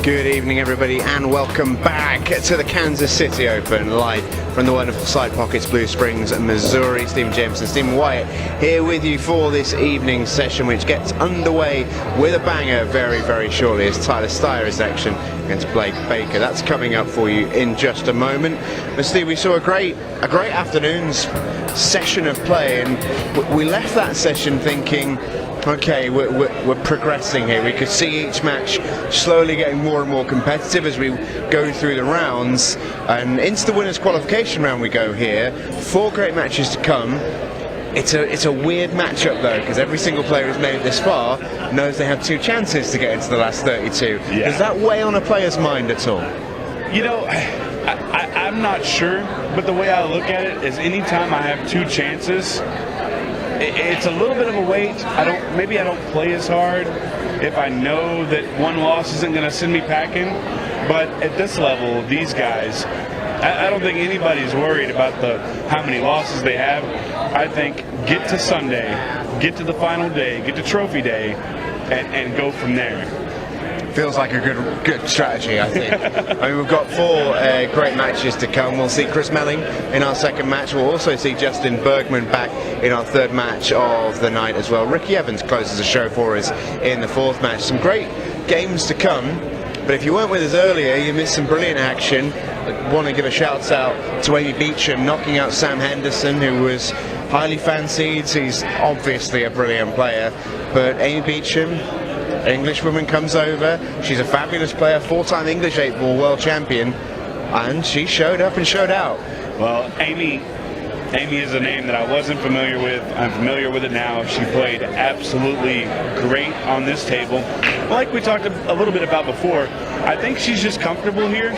Good evening, everybody, and welcome back to the Kansas City Open, live from the wonderful Side Pockets, Blue Springs, Missouri. Stephen Jameson, Stephen Wyatt here with you for this evening's session, which gets underway with a banger very, very shortly as Tyler Styer is action against Blake Baker. That's coming up for you in just a moment. But Steve, we saw a great afternoon's session of play, and we left that session thinking, okay, we're progressing here. We could see each match slowly getting more and more competitive as we go through the rounds, and into the winners qualification round we go here. 4 great matches to come. It's a weird matchup though, because every single player who's made it this far knows they have 2 chances to get into the last 32. Yeah. Does that weigh on a player's mind at all? You know, I'm not sure, but the way I look at it is anytime I have 2 chances, it's a little bit of a weight. Maybe I don't play as hard if I know that 1 loss isn't going to send me packing. But at this level, these guys, I don't think anybody's worried about how many losses they have. I think get to Sunday, get to the final day, get to trophy day, and go from there. Feels like a good strategy, I think. I mean, we've got 4 great matches to come. We'll see Chris Melling in our 2nd match. We'll also see Justin Bergman back in our 3rd match of the night as well. Ricky Evans closes the show for us in the 4th match. Some great games to come. But if you weren't with us earlier, you missed some brilliant action. I want to give a shout out to Amy Beecham knocking out Sam Henderson, who was highly fancied. He's obviously a brilliant player. But Amy Beecham, Englishwoman, comes over. She's a fabulous player, 4-time English 8-ball world champion, and she showed up and showed out. Well, Amy is a name that I wasn't familiar with. I'm familiar with it now. She played absolutely great on this table. Like we talked a little bit about before, I think she's just comfortable here.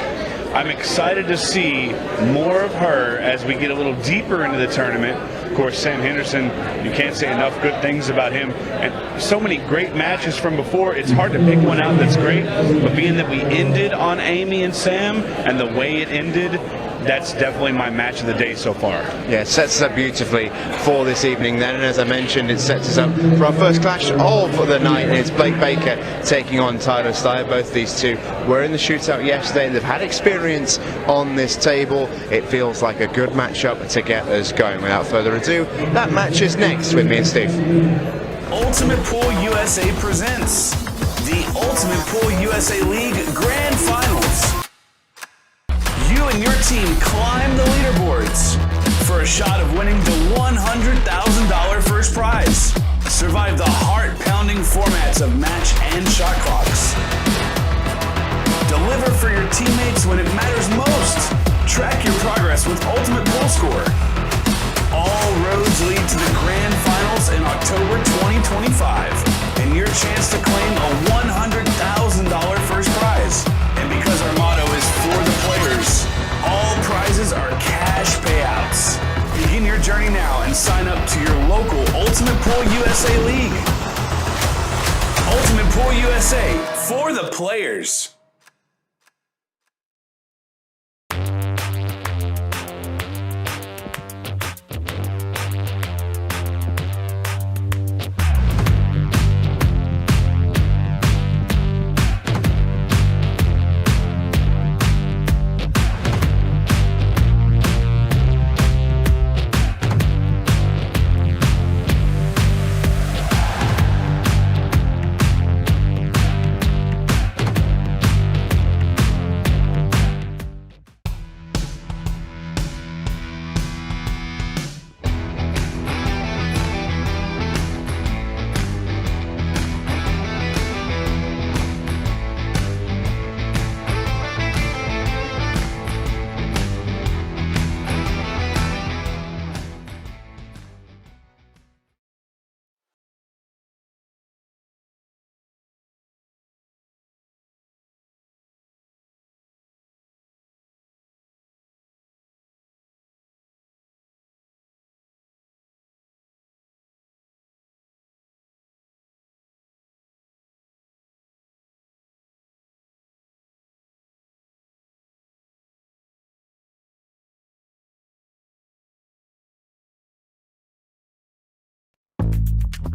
I'm excited to see more of her as we get a little deeper into the tournament. Of course, Sam Henderson, you can't say enough good things about him. And so many great matches from before, it's hard to pick one out that's great. But being that we ended on Amy and Sam, and the way it ended, that's definitely my match of the day so far. Yeah, it sets us up beautifully for this evening then, and as I mentioned, it sets us up for our first clash of the night, and it's Blake Baker taking on Tyler Styer. Both these two were in the shootout yesterday. They've had experience on this table. It feels like a good matchup to get us going. Without further ado, that match is next with me and Steve. Ultimate Pool USA presents the Ultimate Pool USA League Grand Finals. You and your team climb the leaderboards for a shot of winning the $100,000 first prize. Survive the heart-pounding formats of match and shot clocks. Deliver for your teammates when it matters most. Track your progress with Ultimate Pool Score. All roads lead to the Grand Finals in October 2025, and your chance to claim a $100,000 first prize. And because our motto is for the players, all prizes are cash payouts. Begin your journey now and sign up to your local Ultimate Pool USA League. Ultimate Pool USA, for the players.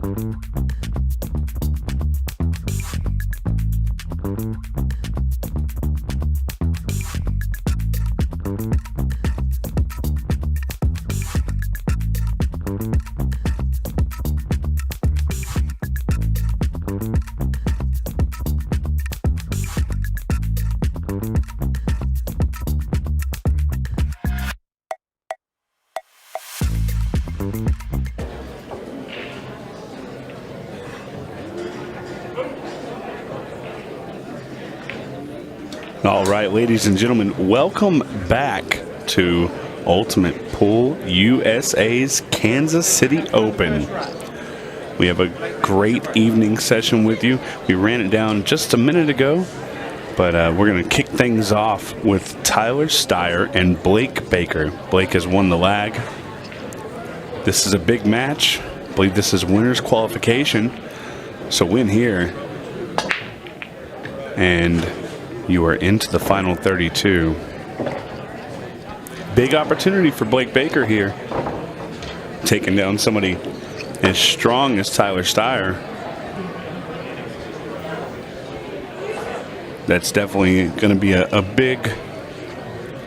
Thank you. All right, ladies and gentlemen, welcome back to Ultimate Pool USA's Kansas City Open. We have a great evening session with you. We ran it down just a minute ago, but we're going to kick things off with Tyler Styer and Blake Baker. Blake has won the lag. This is a big match. I believe this is winner's qualification. So win here, and you are into the final 32. Big opportunity for Blake Baker here, taking down somebody as strong as Tyler Styer. That's definitely going to be a big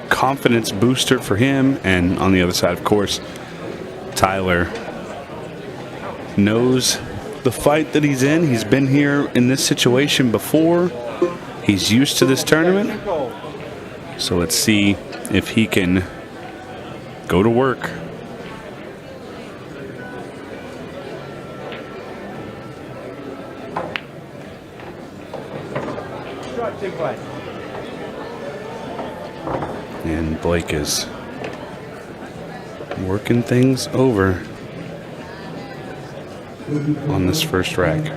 confidence booster for him. And on the other side, of course, Tyler knows the fight that he's in. He's been here in this situation before. He's used to this tournament. So let's see if he can go to work. And Blake is working things over on this first rack.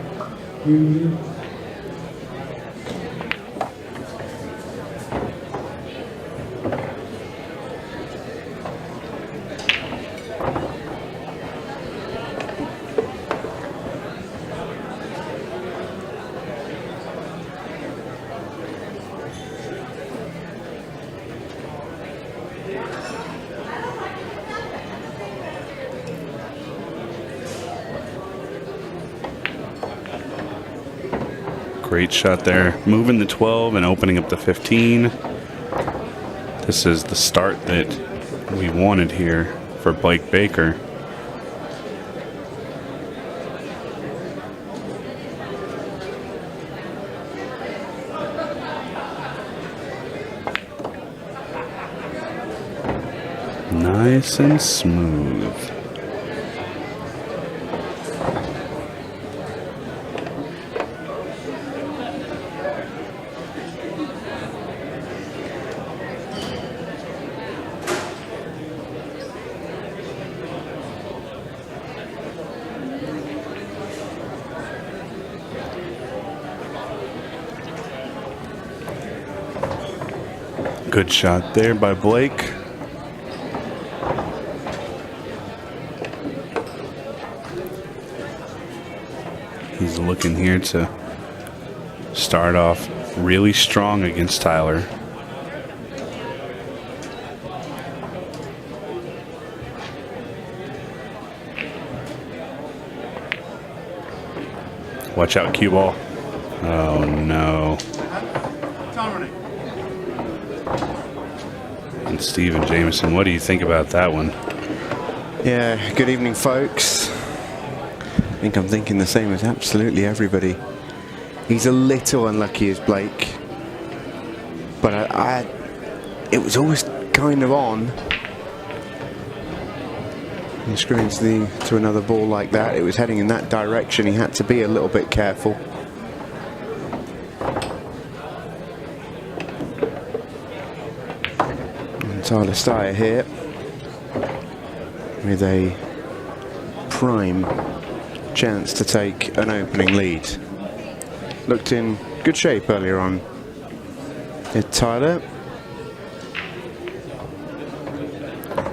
Great shot there, moving the 12 and opening up the 15. This is the start that we wanted here for Blake Baker. Nice and smooth. Good shot there by Blake. He's looking here to start off really strong against Tyler. Watch out, cue ball. Oh no. And Steven Jameson, what do you think about that one? Yeah, good evening, folks. I think I'm thinking the same as absolutely everybody. He's a little unlucky as Blake, but it was always kind of on. And screwing to another ball like that, it was heading in that direction. He had to be a little bit careful. And Tyler Styer here with a prime chance to take an opening lead. Looked in good shape earlier on. Tyler.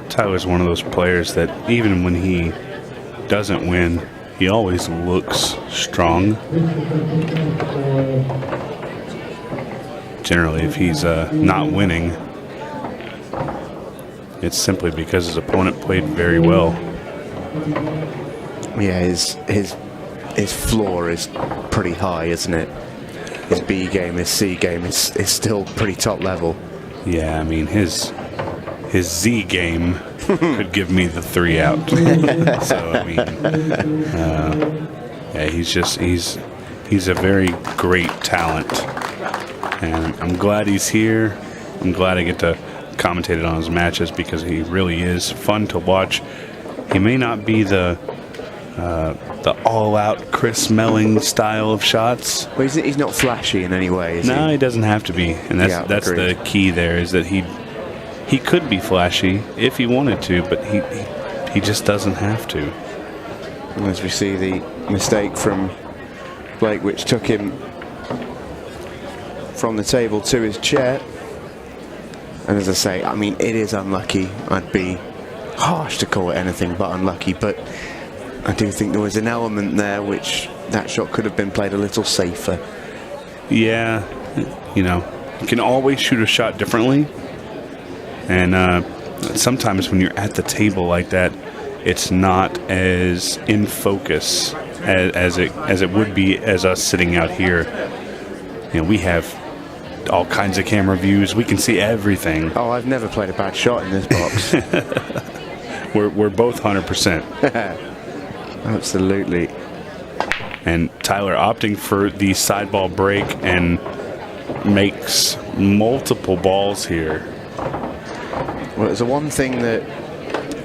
Tyler's one of those players that even when he doesn't win, he always looks strong. Generally, if he's not winning, it's simply because his opponent played very well. Yeah, his floor is pretty high, isn't it? His B game, his C game is still pretty top level. Yeah, I mean his Z game could give me the 3 out. So I mean, yeah, he's a very great talent, and I'm glad he's here. I'm glad I get to commentate on his matches because he really is fun to watch. He may not be the the all-out Chris Melling style of shots. Well, he's not flashy in any way, is No, he? he doesn't have to be, and that's agreed. the key there, is that he could be flashy if he wanted to, but he just doesn't have to. And as we see the mistake from Blake, which took him from the table to his chair. And as I say, I mean, it is unlucky. I'd be harsh to call it anything but unlucky, but I do think there was an element there which that shot could have been played a little safer. Yeah, you can always shoot a shot differently, and sometimes when you're at the table like that, it's not as in focus as it would be as us sitting out here. We have all kinds of camera views. We can see everything. Oh, I've never played a bad shot in this box. We're both 100%. Absolutely. And Tyler opting for the sideball break and makes multiple balls here. Well, it's the one thing that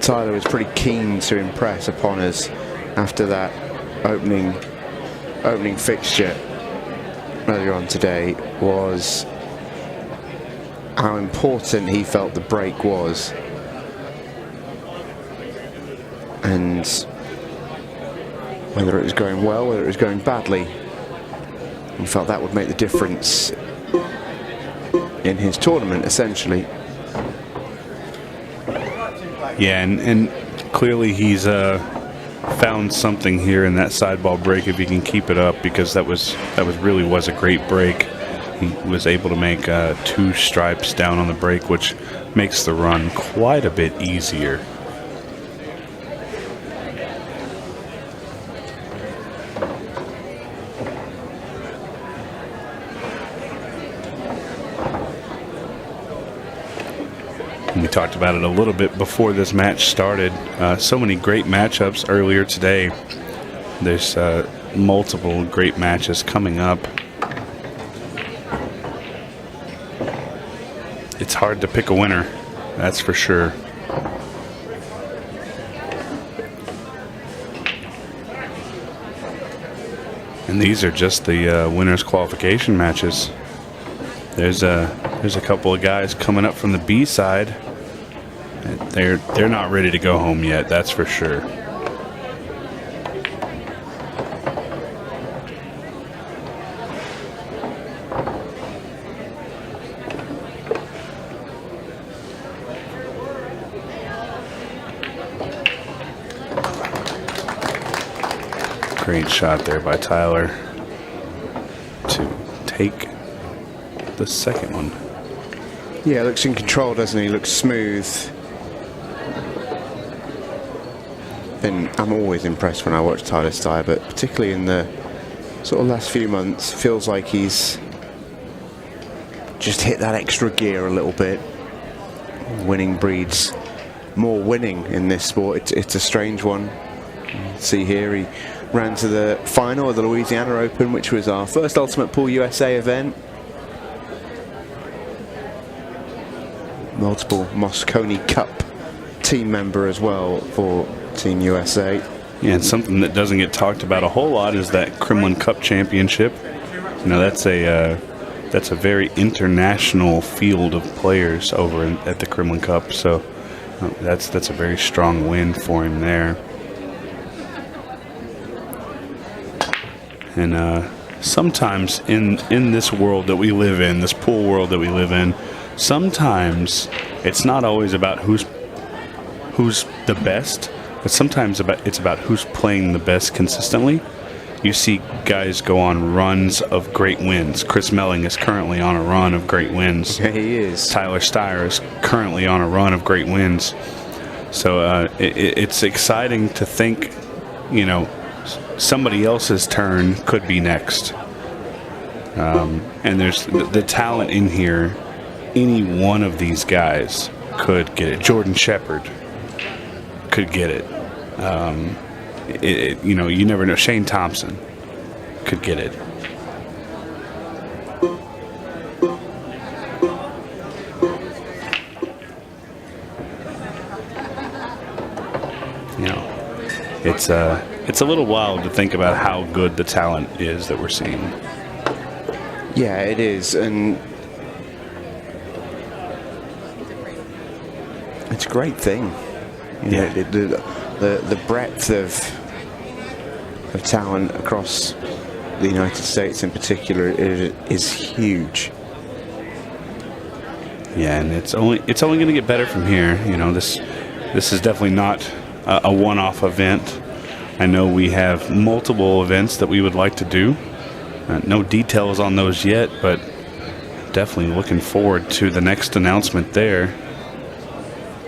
Tyler was pretty keen to impress upon us after that opening fixture earlier on today was how important he felt the break was, and whether it was going well, whether it was going badly, he felt that would make the difference in his tournament, essentially. Yeah, and clearly he's found something here in that sideball break if he can keep it up, because that really was a great break. He was able to make 2 stripes down on the break, which makes the run quite a bit easier. We talked about it a little bit before this match started. So many great matchups earlier today. There's multiple great matches coming up. It's hard to pick a winner, that's for sure. And these are just the winners qualification matches. There's a couple of guys coming up from the B side. They're not ready to go home yet, that's for sure. Great shot there by Tyler to take the second one. Yeah, looks in control, doesn't he? Looks smooth. I'm always impressed when I watch Tyler Styer, but particularly in the sort of last few months, feels like he's just hit that extra gear a little bit. Winning breeds more winning in this sport. It's a strange one. See here, he ran to the final of the Louisiana Open, which was our first Ultimate Pool USA event. Multiple Moscone Cup team member as well for Team USA. Yeah, and something that doesn't get talked about a whole lot is that Kremlin Cup Championship. That's a very international field of players over at the Kremlin Cup. So that's a very strong win for him there. And sometimes in this world that we live in, this pool world that we live in, sometimes it's not always about who's the best, but sometimes it's about who's playing the best consistently. You see guys go on runs of great wins. Chris Melling is currently on a run of great wins. Yeah, he is. Tyler Styer is currently on a run of great wins. So it's exciting to think, somebody else's turn could be next. And there's the talent in here. Any one of these guys could get it. Jordan Shepard could get it. You never know. Shane Thompson could get it. it's a little wild to think about how good the talent is that we're seeing. Yeah, it is, and it's a great thing. You know, the breadth of talent across the United States in particular is huge. Yeah, and it's only going to get better from here. You know, this is definitely not a one-off event. I know we have multiple events that we would like to do. No details on those yet, but definitely looking forward to the next announcement there.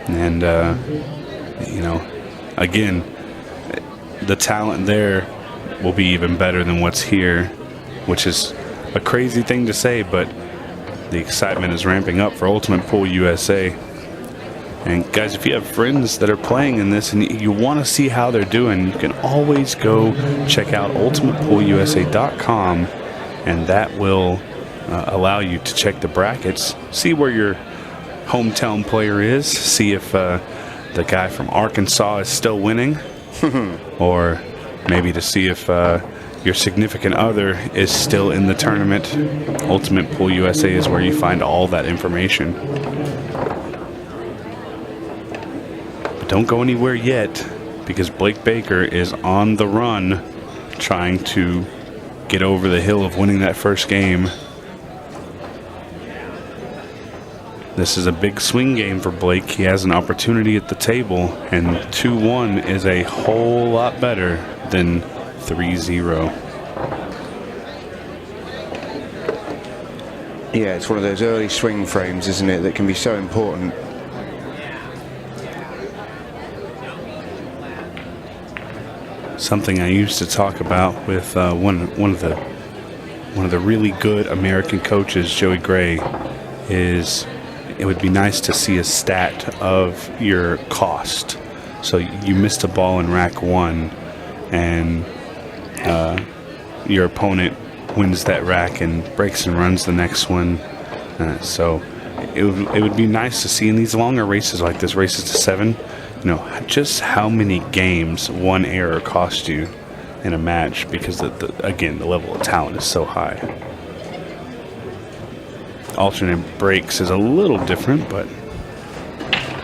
And, you know, again, the talent there will be even better than what's here, which is a crazy thing to say, but the excitement is ramping up for Ultimate Pool USA. And guys, if you have friends that are playing in this and you want to see how they're doing, you can always go check out ultimatepoolusa.com, and that will allow you to check the brackets, see where your hometown player is, see if the guy from Arkansas is still winning, or maybe to see if your significant other is still in the tournament. Ultimate Pool USA is where you find all that information. But don't go anywhere yet, because Blake Baker is on the run trying to get over the hill of winning that first game. This is a big swing game for Blake. He has an opportunity at the table, and 2-1 is a whole lot better than 3-0. Yeah, it's one of those early swing frames, isn't it, that can be so important. Something I used to talk about with one of the really good American coaches, Joey Gray, is it would be nice to see a stat of your cost. So you missed a ball in rack 1, and your opponent wins that rack and breaks and runs the next one. So it would be nice to see in these longer races like this, races to 7, you know, just how many games one error cost you in a match, because again, the level of talent is so high. Alternate breaks is a little different, but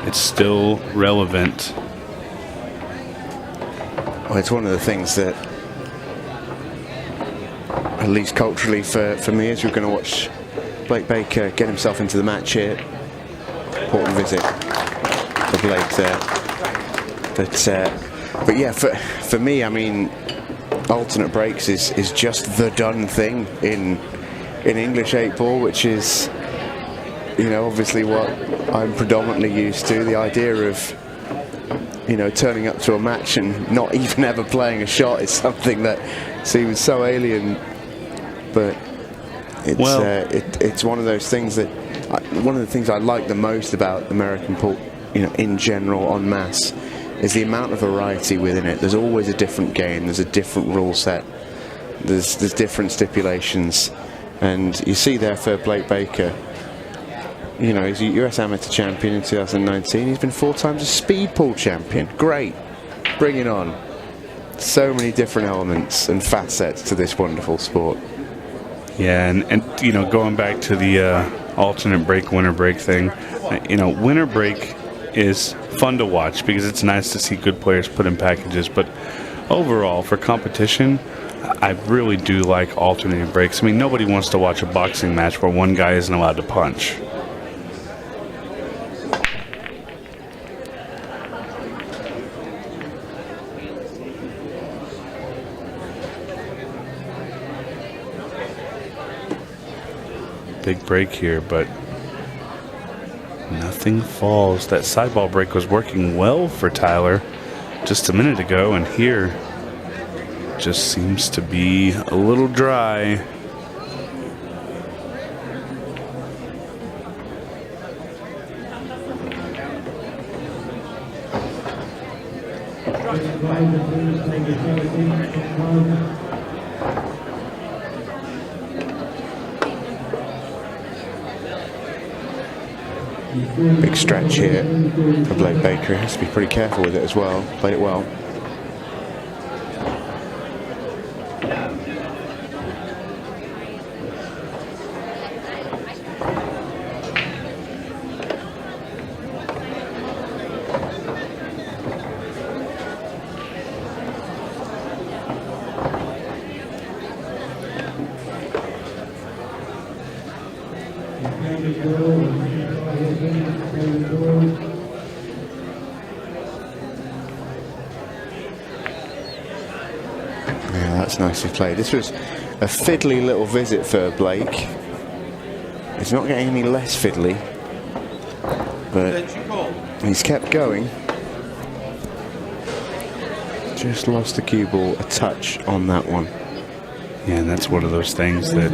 it's still relevant. Well, it's one of the things that, at least culturally for me, as we're going to watch Blake Baker get himself into the match here. Important visit for Blake there. But yeah, for me, I mean, alternate breaks is just the done thing in English 8-ball, which is, you know, obviously what I'm predominantly used to. The idea of, you know, turning up to a match and not even ever playing a shot is something that seems so alien. But it's one of those things that one of the things I like the most about American pool, you know, in general, en masse, is the amount of variety within it. There's always a different game. There's a different rule set. There's different stipulations. And you see there for Blake Baker, you know, he's a US Amateur Champion in 2019. He's been 4 times a Speed Pool Champion. Great. Bring it on. So many different elements and facets to this wonderful sport. Yeah, and you know, going back to the alternate break, winner break thing, you know, winner break is fun to watch because it's nice to see good players put in packages. But overall, for competition, I really do like alternating breaks. I mean, nobody wants to watch a boxing match where one guy isn't allowed to punch. Big break here, but nothing falls. That sideball break was working well for Tyler just a minute ago, and here just seems to be a little dry. Big stretch here for Blake Baker. He has to be pretty careful with it as well. Played it well. Yeah, that's nicely played. This was a fiddly little visit for Blake. It's not getting any less fiddly, but he's kept going. Just lost the cue ball a touch on that one. Yeah, and that's one of those things that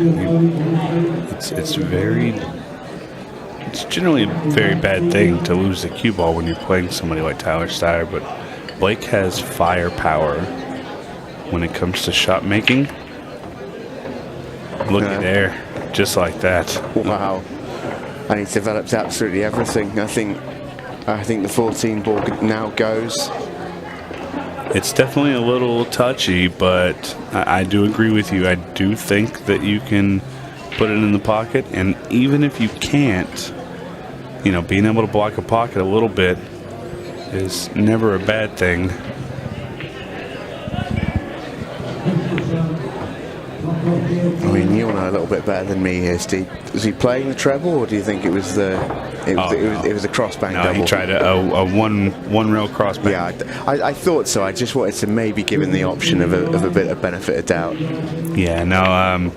it's generally a very bad thing to lose the cue ball when you're playing somebody like Tyler Styer, but Blake has firepower when it comes to shot making. Look at there, just like that. Wow. And he's developed absolutely everything. I think the 14 ball now goes. It's definitely a little touchy, but I do agree with you. I do think that you can put it in the pocket, and even if you can't, you know, being able to block a pocket a little bit is never a bad thing. I mean, you know a little bit better than me here, Steve. Was he playing the treble, or do you think it was the it was a crossbank double? No, he tried a one rail crossbank. Yeah, I thought so. I just wanted to maybe give him the option of a bit of benefit of doubt. Yeah, no,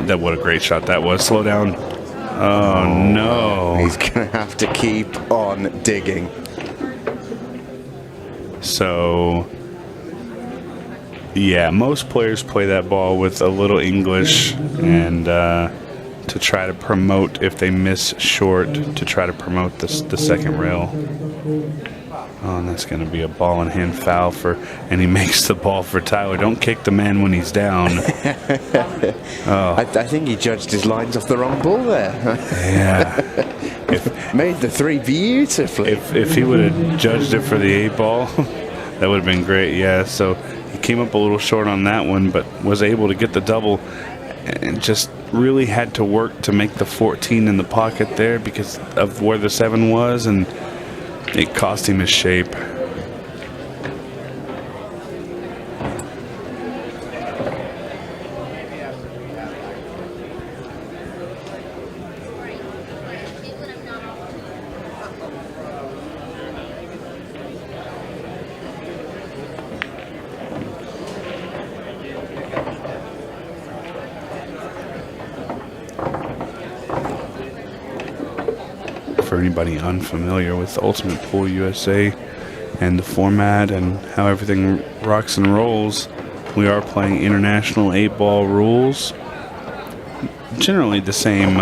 that what a great shot that was. Slow down. Oh no! He's gonna have to keep on digging. So. Yeah, most players play that ball with a little English and to try to promote, if they miss short, to try to promote the second rail. Oh, and that's going to be a ball in hand foul and he makes the ball for Tyler. Don't kick the man when he's down. Oh. I think he judged his lines off the wrong ball there. Yeah. Made the three beautifully. If he would have judged it for the 8 ball, that would have been great. Yeah, so he came up a little short on that one, but was able to get the double and just really had to work to make the 14 in the pocket there because of where the 7 was, and it cost him his shape. For anybody unfamiliar with Ultimate Pool USA and the format and how everything rocks and rolls, we are playing international 8-ball rules. Generally the same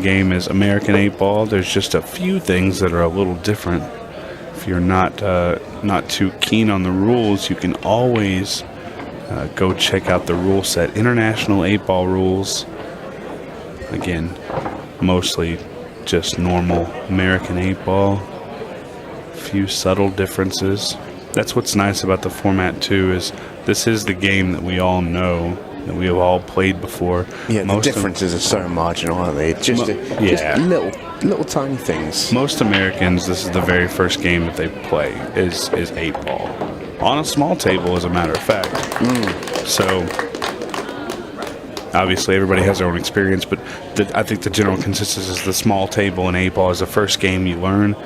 game as American 8-ball. There's just a few things that are a little different. If you're not too keen on the rules, you can always go check out the rule set. International 8-ball rules. Again, mostly just normal American 8-ball. A few subtle differences. That's what's nice about the format too, is this is the game that we all know, that we have all played before. Yeah, the differences are so marginal, aren't they? Just little tiny things. Most Americans, this is the very first game that they play is 8-ball. On a small table, as a matter of fact. So obviously, everybody has their own experience, but I think the general consensus is the small table and 8-ball is the first game you learn.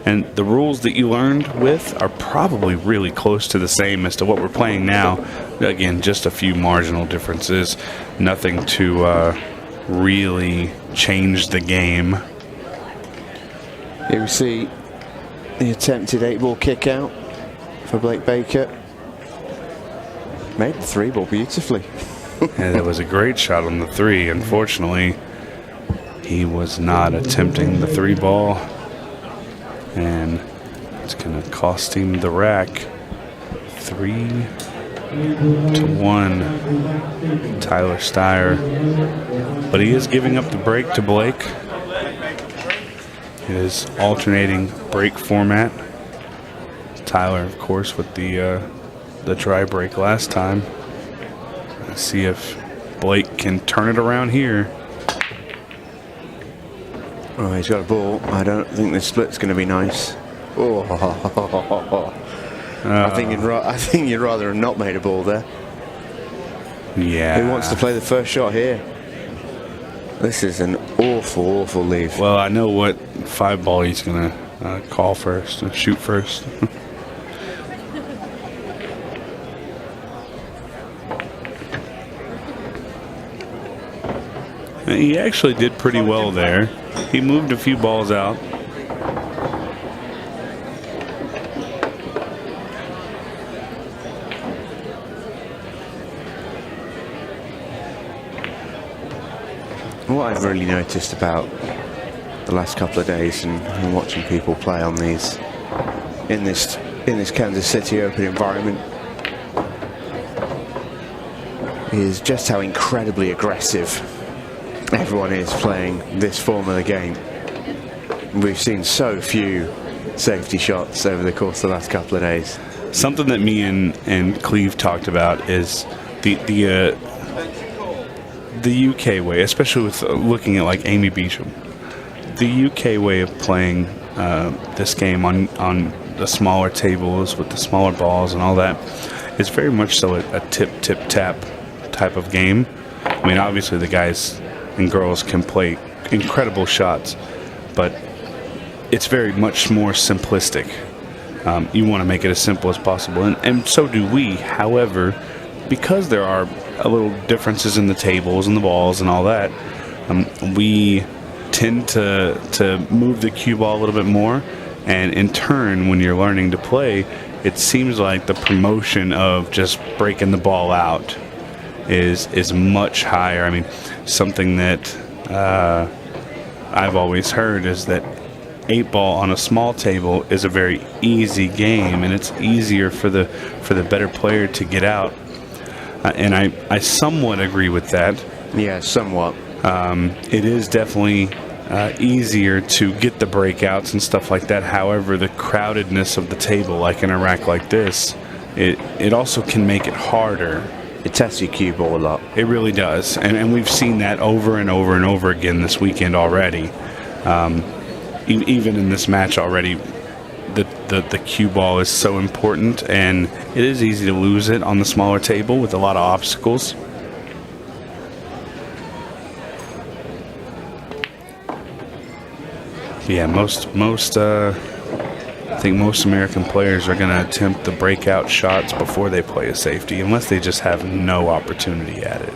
And the rules that you learned with are probably really close to the same as to what we're playing now. Again, just a few marginal differences. Nothing to really change the game. Here we see the attempted 8-ball kick out for Blake Baker. Made the 3-ball beautifully. Yeah, that was a great shot on the 3. Unfortunately, he was not attempting the 3-ball, and it's going to cost him the rack. 3-1, Tyler Styer. But he is giving up the break to Blake. His alternating break format. Tyler, of course, with the dry break last time. Let's see if Blake can turn it around here. Oh, he's got a ball. I don't think the split's going to be nice. Oh, I think you'd rather have not made a ball there. Yeah. Who wants to play the first shot here? This is an awful, awful leave. Well, I know what 5-ball he's going to call first, shoot first. He actually did pretty well there. He moved a few balls out. What I've really noticed about the last couple of days and watching people play on these in this Kansas City Open environment is just how incredibly aggressive everyone is playing this form of the game. We've seen so few safety shots over the course of the last couple of days. Something that me and Cleve talked about is the UK way, especially with looking at like Amy Beecham. The UK way of playing this game on the smaller tables with the smaller balls and all that is very much so a tip-tap type of game. I mean, obviously the guys and girls can play incredible shots, but it's very much more simplistic. You want to make it as simple as possible, and so do we. However, because there are a little differences in the tables and the balls and all that, we tend to move the cue ball a little bit more, and in turn, when you're learning to play, it seems like the promotion of just breaking the ball out is much higher. I mean, something that I've always heard is that 8-ball on a small table is a very easy game, and it's easier for the better player to get out. And I somewhat agree with that. Yeah, somewhat. It is definitely easier to get the breakouts and stuff like that. However, the crowdedness of the table, like in a rack like this, it also can make it harder. It tests your cue ball a lot. It really does. And we've seen that over and over and over again this weekend already. Even in this match already, the cue ball is so important, and it is easy to lose it on the smaller table with a lot of obstacles. But yeah, I think most American players are going to attempt the breakout shots before they play a safety, unless they just have no opportunity at it.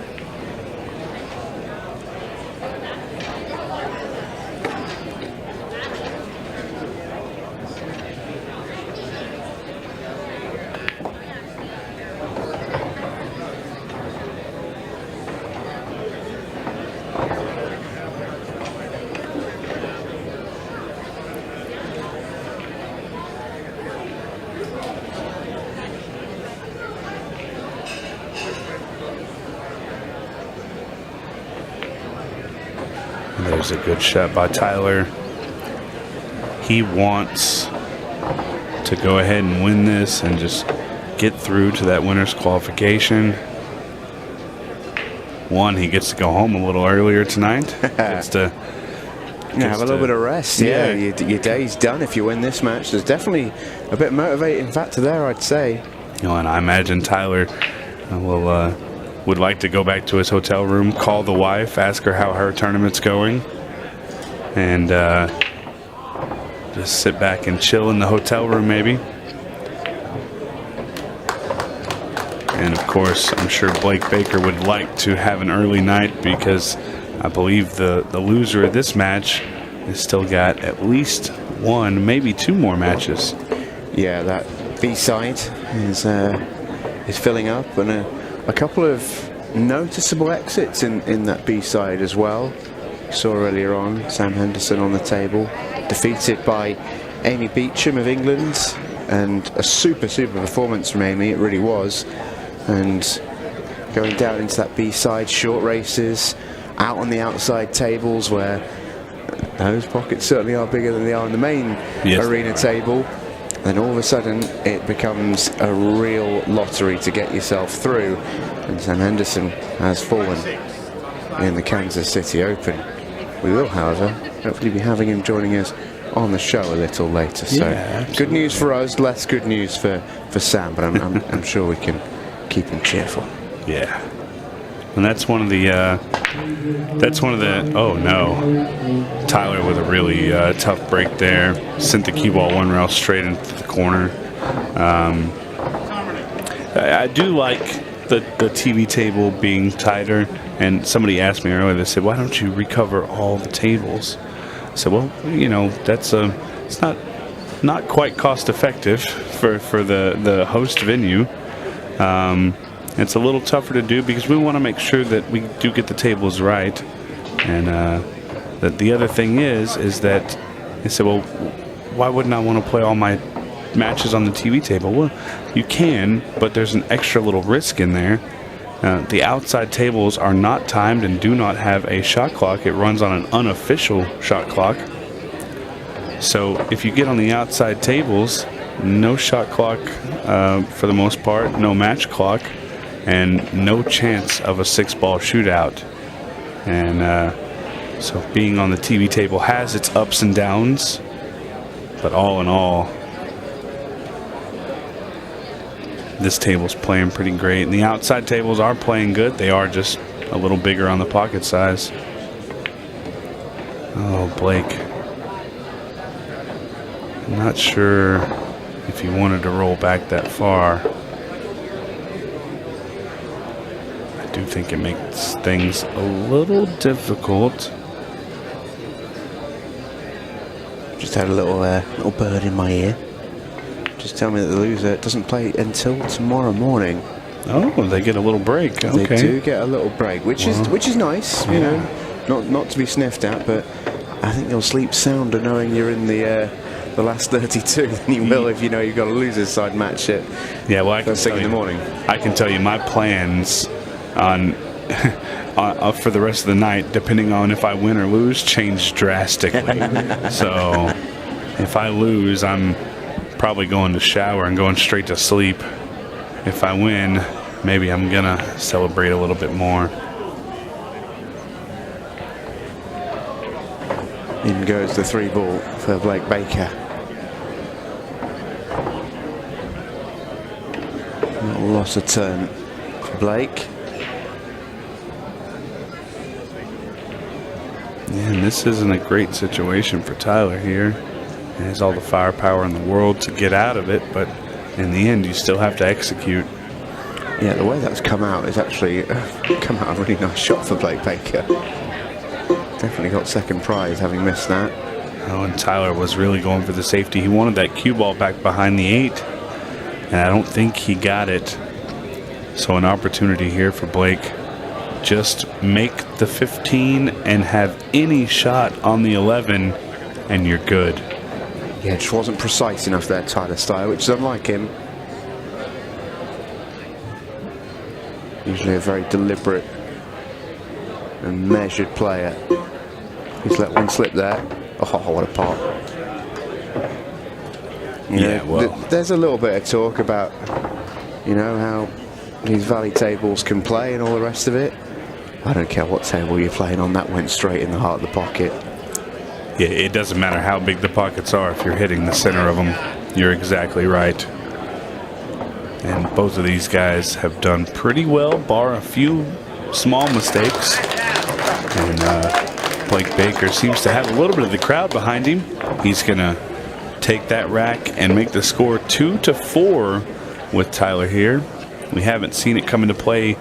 There's a good shot by Tyler. He wants to go ahead and win this and just get through to that winner's qualification. He gets to go home a little earlier tonight. Have a little bit of rest. Yeah, your day's done if you win this match. There's definitely a bit of motivating factor there, I'd say. And I imagine Tyler would like to go back to his hotel room, call the wife, ask her how her tournament's going, and just sit back and chill in the hotel room maybe. And of course, I'm sure Blake Baker would like to have an early night, because I believe the loser of this match has still got at least one, maybe two more matches. Yeah, that B-side is filling up, and a couple of noticeable exits in that B-side as well. You saw earlier on Sam Henderson on the table, defeated by Amy Beecham of England, and a super performance from Amy, it really was. And going down into that B-side, short races, out on the outside tables where those pockets certainly are bigger than they are in the main arena table. Then all of a sudden it becomes a real lottery to get yourself through, and Sam Henderson has fallen in the Kansas City Open. We will, however, hopefully be having him joining us on the show a little later. So good news for us, less good news for Sam, but I'm sure we can keep him cheerful. Yeah. And that's one of the, oh no. Tyler with a really tough break there. Sent the cue ball one rail straight into the corner. I do like the TV table being tighter. And somebody asked me earlier, they said, why don't you recover all the tables? I said, well, you know, that's it's not quite cost effective for the host venue. It's a little tougher to do because we want to make sure that we do get the tables right. And that the other thing is that they said, well, why wouldn't I want to play all my matches on the TV table? Well, you can, but there's an extra little risk in there. The outside tables are not timed and do not have a shot clock. It runs on an unofficial shot clock. So if you get on the outside tables, no shot clock for the most part, no match clock, and no chance of a 6-ball shootout. And so being on the TV table has its ups and downs, but all in all, this table's playing pretty great. And the outside tables are playing good. They are just a little bigger on the pocket size. Oh, Blake. I'm not sure if he wanted to roll back that far. I do think it makes things a little difficult. Just had a little bird in my ear. Just tell me that the loser doesn't play until tomorrow morning. Oh, they get a little break. Okay. They do get a little break, which is nice. You know, not to be sniffed at, but I think you'll sleep sounder knowing you're in the last 32 than you will if you know you've got a loser's side match at first thing in the morning. I can tell you my plans on for the rest of the night, depending on if I win or lose, change drastically. So if I lose, I'm probably going to shower and going straight to sleep. If I win, maybe I'm gonna celebrate a little bit more. In goes the 3-ball for Blake Baker. Little loss of turn for Blake. And this isn't a great situation for Tyler here. He has all the firepower in the world to get out of it, but in the end, you still have to execute. Yeah, the way that's come out is actually come out a really nice shot for Blake Baker. Definitely got second prize having missed that. Oh, and Tyler was really going for the safety. He wanted that cue ball back behind the 8, and I don't think he got it. So an opportunity here for Blake. Just make the 15 and have any shot on the 11, and you're good. Yeah, just wasn't precise enough there, Tyler Styer, which is unlike him. Usually a very deliberate and measured player. He's let one slip there. Oh, what a pot. Yeah, well. There's a little bit of talk about, you know, how these valley tables can play and all the rest of it. I don't care what table you're playing on, that went straight in the heart of the pocket. Yeah, it doesn't matter how big the pockets are if you're hitting the center of them. You're exactly right. And both of these guys have done pretty well, bar a few small mistakes. And Blake Baker seems to have a little bit of the crowd behind him. He's going to take that rack and make the score 2-4 with Tyler here. We haven't seen it come into play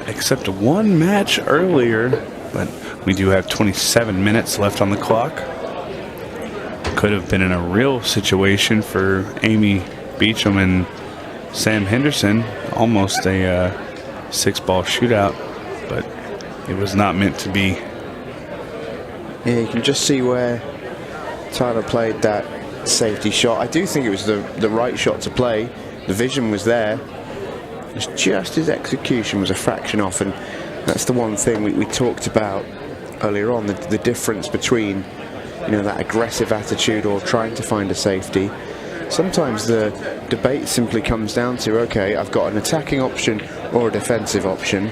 except one match earlier, but we do have 27 minutes left on the clock. Could have been in a real situation for Amy Beecham and Sam Henderson, almost a 6-ball shootout, but it was not meant to be. Yeah, you can just see where Tyler played that safety shot. I do think it was the right shot to play. The vision was there. It's just his execution was a fraction off, and that's the one thing we talked about earlier on, the difference between, you know, that aggressive attitude or trying to find a safety. Sometimes the debate simply comes down to, okay, I've got an attacking option or a defensive option.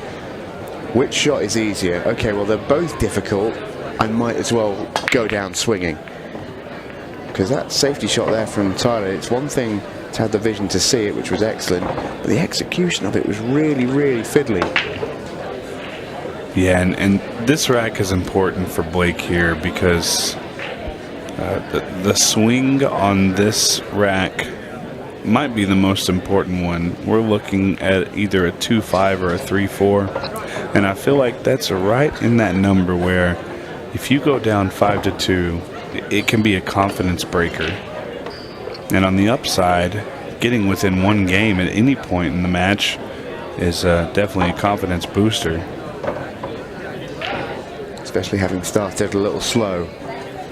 Which shot is easier? Okay, well, they're both difficult. I might as well go down swinging. Because that safety shot there from Tyler, it's one thing to have the vision to see it, which was excellent, but the execution of it was really, really fiddly. Yeah, and this rack is important for Blake here because the swing on this rack might be the most important one. We're looking at either a 2-5 or a 3-4, and I feel like that's right in that number where if you go down 5-2, it can be a confidence breaker. And on the upside, getting within one game at any point in the match is definitely a confidence booster. Especially having started a little slow.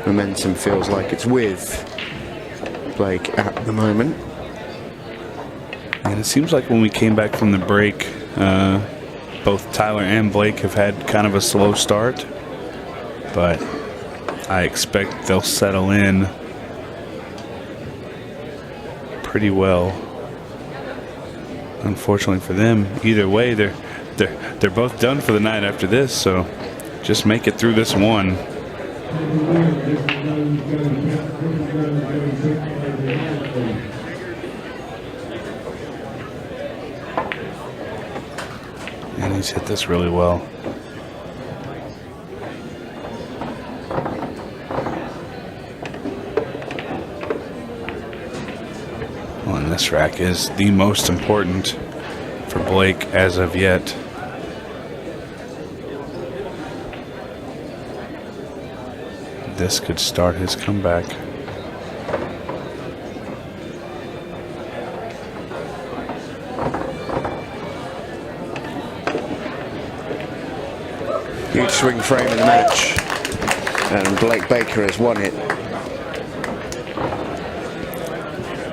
Momentum feels like it's with Blake at the moment. And it seems like when we came back from the break, both Tyler and Blake have had kind of a slow start. But I expect they'll settle in pretty well. Unfortunately for them, either way, they're both done for the night after this. So just make it through this one. And he's hit this really well. Well, and this rack is the most important for Blake as of yet. This could start his comeback. Huge swing frame in the match, and Blake Baker has won it.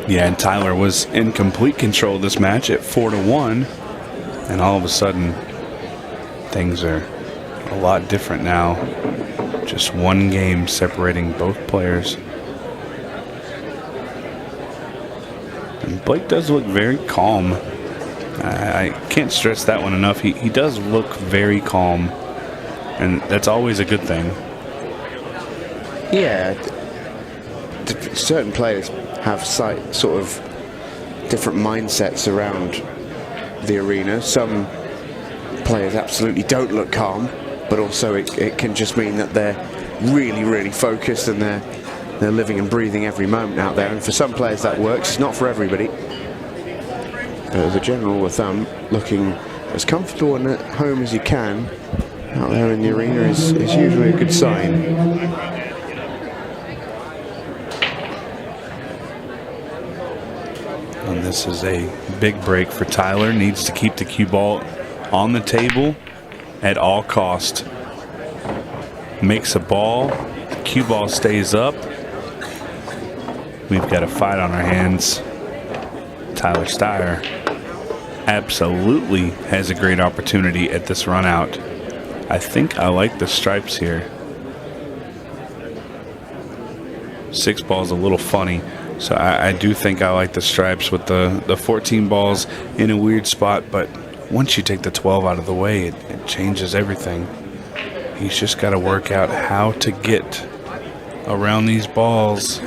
Yeah, and Tyler was in complete control of this match at 4-1, and all of a sudden things are a lot different now. Just one game separating both players. And Blake does look very calm. I can't stress that one enough. He does look very calm, and that's always a good thing. Yeah, certain players have sort of different mindsets around the arena. Some players absolutely don't look calm, but also it can just mean that they're really, really focused and they're living and breathing every moment out there. And for some players that works. It's not for everybody. But as a general rule of thumb, looking as comfortable and at home as you can out there in the arena is usually a good sign. And this is a big break for Tyler. Needs to keep the cue ball on the table at all cost. Makes a ball, the cue ball stays up. We've got a fight on our hands. Tyler Styer absolutely has a great opportunity at this run out. I think I like the stripes here. 6 ball's a little funny, so I do think I like the stripes with the 14 balls in a weird spot, but once you take the 12 out of the way, it changes everything. He's just got to work out how to get around these balls.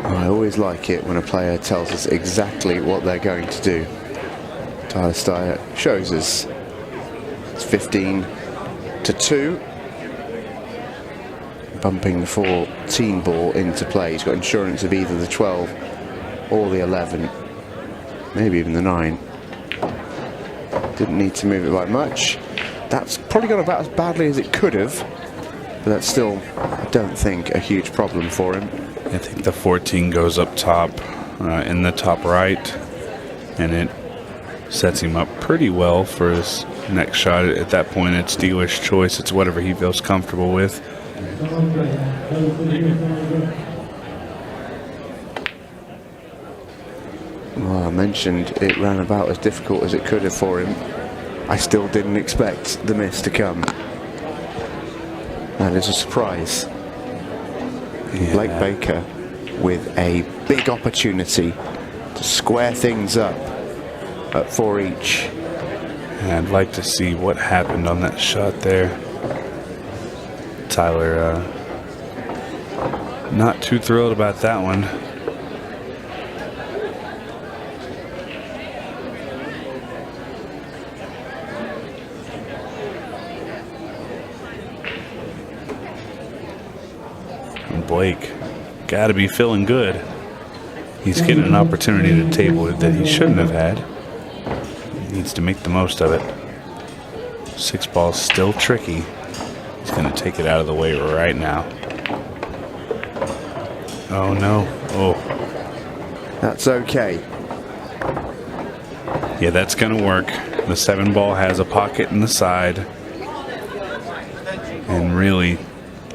I always like it when a player tells us exactly what they're going to do. Tyler Styer shows us it's 15-2. Bumping the 14 ball into play. He's got insurance of either the 12 or the 11, maybe even the 9. Didn't need to move it by much. That's probably gone about as badly as it could have, but that's still, I don't think, a huge problem for him. I think the 14 goes up top in the top right, and it sets him up pretty well for his next shot. At that point, it's dealer's choice. It's whatever he feels comfortable with. Well, I mentioned it ran about as difficult as it could have for him. I still didn't expect the miss to come. That is a surprise. Yeah. Blake Baker with a big opportunity to square things up at 4 each. And I'd like to see what happened on that shot there. Tyler, not too thrilled about that one. And Blake, got to be feeling good. He's getting an opportunity to table it that he shouldn't have had. He needs to make the most of it. 6 ball's still tricky. He's going to take it out of the way right now. Oh, no. Oh. That's okay. Yeah, that's going to work. The 7 ball has a pocket in the side. And really,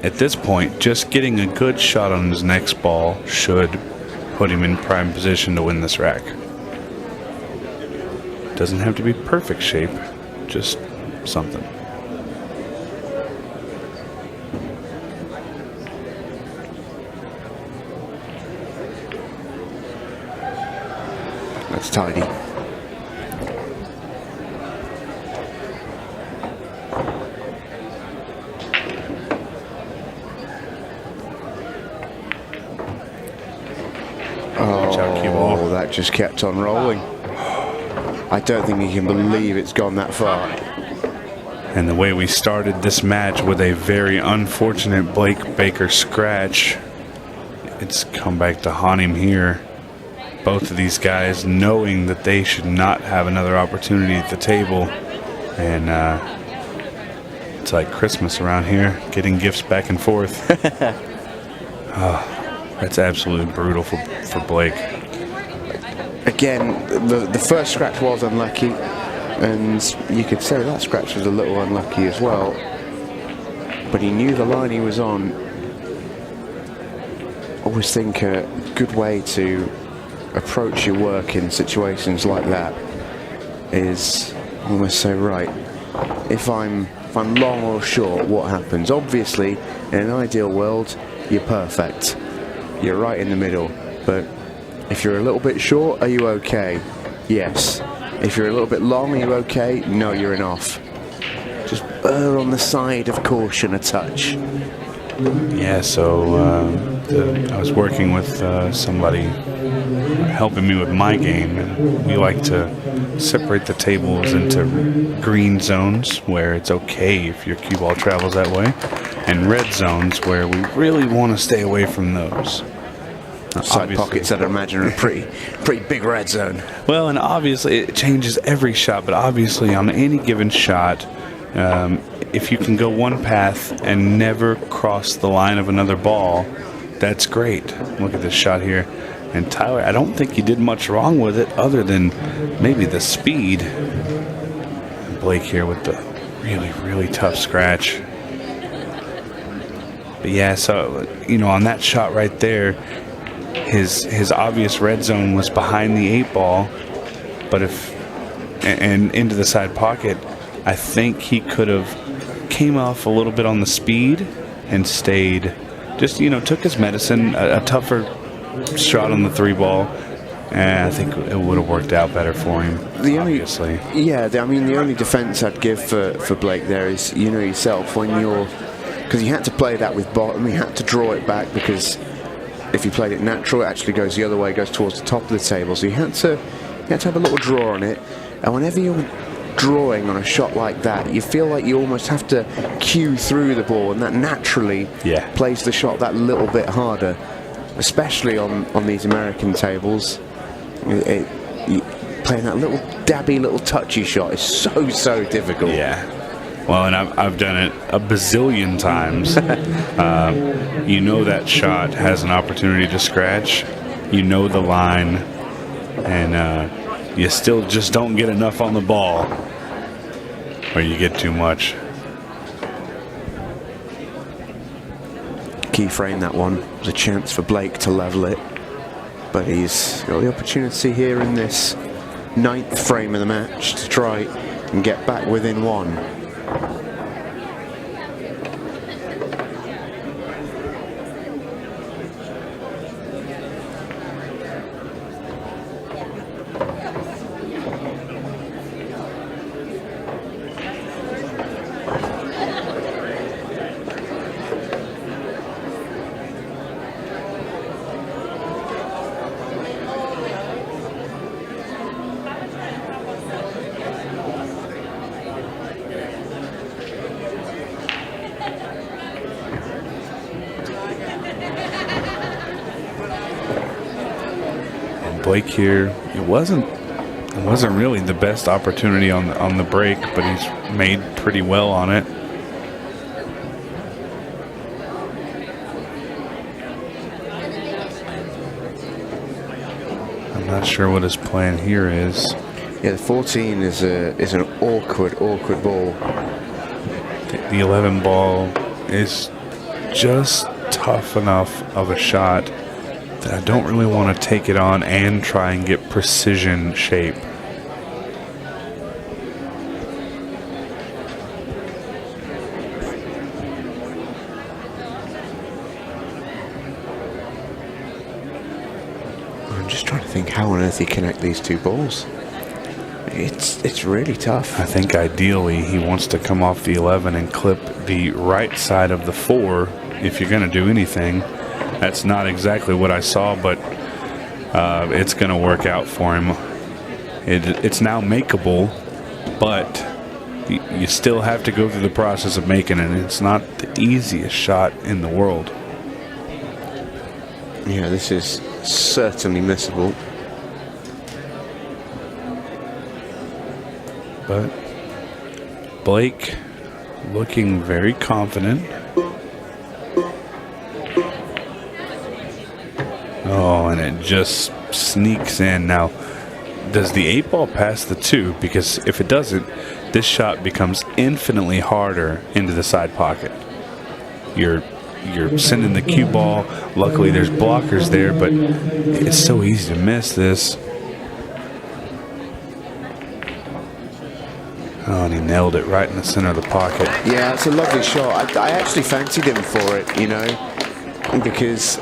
at this point, just getting a good shot on his next ball should put him in prime position to win this rack. Doesn't have to be perfect shape, just something. That's tidy. Oh, that just kept on rolling. I don't think you can believe it's gone that far. And the way we started this match with a very unfortunate Blake Baker scratch, it's come back to haunt him here. Both of these guys knowing that they should not have another opportunity at the table. And it's like Christmas around here, getting gifts back and forth. That's absolutely brutal for Blake. Again, the first scratch was unlucky, and you could say that scratch was a little unlucky as well. But he knew the line he was on. Always think a good way to approach your work in situations like that is almost say, right, if I'm long or short, what happens? Obviously, in an ideal world, you're perfect. You're right in the middle. But if you're a little bit short, are you okay? Yes. If you're a little bit long, are you okay? No, you're an off. Just err on the side of caution a touch. Yeah, so I was working with somebody helping me with my game, and we like to separate the tables into green zones where it's okay if your cue ball travels that way, and red zones where we really want to stay away from those. Side pockets that I imagine are a pretty big red zone. Well, and obviously it changes every shot, but obviously on any given shot, if you can go one path and never cross the line of another ball, that's great. Look at this shot here. And Tyler, I don't think he did much wrong with it other than maybe the speed. Blake here with the really, really tough scratch. But yeah, so, on that shot right there, his obvious red zone was behind the 8 ball, but and into the side pocket, I think he could have came off a little bit on the speed and stayed, just, took his medicine, a tougher shot on the 3 ball, and I think it would have worked out better for him, obviously. The only defense I'd give for Blake there is, yourself, because he had to play that with bottom, he had to draw it back, because if he played it natural, it actually goes the other way, goes towards the top of the table. So you had to have a little draw on it. And whenever you're drawing on a shot like that, you feel like you almost have to cue through the ball, and that naturally plays the shot that little bit harder, especially on these American tables. Playing that little dabby, little touchy shot is so difficult. Yeah. Well, and I've done it a bazillion times. That shot has an opportunity to scratch. The line, and you still just don't get enough on the ball, or you get too much. Keyframe that one. It was a chance for Blake to level it, but he's got the opportunity here in this 9th frame of the match to try and get back within 1. Blake here, it wasn't really the best opportunity on the break, but he's made pretty well on it. I'm not sure what his plan here is. Yeah, the 14 is an awkward ball. The 11 ball is just tough enough of a shot that I don't really want to take it on and try and get precision shape. I'm just trying to think how on earth you connect these two balls. It's really tough. I think ideally he wants to come off the 11 and clip the right side of the 4 if you're going to do anything. That's not exactly what I saw, but it's going to work out for him. It's now makeable, but you still have to go through the process of making it. It's not the easiest shot in the world. Yeah, this is certainly missable. But Blake looking very confident. Oh, and it just sneaks in. Now, does the 8 ball pass the 2? Because if it doesn't, this shot becomes infinitely harder into the side pocket. You're sending the cue ball. Luckily, there's blockers there, but it's so easy to miss this. Oh, and he nailed it right in the center of the pocket. Yeah, it's a lovely shot. I actually fancied him for it, you know, because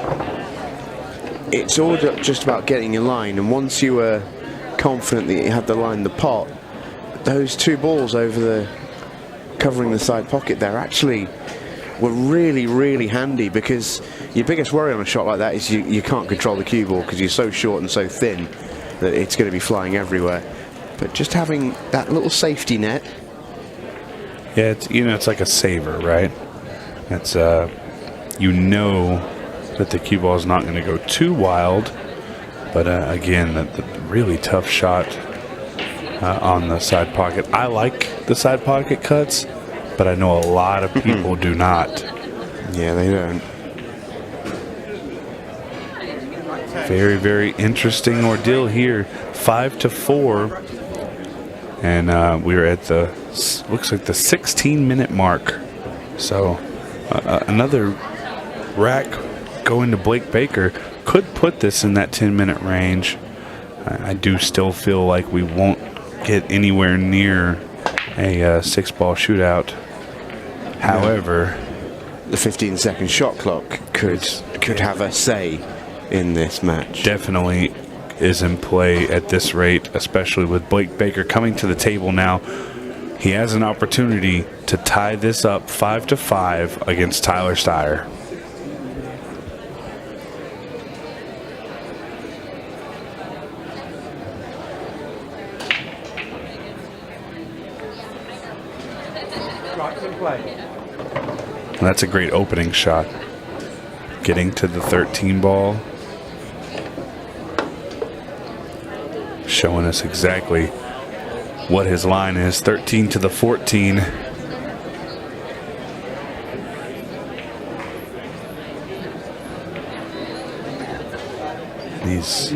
it's all just about getting in line. And once you were confident that you had the line, the pot, those 2 balls over covering the side pocket there actually were really, really handy, because your biggest worry on a shot like that is you can't control the cue ball because you're so short and so thin that it's going to be flying everywhere. But just having that little safety net. Yeah, it's like a saver, right? It's you know that the cue ball is not going to go too wild, but again, the really tough shot on the side pocket. I like the side pocket cuts, but I know a lot of people do not. Yeah, they don't. Very, very interesting ordeal here. 5-4. And we're at looks like the 16-minute mark. So another rack going to Blake Baker could put this in that 10-minute range. I do still feel like we won't get anywhere near a 6-ball shootout. However, the 15-second shot clock could have a say in this match. Definitely is in play at this rate, especially with Blake Baker coming to the table now. He has an opportunity to tie this up 5-5 against Tyler Styer. That's a great opening shot. Getting to the 13 ball. Showing us exactly what his line is. 13 to the 14. He's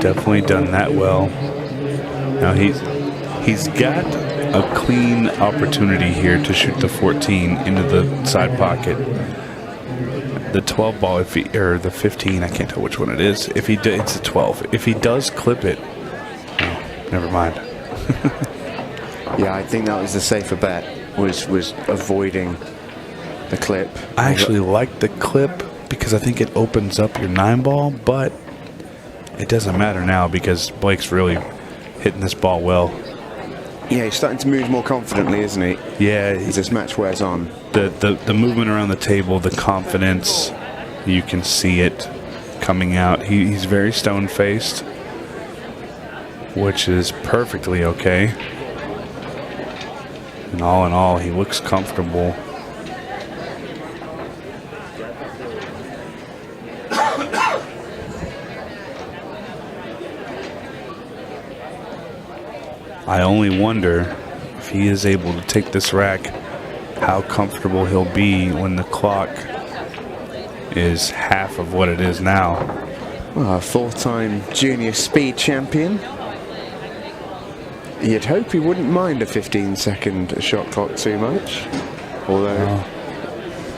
definitely done that well. Now he's got a clean opportunity here to shoot the 14 into the side pocket. The 12 ball, or the 15, I can't tell which one it is. It's a 12. If he does clip it, never mind. Yeah, I think that was the safer bet, was avoiding the clip. I actually like the clip because I think it opens up your 9 ball, but it doesn't matter now because Blake's really hitting this ball well. Yeah, he's starting to move more confidently, isn't he? Yeah. As this match wears on. The movement around the table, the confidence, you can see it coming out. He's very stone-faced, which is perfectly okay. And all in all, he looks comfortable. I only wonder if he is able to take this rack, how comfortable he'll be when the clock is half of what it is now. Well, a 4-time junior speed champion. You'd hope he wouldn't mind a 15-second shot clock too much. Although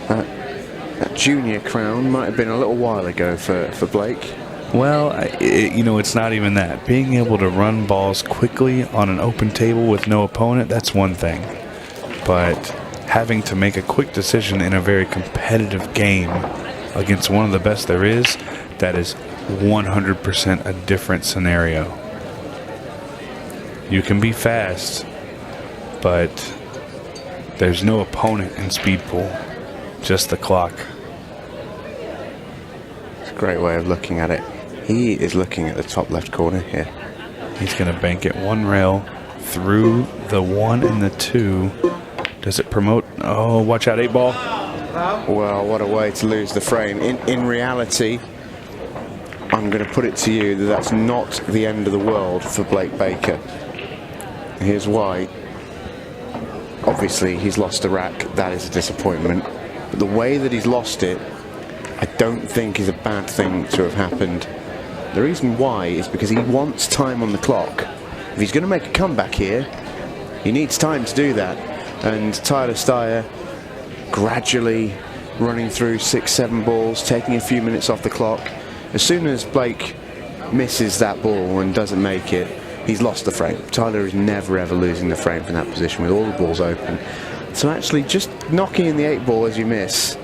that junior crown might have been a little while ago for Blake. Well, it's not even that. Being able to run balls quickly on an open table with no opponent, that's one thing. But having to make a quick decision in a very competitive game against one of the best there is, that is 100% a different scenario. You can be fast, but there's no opponent in speed pool, just the clock. It's a great way of looking at it. He is looking at the top left corner here. He's going to bank it one rail through the 1 and the 2. Does it promote? Oh, watch out, 8 ball. Well, what a way to lose the frame. In reality, I'm going to put it to you that that's not the end of the world for Blake Baker. Here's why. Obviously, he's lost a rack. That is a disappointment. But the way that he's lost it, I don't think is a bad thing to have happened. The reason why is because he wants time on the clock. If he's going to make a comeback here, he needs time to do that. And Tyler Styer gradually running through 6-7 balls, taking a few minutes off the clock. As soon as Blake misses that ball and doesn't make it, he's lost the frame. Tyler is never ever losing the frame from that position with all the balls open. So actually just knocking in the 8 ball as you miss,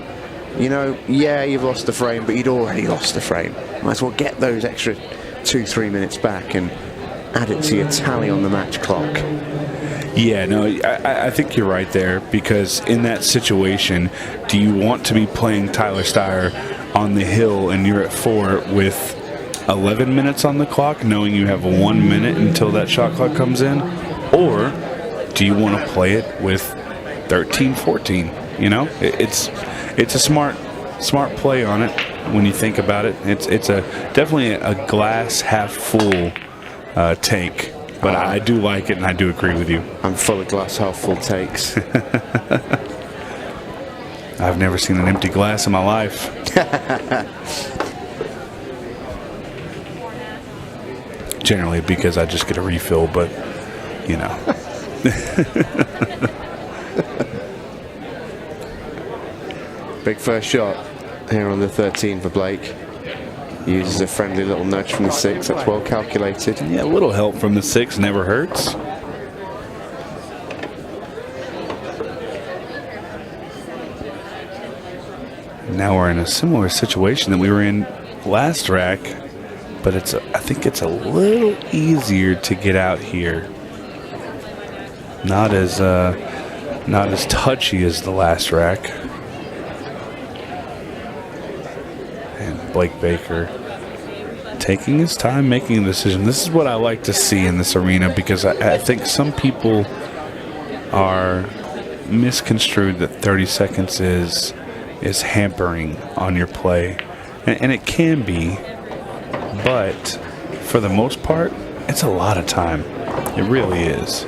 yeah, you've lost the frame, but you'd already lost the frame. Might as well get those extra 2-3 minutes back and add it to your tally on the match clock. Yeah, no, I think you're right there, because in that situation, do you want to be playing Tyler Styer on the hill and you're at 4 with 11 minutes on the clock, knowing you have 1 minute until that shot clock comes in? Or do you want to play it with 13, 14? It's a smart play on it when you think about it. It's definitely a glass half full take. But I do like it, and I do agree with you. I'm full of glass half full takes. I've never seen an empty glass in my life. Generally because I just get a refill, but, Big first shot here on the 13 for Blake. Uses a friendly little nudge from the 6. That's well calculated. Yeah, a little help from the 6 never hurts. Now we're in a similar situation that we were in last rack, but I think it's a little easier to get out here. Not as touchy as the last rack. And Blake Baker taking his time making a decision. This is what I like to see in this arena, because I think some people are misconstrued that 30 seconds is hampering on your play. And it can be, but for the most part, it's a lot of time. It really is.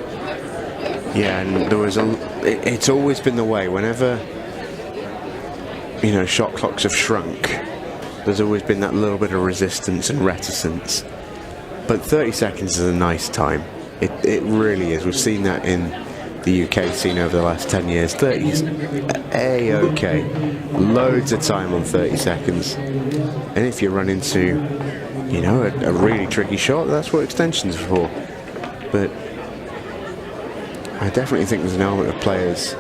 Yeah, and it's always been the way. Whenever, shot clocks have shrunk, there's always been that little bit of resistance and reticence. But 30 seconds is a nice time. It really is. We've seen that in the UK scene over the last 10 years. 30 is A-okay. Loads of time on 30 seconds. And if you run into, a really tricky shot, that's what extensions are for. But I definitely think there's an element of players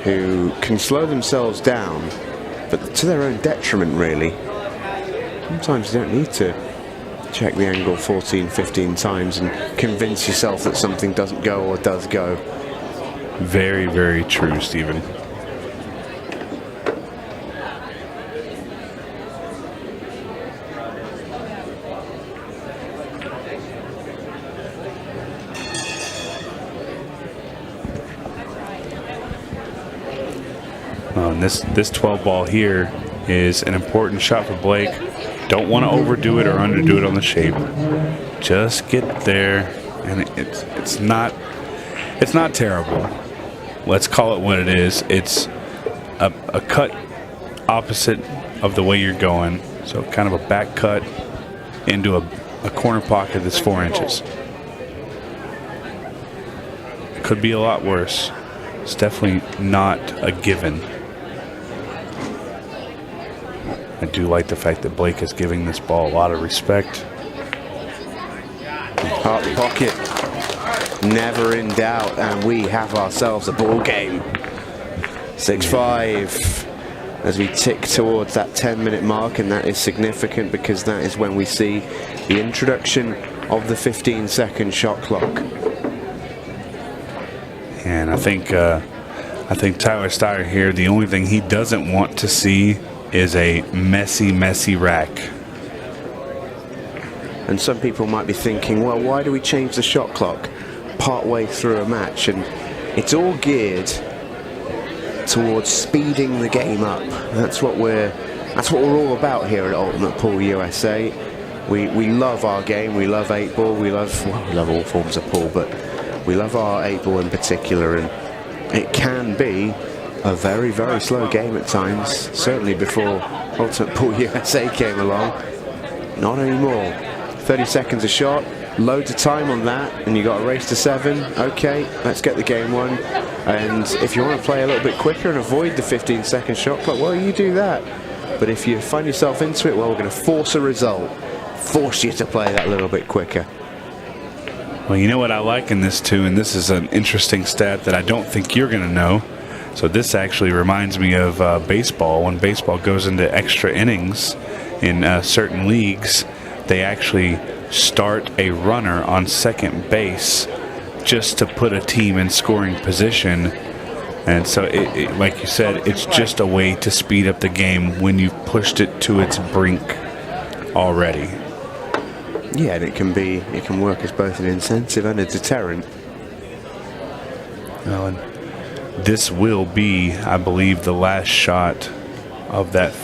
who can slow themselves down, but to their own detriment, really. Sometimes you don't need to check the angle 14, 15 times and convince yourself that something doesn't go or does go. Very, very true, Stephen. And this 12 ball here is an important shot for Blake. Don't want to overdo it or underdo it on the shape. Just get there and it's not terrible. Let's call it what it is. It's a cut opposite of the way you're going, so kind of a back cut into a corner pocket that's 4 inches. It could be a lot worse. It's definitely not a given. I do like the fact that Blake is giving this ball a lot of respect. Heart pocket, never in doubt, and we have ourselves a ball game. 6-5 as we tick towards that 10-minute mark, and that is significant because that is when we see the introduction of the 15-second shot clock. And I think Tyler Styer here, the only thing he doesn't want to see is a messy rack. And some people might be thinking, well, why do we change the shot clock partway through a match? And it's all geared towards speeding the game up. That's what we're all about here at Ultimate Pool USA. We love our game. We love 8-ball. We love all forms of pool, but we love our 8-ball in particular. And it can be a very, very slow game at times. Certainly before Ultimate Pool USA came along. Not anymore. 30 seconds a shot, loads of time on that, and you got a race to 7. Okay, let's get the game won. And if you want to play a little bit quicker and avoid the 15-second shot clock, well, you do that. But if you find yourself into it, well, we're going to force a result, force you to play that little bit quicker. Well, you know what I like in this too, and this is an interesting stat that I don't think you're going to know. So this actually reminds me of baseball. When baseball goes into extra innings in certain leagues, they actually start a runner on second base just to put a team in scoring position. And so, like you said, it's just a way to speed up the game when you've pushed it to its brink already. Yeah, and it can work as both an incentive and a deterrent. Well, and this will be, I believe, the last shot of that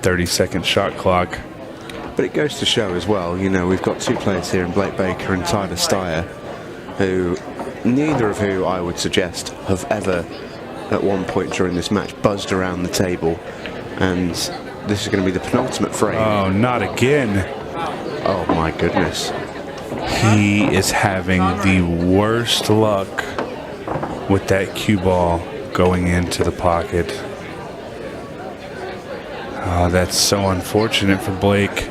30-second shot clock. But it goes to show as well, you know, we've got two players here in Blake Baker and Tyler Styer, who, neither of who I would suggest have ever, at one point during this match, buzzed around the table. And this is going to be the penultimate frame. Oh, not again. Oh, my goodness. He is having the worst luck with that cue ball going into the pocket. Oh, that's so unfortunate for Blake.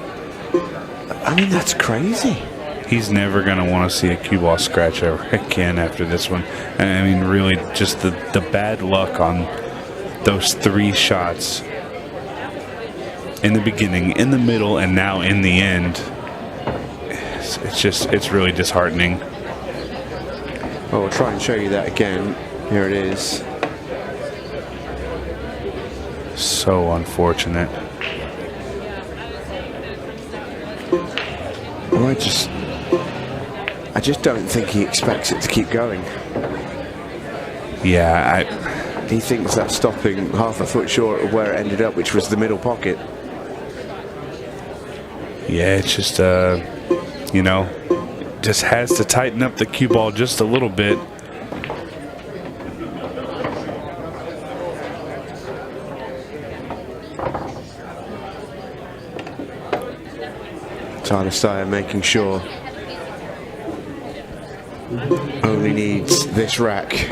I mean, that's crazy. He's never going to want to see a cue ball scratch ever again after this one. And I mean, really, just the bad luck on those 3 shots in the beginning, in the middle, and now in the end. It's really disheartening. Well, we'll try and show you that again. Here it is. So unfortunate. Well, I just don't think he expects it to keep going. Yeah, he thinks that's stopping half a foot short of where it ended up, which was the middle pocket. Yeah, it's just you know, just has to tighten up the cue ball just a little bit. Tyler Styer making sure only needs this rack.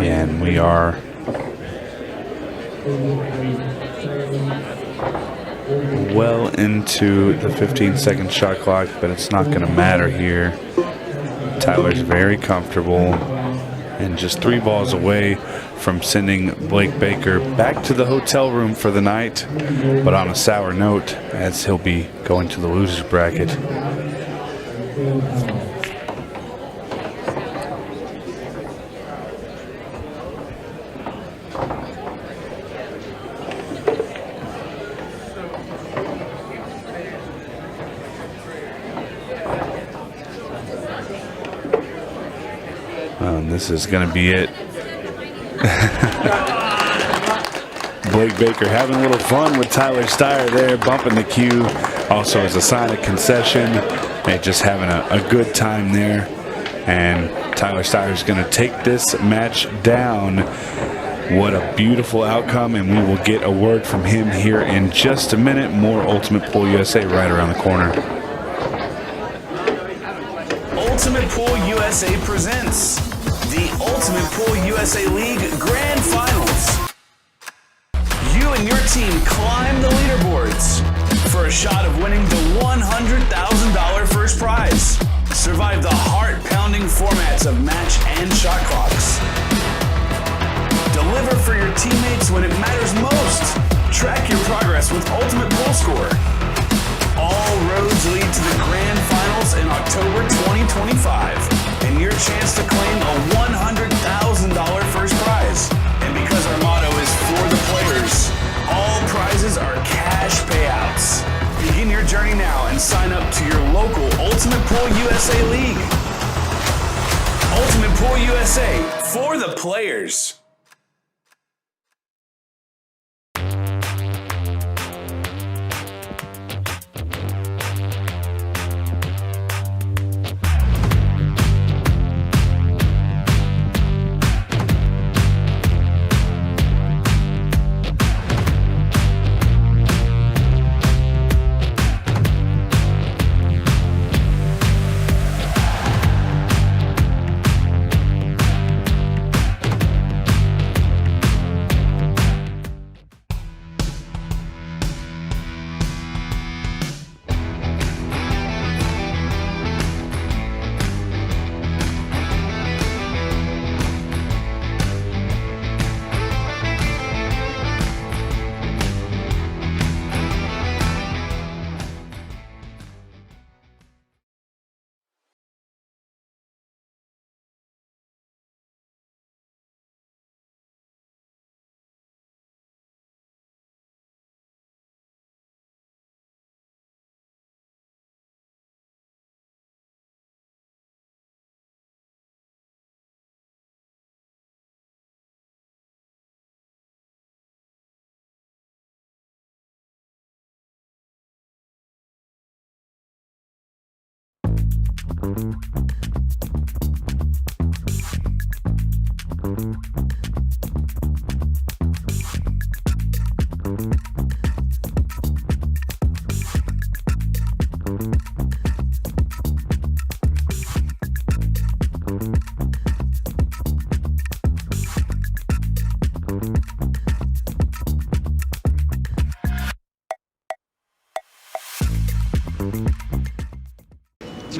And we are well into the 15-second shot clock, but it's not going to matter here. Tyler's very comfortable and just 3 balls away from sending Blake Baker back to the hotel room for the night, but on a sour note, as he'll be going to the losers bracket. And this is going to be it. Blake Baker having a little fun with Tyler Styer there, bumping the cue also as a sign of concession. They're just having a good time there. And Tyler Styer is going to take this match down. What a beautiful outcome, and we will get a word from him here in just a minute. More Ultimate Pool USA right around the corner. Ultimate Pool USA presents the Ultimate Pool USA League Grand Finals. You and your team climb the leaderboards for a shot of winning the $100,000 first prize. Survive the heart-pounding formats of match and shot clocks. Deliver for your teammates when it matters most. Track your progress with Ultimate Pool Score. All roads lead to the Grand Finals in October 2025, and your chance to claim a $100,000 first prize. And because our motto is for the players, all prizes are cash payouts. Begin your journey now and sign up to your local Ultimate Pool USA League. Ultimate Pool USA, for the players.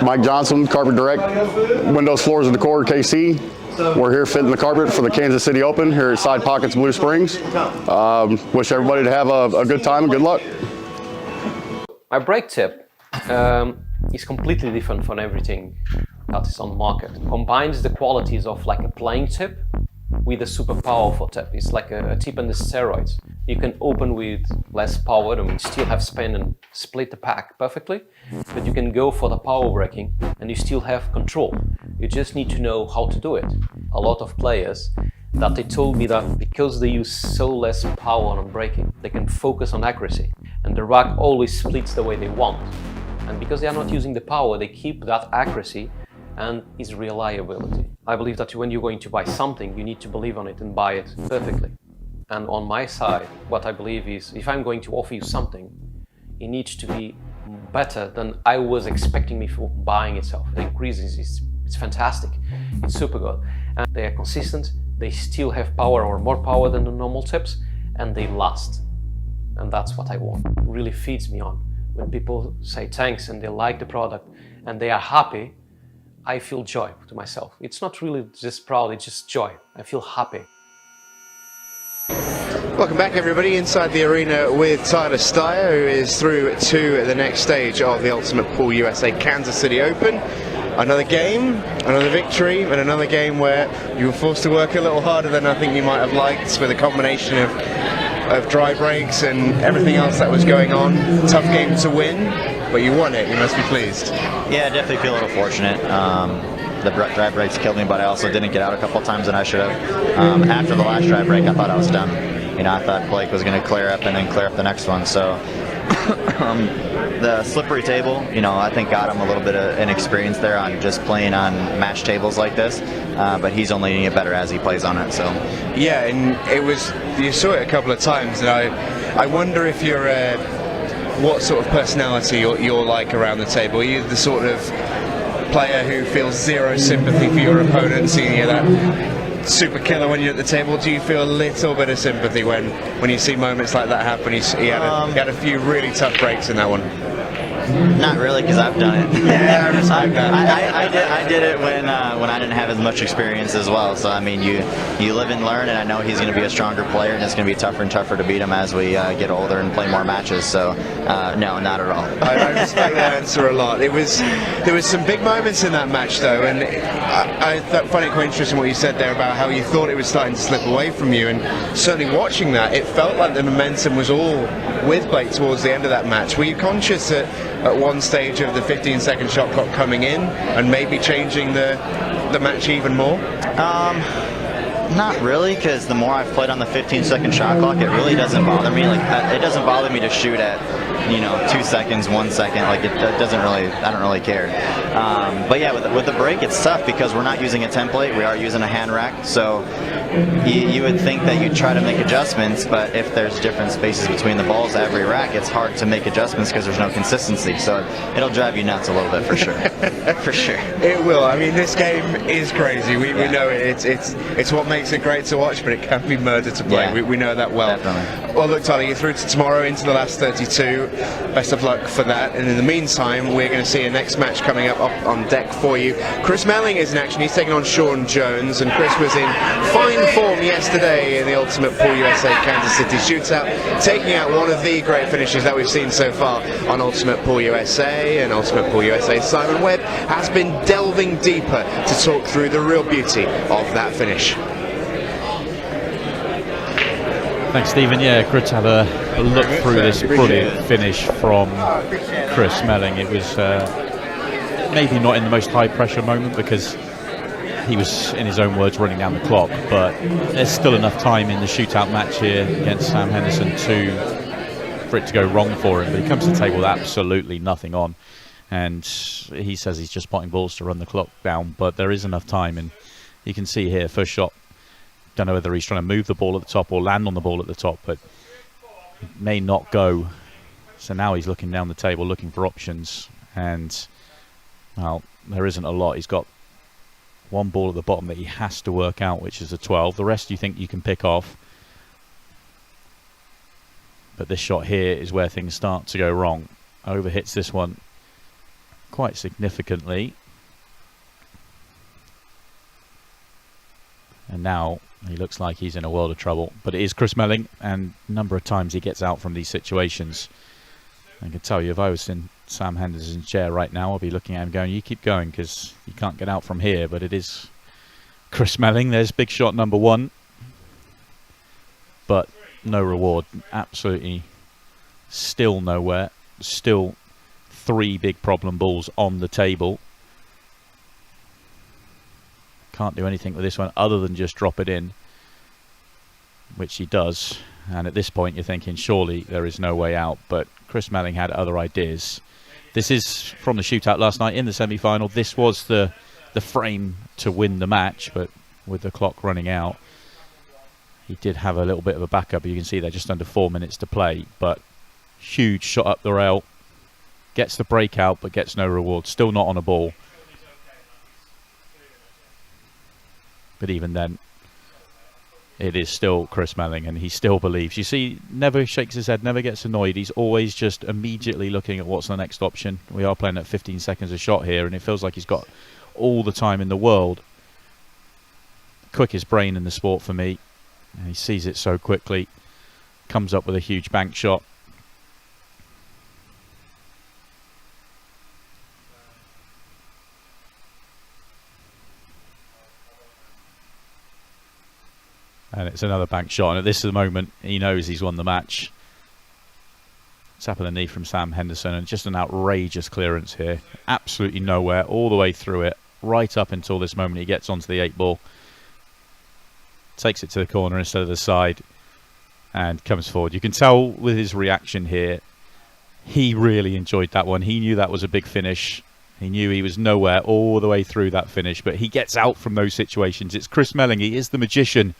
Mike Johnson, Carpet Direct, Windows, Floors, and Decor, KC. We're here fitting the carpet for the Kansas City Open here at Side Pockets, Blue Springs. Wish everybody to have a good time and good luck. My brake tip is completely different from everything that is on the market. It combines the qualities of like a playing tip with a super powerful tip. It's like a tip on the steroids. You can open with less power and still have spin and split the pack perfectly, but you can go for the power braking and you still have control. You just need to know how to do it. A lot of players that they told me that because they use so less power on braking, they can focus on accuracy and the rack always splits the way they want. And because they are not using the power, they keep that accuracy and its reliability. I believe that when you're going to buy something, you need to believe on it and buy it perfectly. And on my side, what I believe is if I'm going to offer you something, it needs to be better than I was expecting before buying itself. The increases, it's fantastic, it's super good. And they are consistent, they still have power or more power than the normal tips, and they last. And that's what I want. It really feeds me on. When people say thanks and they like the product and they are happy, I feel joy to myself. It's not really just proud, it's just joy. I feel happy. Welcome back everybody inside the arena with Tyler Styer, who is through to the next stage of the Ultimate Pool USA Kansas City Open. Another game, another victory, and another game where you were forced to work a little harder than I think you might have liked, with a combination of dry breaks and everything else that was going on. Tough game to win, but you won it, you must be pleased. Yeah, I definitely feel a little fortunate. The dry breaks killed me, but I also didn't get out a couple times than I should have. After the last dry break, I thought I was done. You know, I thought Blake was going to clear up and then clear up the next one. So The slippery table, you know, I think got him a little bit of an experience there on just playing on match tables like this, but he's only going to get better as he plays on it. So Yeah, and you saw it a couple of times, and I wonder if you're what sort of personality you're like around the table. Are you the sort of player who feels zero sympathy for your opponent, seeing you that super killer when you're at the table? Do you feel a little bit of sympathy when you see moments like that happen? He had a few really tough breaks in that one. not really, because I've done it. Yeah, I respect that. I did it when I didn't have as much experience as well. So I mean, you live and learn, and I know he's going to be a stronger player, and it's going to be tougher and tougher to beat him as we get older and play more matches. So no, not at all. I respect that answer a lot. There was some big moments in that match, though, and I find it quite interesting what you said there about how you thought it was starting to slip away from you, and certainly watching that, it felt like the momentum was all with Blake towards the end of that match. Were you conscious that at one stage of the 15-second shot clock coming in and maybe changing the match even more? Not really, because the more I've played on the 15-second shot clock, it really doesn't bother me. Like it doesn't bother me to shoot at 2 seconds, 1 second. Like it doesn't really. I don't really care. But yeah, with the break, it's tough because we're not using a template. We are using a hand rack. So you would think that you'd try to make adjustments, but if there's different spaces between the balls every rack, it's hard to make adjustments because there's no consistency. So it'll drive you nuts a little bit for sure. For sure. It will. I mean, this game is crazy. We know it. It's what makes it great to watch, but it can be murder to play. Yeah, we know that well. definitely. Well, look, Tyler, you're through to tomorrow into the last 32. Best of luck for that. And in the meantime, we're going to see a next match coming up on deck for you. Chris Melling is in action. He's taking on Sean Jones, and Chris was in fine form yesterday in the Ultimate Pool USA Kansas City Shootout, taking out one of the great finishes that we've seen so far on Ultimate Pool USA. And Ultimate Pool USA Simon Webb has been delving deeper to talk through the real beauty of that finish. Thanks, Stephen. Yeah, good to have a look through this brilliant finish from Chris Melling. It was maybe not in the most high-pressure moment because he was, in his own words, running down the clock, but there's still enough time in the shootout match here against Sam Henderson for it to go wrong for him. But he comes to the table with absolutely nothing on, and he says he's just potting balls to run the clock down, but there is enough time, and you can see here, first shot, don't know whether he's trying to move the ball at the top or land on the ball at the top, but it may not go. So now he's looking down the table, looking for options, and, well, there isn't a lot. He's got one ball at the bottom that he has to work out, which is a 12. The rest you think you can pick off. But this shot here is where things start to go wrong. Overhits this one quite significantly. And now he looks like he's in a world of trouble. But it is Chris Melling, and a number of times he gets out from these situations. I can tell you, if I was in Sam Henderson's chair right now, I'll be looking at him going, you keep going, because you can't get out from here. But it is Chris Melling. There's big shot number one. But no reward. Absolutely still nowhere. Still 3 big problem balls on the table. Can't do anything with this one other than just drop it in, which he does. And at this point you're thinking surely there is no way out, but Chris Melling had other ideas. This is from the shootout last night in the semi-final. This was the frame to win the match, but with the clock running out, he did have a little bit of a backup. You can see there just under 4 minutes to play, but huge shot up the rail, gets the breakout but gets no reward, still not on a ball. But even then, it is still Chris Melling, and he still believes. You see, never shakes his head, never gets annoyed. He's always just immediately looking at what's the next option. We are playing at 15 seconds a shot here, and it feels like he's got all the time in the world. Quickest brain in the sport for me. And he sees it so quickly. Comes up with a huge bank shot. And it's another bank shot, and at this moment he knows he's won the match. Tap of the knee from Sam Henderson, and just an outrageous clearance here. Absolutely nowhere, all the way through it, right up until this moment he gets onto the 8 ball. Takes it to the corner instead of the side, and comes forward. You can tell with his reaction here he really enjoyed that one. He knew that was a big finish. He knew he was nowhere all the way through that finish, but he gets out from those situations. It's Chris Melling. He is the magician,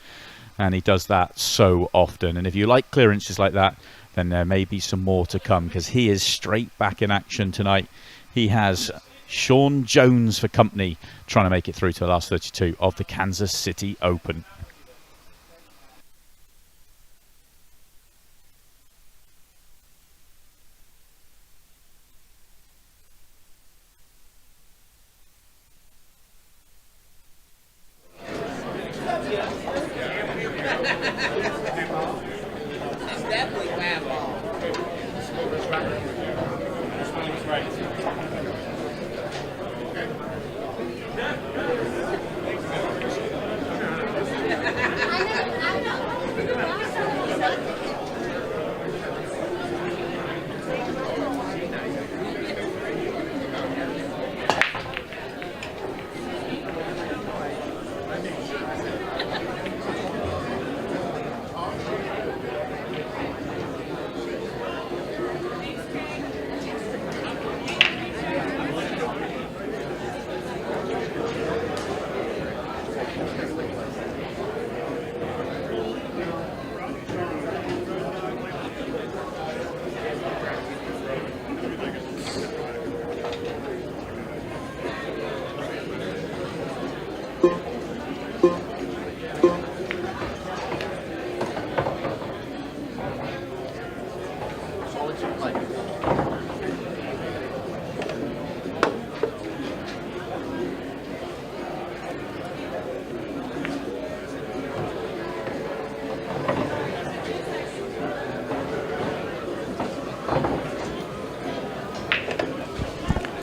and he does that so often. And if you like clearances like that, then there may be some more to come, because he is straight back in action tonight. He has Sean Jones for company, trying to make it through to the last 32 of the Kansas City Open.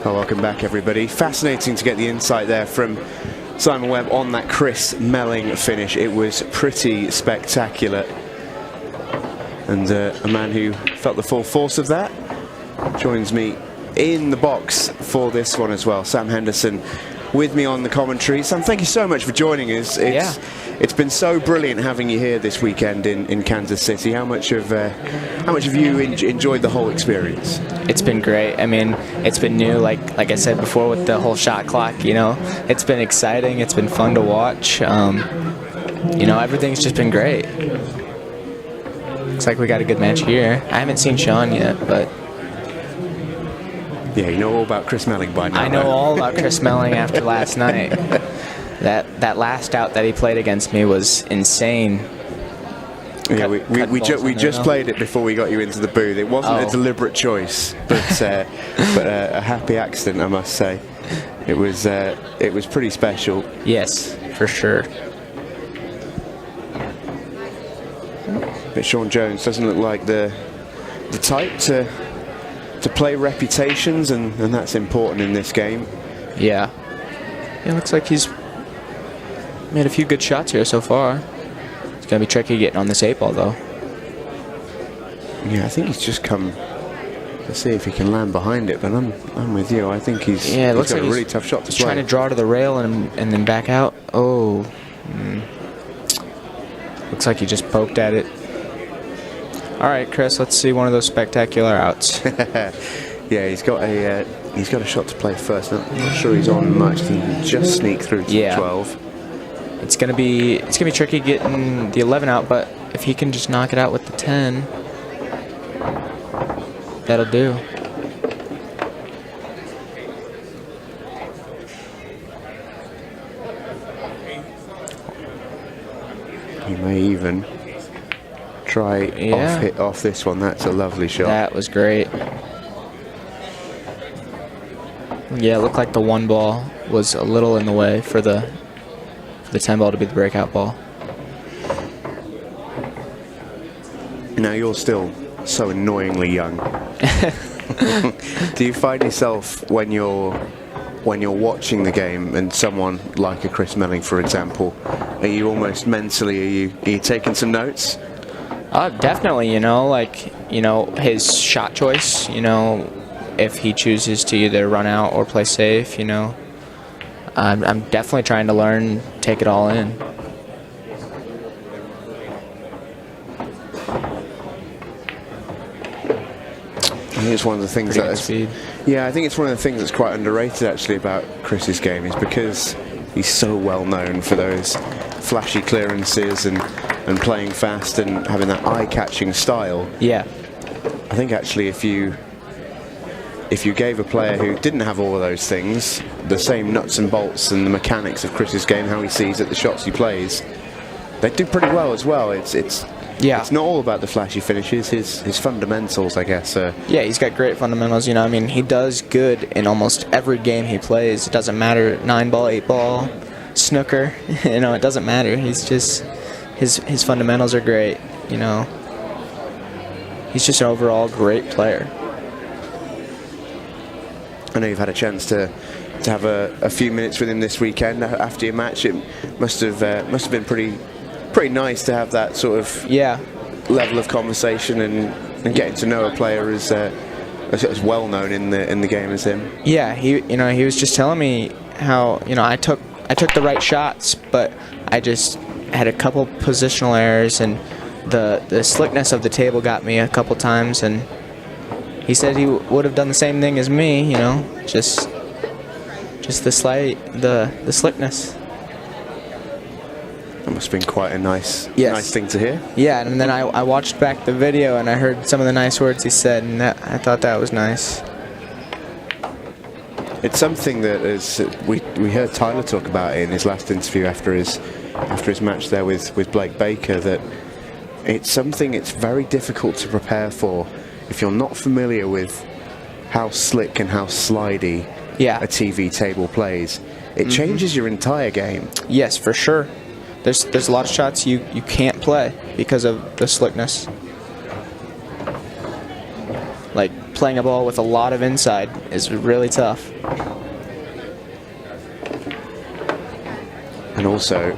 Well, welcome back, everybody. Fascinating to get the insight there from Simon Webb on that Chris Melling finish. It was pretty spectacular. And a man who felt the full force of that joins me in the box for this one as well. Sam Henderson with me on the commentary. Sam, thank you so much for joining us. It's been so brilliant having you here this weekend in Kansas City. How much have you enjoyed the whole experience? It's been great. I mean, it's been new, like I said before, with the whole shot clock. You know, it's been exciting. It's been fun to watch. You know, everything's just been great. Looks like we got a good match here. I haven't seen Sean yet, but yeah, you know all about Chris Melling by now. I know all about Chris Melling after last night. That last out that he played against me was insane. Yeah, we just played it before we got you into the booth. It wasn't a deliberate choice, but a happy accident, I must say. It was pretty special. Yes, for sure. But Sean Jones doesn't look like the type to play reputations, and that's important in this game. Yeah. It looks like he's made a few good shots here so far. It's going to be tricky getting on this 8-ball, though. Yeah, I think he's just come to see if he can land behind it, but I'm with you. I think he's got like a really tough shot to play. Trying to draw to the rail and then back out. Oh. Looks like he just poked at it. All right, Chris, let's see one of those spectacular outs. Yeah, he's got a shot to play first. I'm not sure he's on much. He can just sneak through to 12. It's gonna be tricky getting the 11 out, but if he can just knock it out with the 10, that'll do. He may even try off this one. That's a lovely shot. That was great. Yeah, it looked like the 1 ball was a little in the way for the 10 ball to be the breakout ball. Now you're still so annoyingly young. Do you find yourself when you're watching the game and someone like a Chris Melling, for example, are you almost mentally are you taking some notes? Definitely, his shot choice, if he chooses to either run out or play safe, I'm definitely trying to learn, take it all in. I think it's one of the things Pretty good speed. Yeah, I think it's one of the things that's quite underrated actually about Chris's game is because he's so well known for those flashy clearances and playing fast and having that eye-catching style. Yeah. I think actually if you gave a player who didn't have all of those things the same nuts and bolts and the mechanics of Chris's game, how he sees it, the shots he plays, they'd do pretty well as well. It's not all about the flashy finishes. His fundamentals, I guess. Yeah, he's got great fundamentals. You know, I mean, he does good in almost every game he plays. It doesn't matter 9-ball, 8-ball, snooker. You know, it doesn't matter. He's just his fundamentals are great. You know, he's just an overall great player. I know you've had a chance to have a few minutes with him this weekend after your match. It must have been pretty nice to have that sort of level of conversation and getting to know a player as well known in the game as him. Yeah, he was just telling me how I took the right shots, but I just had a couple positional errors, and the slickness of the table got me a couple times, and he said he would have done the same thing as me, you know, just the slickness. That must have been quite a nice thing to hear. Yeah, and then I watched back the video and I heard some of the nice words he said, and I thought that was nice. It's something that we heard Tyler talk about it in his last interview after his match there with Blake Baker, that it's something it's very difficult to prepare for if you're not familiar with how slick and how slidey a TV table plays. It changes your entire game. Yes, for sure. There's a lot of shots you can't play because of the slickness. Like playing a ball with a lot of inside is really tough. And also,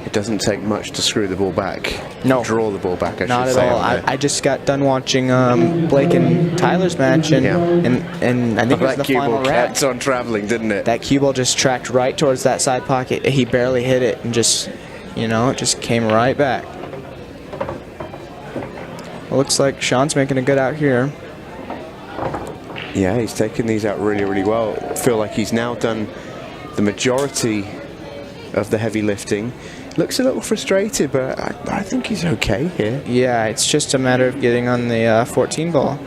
it doesn't take much to screw the ball back. No. Draw the ball back, I Not should at say. all. I just got done watching Blake and Tyler's match, and I think it was that the cue final ball rack. kept on traveling, didn't it? That cue ball just tracked right towards that side pocket. He barely hit it, and just, it just came right back. It looks like Sean's making a good out here. Yeah, he's taken these out really, really well. I feel like he's now done the majority of the heavy lifting. Looks a little frustrated, but I think he's okay here. Yeah, it's just a matter of getting on the 14 ball.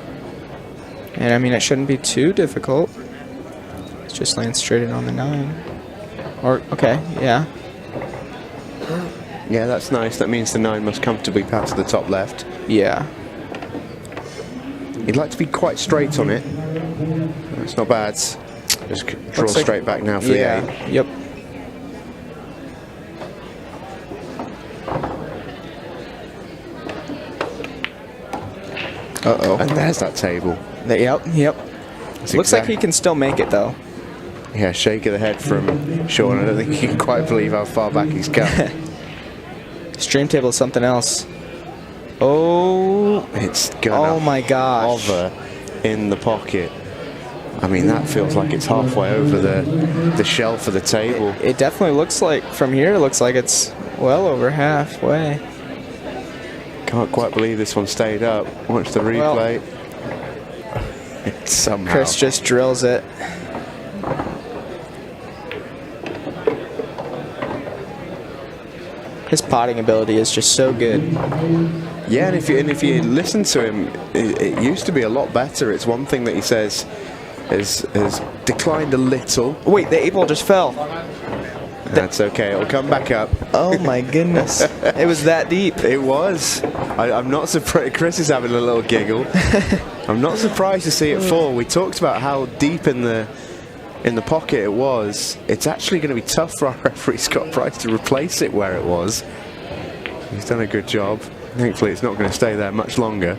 And I mean, it shouldn't be too difficult. It's just laying straight in on the 9. Or, okay, yeah. Yeah, that's nice. That means the 9 must comfortably pass the top left. Yeah. He'd like to be quite straight on it. That's not bad. Just draw straight back now for the 8. Yep. Uh-oh. And there's that table. Yep. Looks like he can still make it, though. Yeah, shake of the head from Sean. I don't think he can quite believe how far back he's come. Stream table is something else. Oh. It's gonna my gosh. hover in the pocket. I mean, that feels like it's halfway over the shelf of the table. It definitely looks like, from here, it looks like it's well over halfway. Can't quite believe this one stayed up. Watch the replay. Somehow. Chris just drills it. His potting ability is just so good. Yeah, and if you listen to him, it used to be a lot better. It's one thing that he says has declined a little. Wait, the 8 ball just fell. That's okay. It'll come back up. Oh my goodness! It was that deep. It was. I'm not surprised. Chris is having a little giggle. I'm not surprised to see it fall. We talked about how deep in the pocket it was. It's actually going to be tough for our referee Scott Price to replace it where it was. He's done a good job. Thankfully, it's not going to stay there much longer.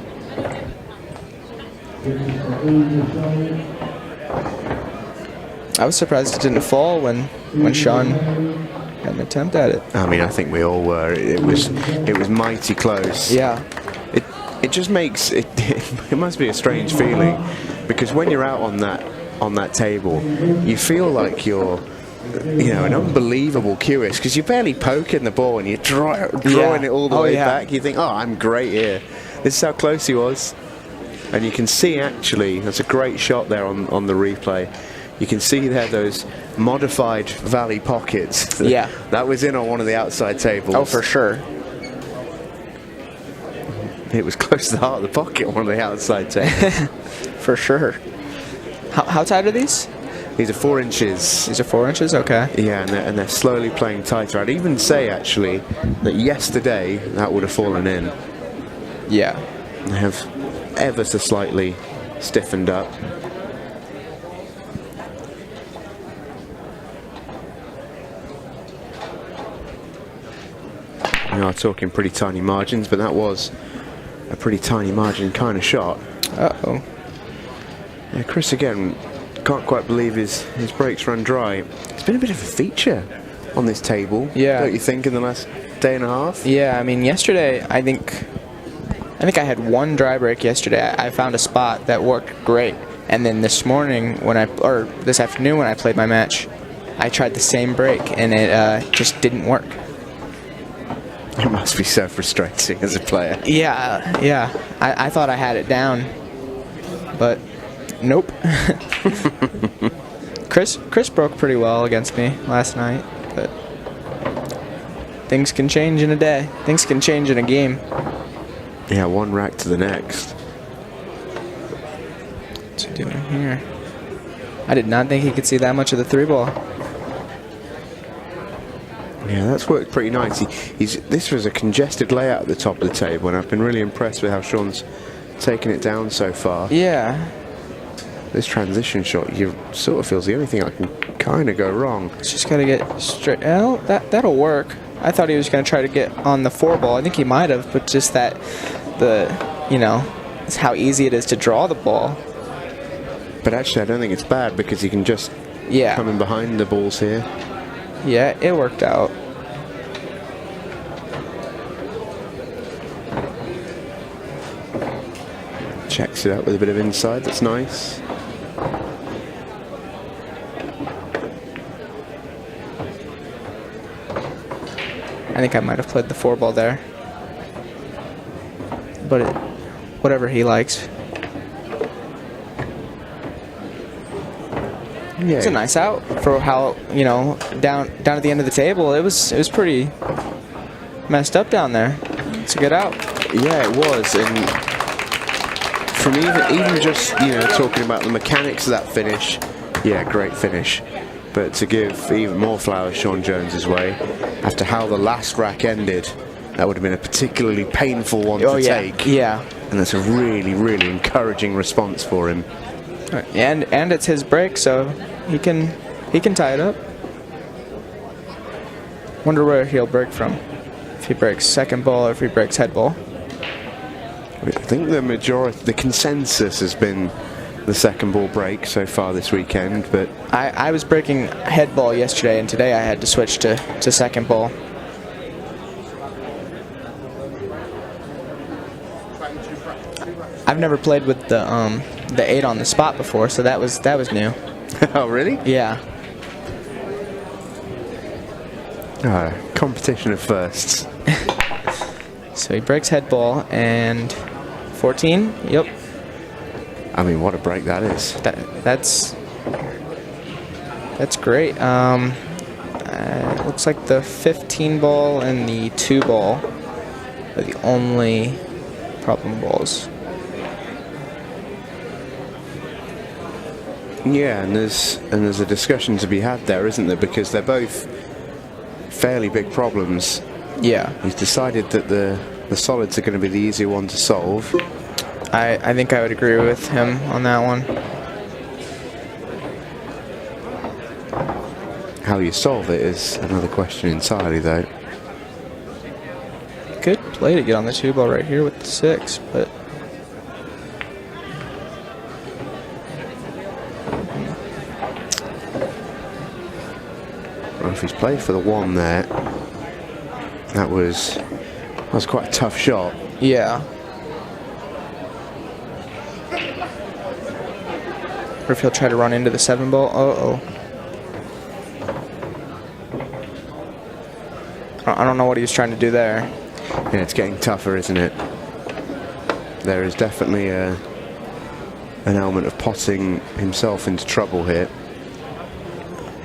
I was surprised it didn't fall when Sean had an attempt at it. I mean, I think we all were. It was mighty close. Yeah. It just makes it. It must be a strange feeling, because when you're out on that table, you feel like you're, an unbelievable QS, because you're barely poking the ball and you're drawing it all the way back. You think, oh, I'm great here. This is how close he was. And you can see actually, that's a great shot there on the replay. You can see there those modified valley pockets. Yeah. That was in on one of the outside tables. Oh, for sure. It was close to the heart of the pocket, one of the outside tables. For sure. How tight are these? These are 4 inches. These are 4 inches? Okay. Yeah, and they're slowly playing tighter. I'd even say, actually, that yesterday that would have fallen in. Yeah. They have ever so slightly stiffened up. We are talking pretty tiny margins, but that was a pretty tiny margin kind of shot. Uh-oh. Yeah, Chris again can't quite believe his brakes run dry. It's been a bit of a feature on this table, don't you think, in the last day and a half? Yeah, I mean, yesterday I think I had one dry brake yesterday. I found a spot that worked great, and then this morning or this afternoon when I played my match, I tried the same brake and it just didn't work. It must be so frustrating as a player. Yeah. I thought I had it down, but nope. Chris broke pretty well against me last night, but things can change in a day. Things can change in a game. Yeah, one rack to the next. What's he doing here? I did not think he could see that much of the 3-ball. Yeah, that's worked pretty nice. This was a congested layout at the top of the table, and I've been really impressed with how Sean's taken it down so far. Yeah. This transition shot, you sort of feels the only thing I can kind of go wrong. It's just got to get straight. Oh, that'll work. I thought he was going to try to get on the 4-ball. I think he might have, but just that it's how easy it is to draw the ball. But actually, I don't think it's bad because you can just come in behind the balls here. Yeah, it worked out. Checks it out with a bit of inside. That's nice. I think I might have played the 4-ball there. But whatever he likes. Yeah. It's a nice out for how, down at the end of the table. It was pretty messed up down there. It's a good out. Yeah, it was. And from even just, talking about the mechanics of that finish, yeah, great finish. But to give even more flowers Sean Jones's way, after how the last rack ended, that would have been a particularly painful one to take. Yeah. And that's a really, really encouraging response for him. And it's his break, so he can tie it up. Wonder where he'll break from. If he breaks second ball or if he breaks head ball. I think the consensus has been the second ball break so far this weekend, but I was breaking head ball yesterday, and today I had to switch to second ball. I've never played with the 8 on the spot before, so that was new. Oh, really? Yeah. Competition of firsts. So he breaks head ball and 14. Yep. I mean, what a break that is. That's great. Looks like the 15 ball and the 2 ball are the only problem balls. Yeah, and there's a discussion to be had there, isn't there? Because they're both fairly big problems. Yeah. He's decided that the solids are going to be the easier one to solve. I think I would agree with him on that one. How you solve it is another question entirely, though. Good play to get on the 2 ball right here with the 6, but well, if he's played for the 1 there, that was quite a tough shot. yeah. Or if he'll try to run into the 7 ball. Uh-oh. I don't know what he was trying to do there. Yeah, it's getting tougher, isn't it? There is definitely a an element of potting himself into trouble here.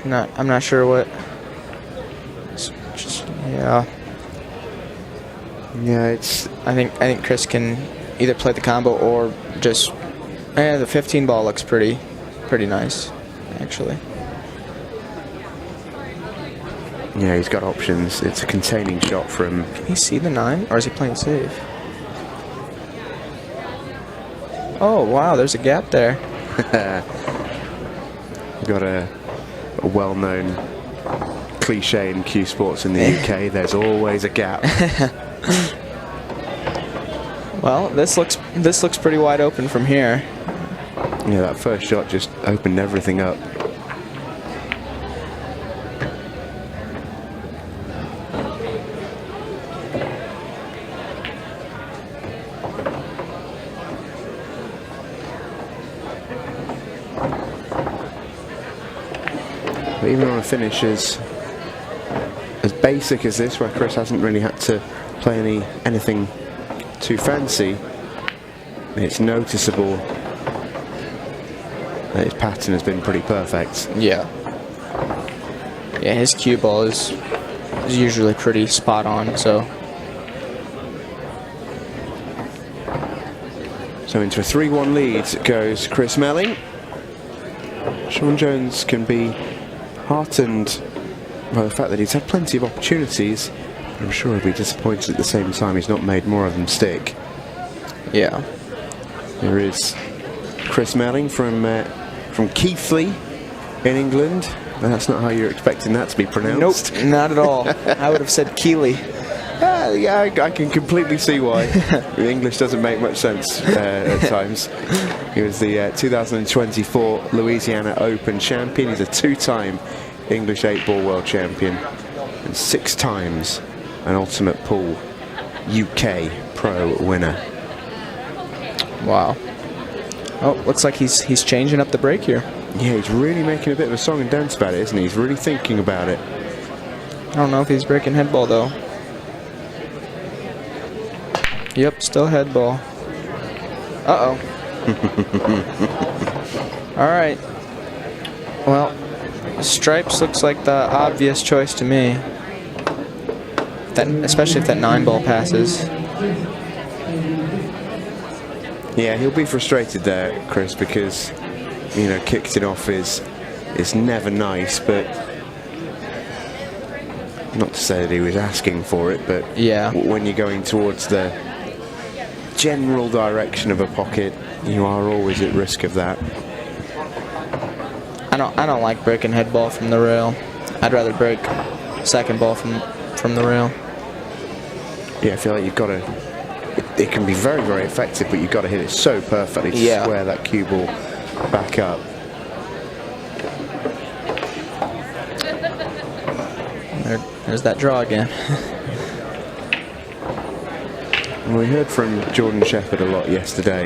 I'm not sure what. Yeah. Yeah, it's. I think Chris can either play the combo or just. The 15 ball looks pretty nice, actually. Yeah, he's got options. It's a containing shot from. Can he see the 9, or is he playing safe? Oh wow, there's a gap there. Got a well-known cliche in Q Sports in the UK. There's always a gap. Well, this looks pretty wide open from here. Yeah, that first shot just opened everything up. But even on a finish as basic as this, where Chris hasn't really had to play anything too fancy, it's noticeable that his pattern has been pretty perfect. Yeah. Yeah, his cue ball is usually pretty spot on, so. So into a 3-1 lead goes Chris Melling. Sean Jones can be heartened by the fact that he's had plenty of opportunities. I'm sure he'll be disappointed at the same time he's not made more of them stick. Yeah. There is Chris Melling from Keighley in England. That's not how you're expecting that to be pronounced. Nope, not at all. I would have said Keighley. Yeah, I can completely see why. The English doesn't make much sense at times. He was the 2024 Louisiana Open champion. He's a 2-time English 8-ball world champion and 6 times an Ultimate Pool UK Pro winner. Wow. Oh, looks like he's changing up the break here. Yeah, he's really making a bit of a song and dance about it, isn't he? He's really thinking about it. I don't know if he's breaking head ball though. Yep, still head ball. Uh-oh. All right. Well, stripes looks like the obvious choice to me. Especially if that 9 ball passes. Yeah, he'll be frustrated there, Chris, because, you know, kicked it off is never nice, but not to say that he was asking for it, but yeah, when you're going towards the general direction of a pocket, you are always at risk of that. I don't like breaking head ball from the rail. I'd rather break second ball from the rail. Yeah, I feel like you've got to. It can be very, very effective, but you've got to hit it so perfectly to square that cue ball back up. There's that draw again. Well, we heard from Jordan Shepherd a lot yesterday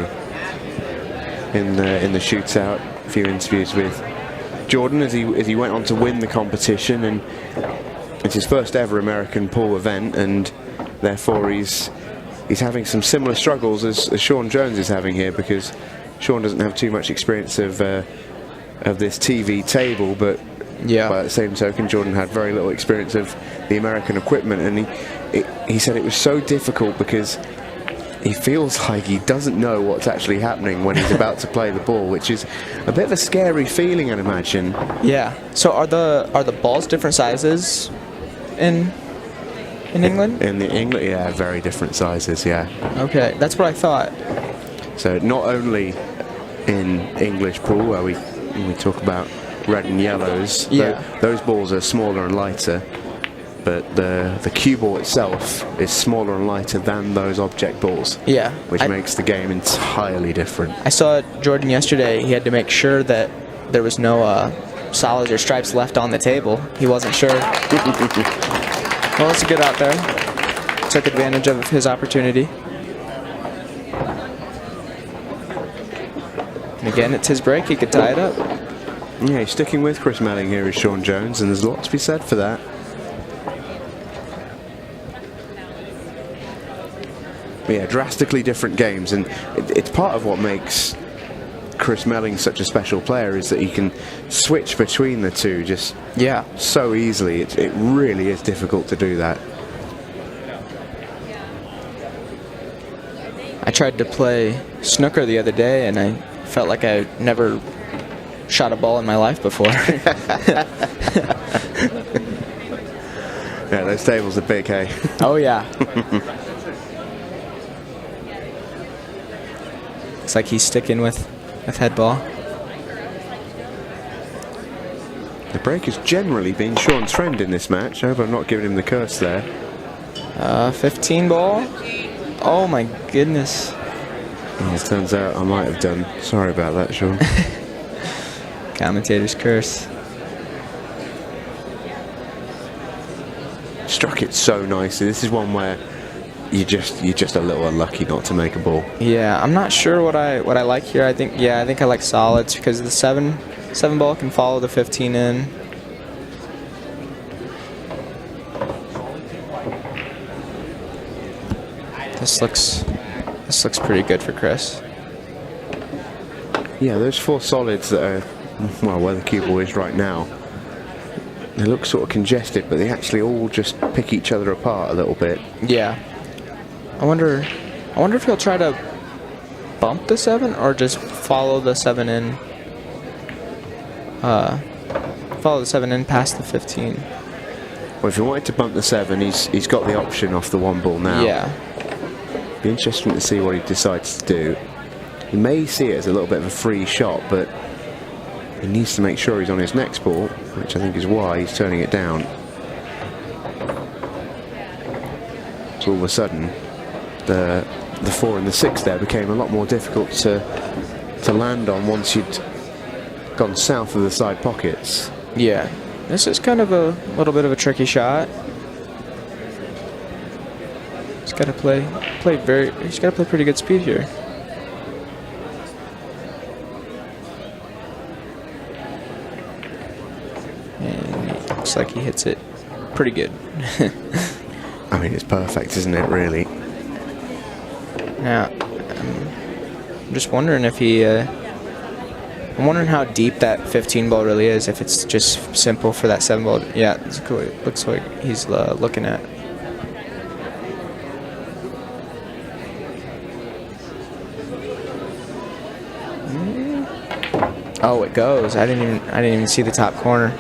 in the shootout. A few interviews with Jordan as he went on to win the competition, and it's his first ever American pool event, and therefore he's having some similar struggles as Sean Jones is having here, because Sean doesn't have too much experience of this TV table, but by the same token, Jordan had very little experience of the American equipment, and he said it was so difficult because he feels like he doesn't know what's actually happening when he's about to play the ball, which is a bit of a scary feeling, I'd imagine. Yeah. So are the balls different sizes in England? In England, yeah, very different sizes, yeah. Okay, that's what I thought. So not only in English pool, where we talk about red and yellows, those balls are smaller and lighter, but the cue ball itself is smaller and lighter than those object balls. Yeah. Which makes the game entirely different. I saw Jordan yesterday. He had to make sure that there was no solids or stripes left on the table. He wasn't sure. Well, it's a good out there. Took advantage of his opportunity. And again, it's his break. He could tie it up. Yeah, he's sticking with Chris Melling here is Sean Jones, and there's a lot to be said for that. But yeah, drastically different games, and it's part of what makes Chris Melling's such a special player is that he can switch between the two just so easily. It really is difficult to do that. I tried to play snooker the other day, and I felt like I never shot a ball in my life before. Yeah, those tables are big, hey? Oh, yeah. Looks like he's sticking with head ball. The break has generally been Sean's friend in this match. I hope I'm not giving him the curse there. 15 ball. Oh my goodness. Oh, it turns out I might have done. Sorry about that, Sean. Commentator's curse. Struck it so nicely. This is one where you're just a little unlucky not to make a ball. Yeah, I'm not sure what I like here. I think I like solids because the 7 ball can follow the 15 in. This looks pretty good for Chris. Yeah, those 4 solids that are, well, where the cue ball is right now, they look sort of congested, but they actually all just pick each other apart a little bit. Yeah. I wonder if he'll try to bump the 7 or just follow the 7 in. Follow the 7 in past the 15. Well, if he wanted to bump the 7, he's got the option off the 1 ball now. Yeah. Be interesting to see what he decides to do. He may see it as a little bit of a free shot, but he needs to make sure he's on his next ball, which I think is why he's turning it down. So all of a sudden, the 4 and the 6 there became a lot more difficult to land on once you'd gone south of the side pockets. Yeah. This is kind of a little bit of a tricky shot. He's got to play pretty good speed here. And it looks like he hits it pretty good. I mean, it's perfect, isn't it, really? Now, I'm just wondering if he... I'm wondering how deep that 15 ball really is, if it's just simple for that 7 ball. Yeah, it's cool. It looks like he's looking at. Oh, it goes. I didn't even see the top corner.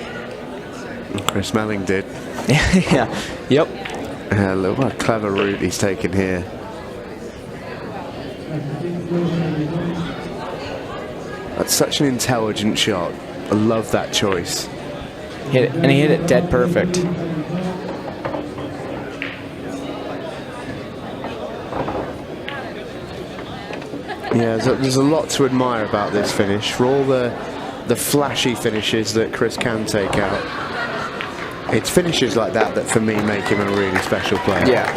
Chris Melling did. Yeah. Yep. Look what a clever route he's taken here. That's such an intelligent shot. I love that choice. He hit it dead perfect. Yeah, there's a lot to admire about this finish. For all the flashy finishes that Chris can take out, it's finishes like that that for me make him a really special player. Yeah.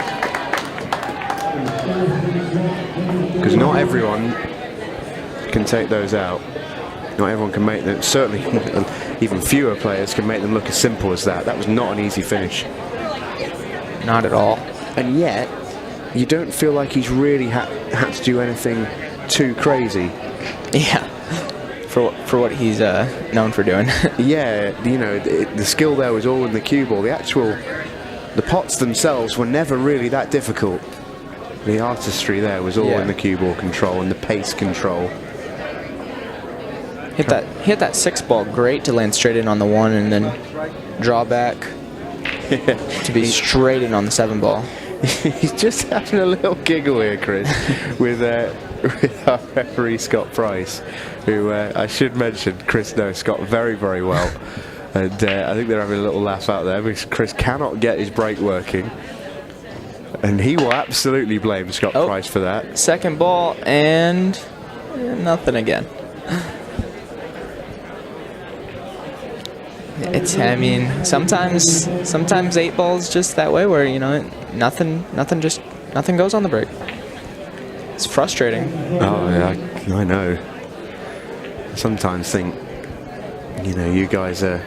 Because not everyone can take those out. Not everyone can make them. Certainly, even fewer players can make them look as simple as that. That was not an easy finish. Not at all. And yet, you don't feel like he's really had to do anything too crazy. Yeah. For what he's known for doing. Yeah, you know, the skill there was all in the cue ball. The pots themselves were never really that difficult. The artistry there was all in the cue ball control and the pace control. Hit that 6 ball great to land straight in on the 1 and then draw back to be straight in on the 7 ball. He's just having a little giggle here, Chris, with our referee Scott Price, who I should mention Chris knows Scott very, very well. And I think they're having a little laugh out there because Chris cannot get his brake working. And he will absolutely blame Scott Price for that. 2nd ball and nothing again. I mean, sometimes 8 balls just that way where, you know, nothing goes on the break. It's frustrating. Oh, yeah, I know. I sometimes think, you know, you guys are...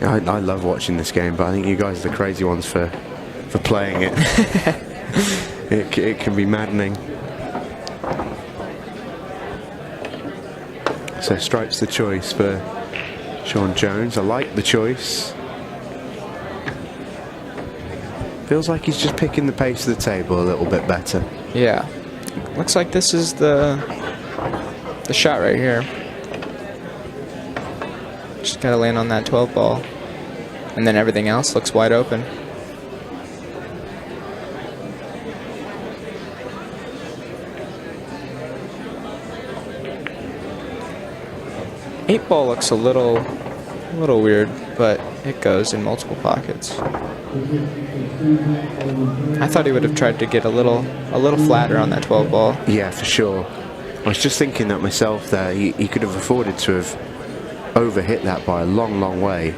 I love watching this game, but I think you guys are the crazy ones for playing it. It can be maddening. So stripes the choice for Sean Jones. I like the choice. Feels like he's just picking the pace of the table a little bit better. Yeah. Looks like this is the shot right here. Just gotta land on that 12 ball. And then everything else looks wide open. Eight ball looks a little weird, but it goes in multiple pockets. I thought he would have tried to get a little flatter on that 12 ball. Yeah, for sure. I was just thinking that myself there. He could have afforded to have overhit that by a long, long way.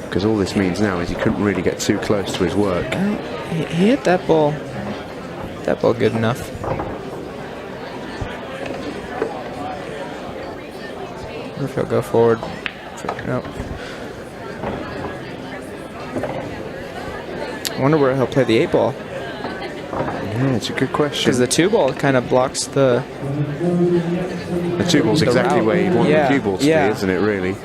Because all this means now is he couldn't really get too close to his work. He hit that ball good enough. Or if he'll go forward. Nope. I wonder where he'll play the 8 ball. Yeah, it's a good question. Because the 2 ball kind of blocks the... The 2 ball's exactly route. where you'd want Yeah, the cue ball to be, isn't it, really?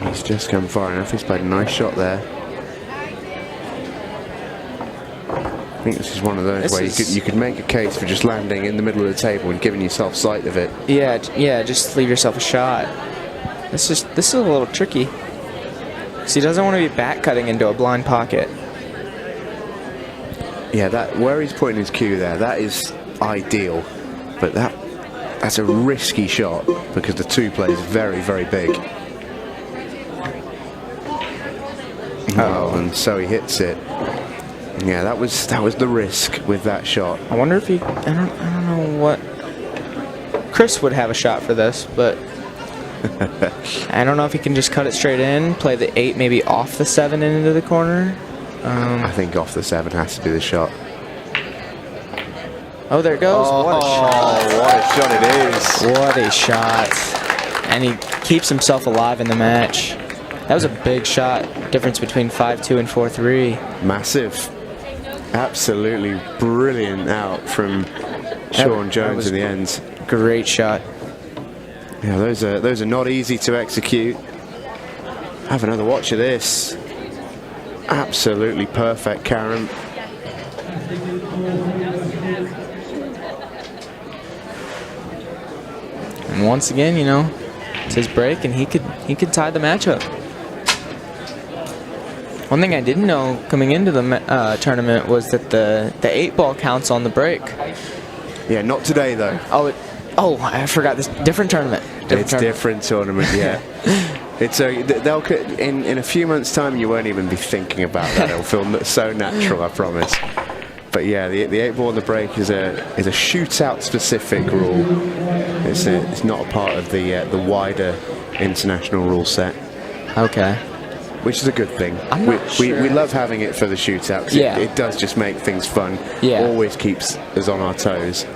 He's just come far enough. He's played a nice shot there. I think this is one of those where you could make a case for just landing in the middle of the table and giving yourself sight of it. Yeah, just leave yourself a shot. This is a little tricky. Because he doesn't want to be back cutting into a blind pocket. Yeah, that where he's putting his cue there, that is ideal. But that's a risky shot because the 2 plays very, very big. Oh, and so he hits it. Yeah, that was the risk with that shot. I wonder if he... I don't know what... Chris would have a shot for this, but... I don't know if he can just cut it straight in, play the 8 maybe off the 7 and into the corner. I think off the 7 has to be the shot. Oh, there it goes. What a shot. What a shot it is. What a shot. And he keeps himself alive in the match. That was a big shot. Difference between 5-2 and 4-3. Massive. Absolutely brilliant out from Sean Jones in the end. Great shot. Yeah, those are not easy to execute. Have another watch of this. Absolutely perfect carom. And once again, you know, it's his break, and he could tie the match up. One thing I didn't know coming into the tournament was that the 8 ball counts on the break. Yeah, not today though. Oh, I forgot this. Different tournament. Different tournament. Yeah. It's they'll in a few months' time you won't even be thinking about that. It'll feel so natural, I promise. But yeah, the 8 ball on the break is a shootout specific rule. It's not a part of the wider international rule set. Okay. Which is a good thing. Sure. We love having it for the shootout. Yeah. It does just make things fun. Yeah. Always keeps us on our toes.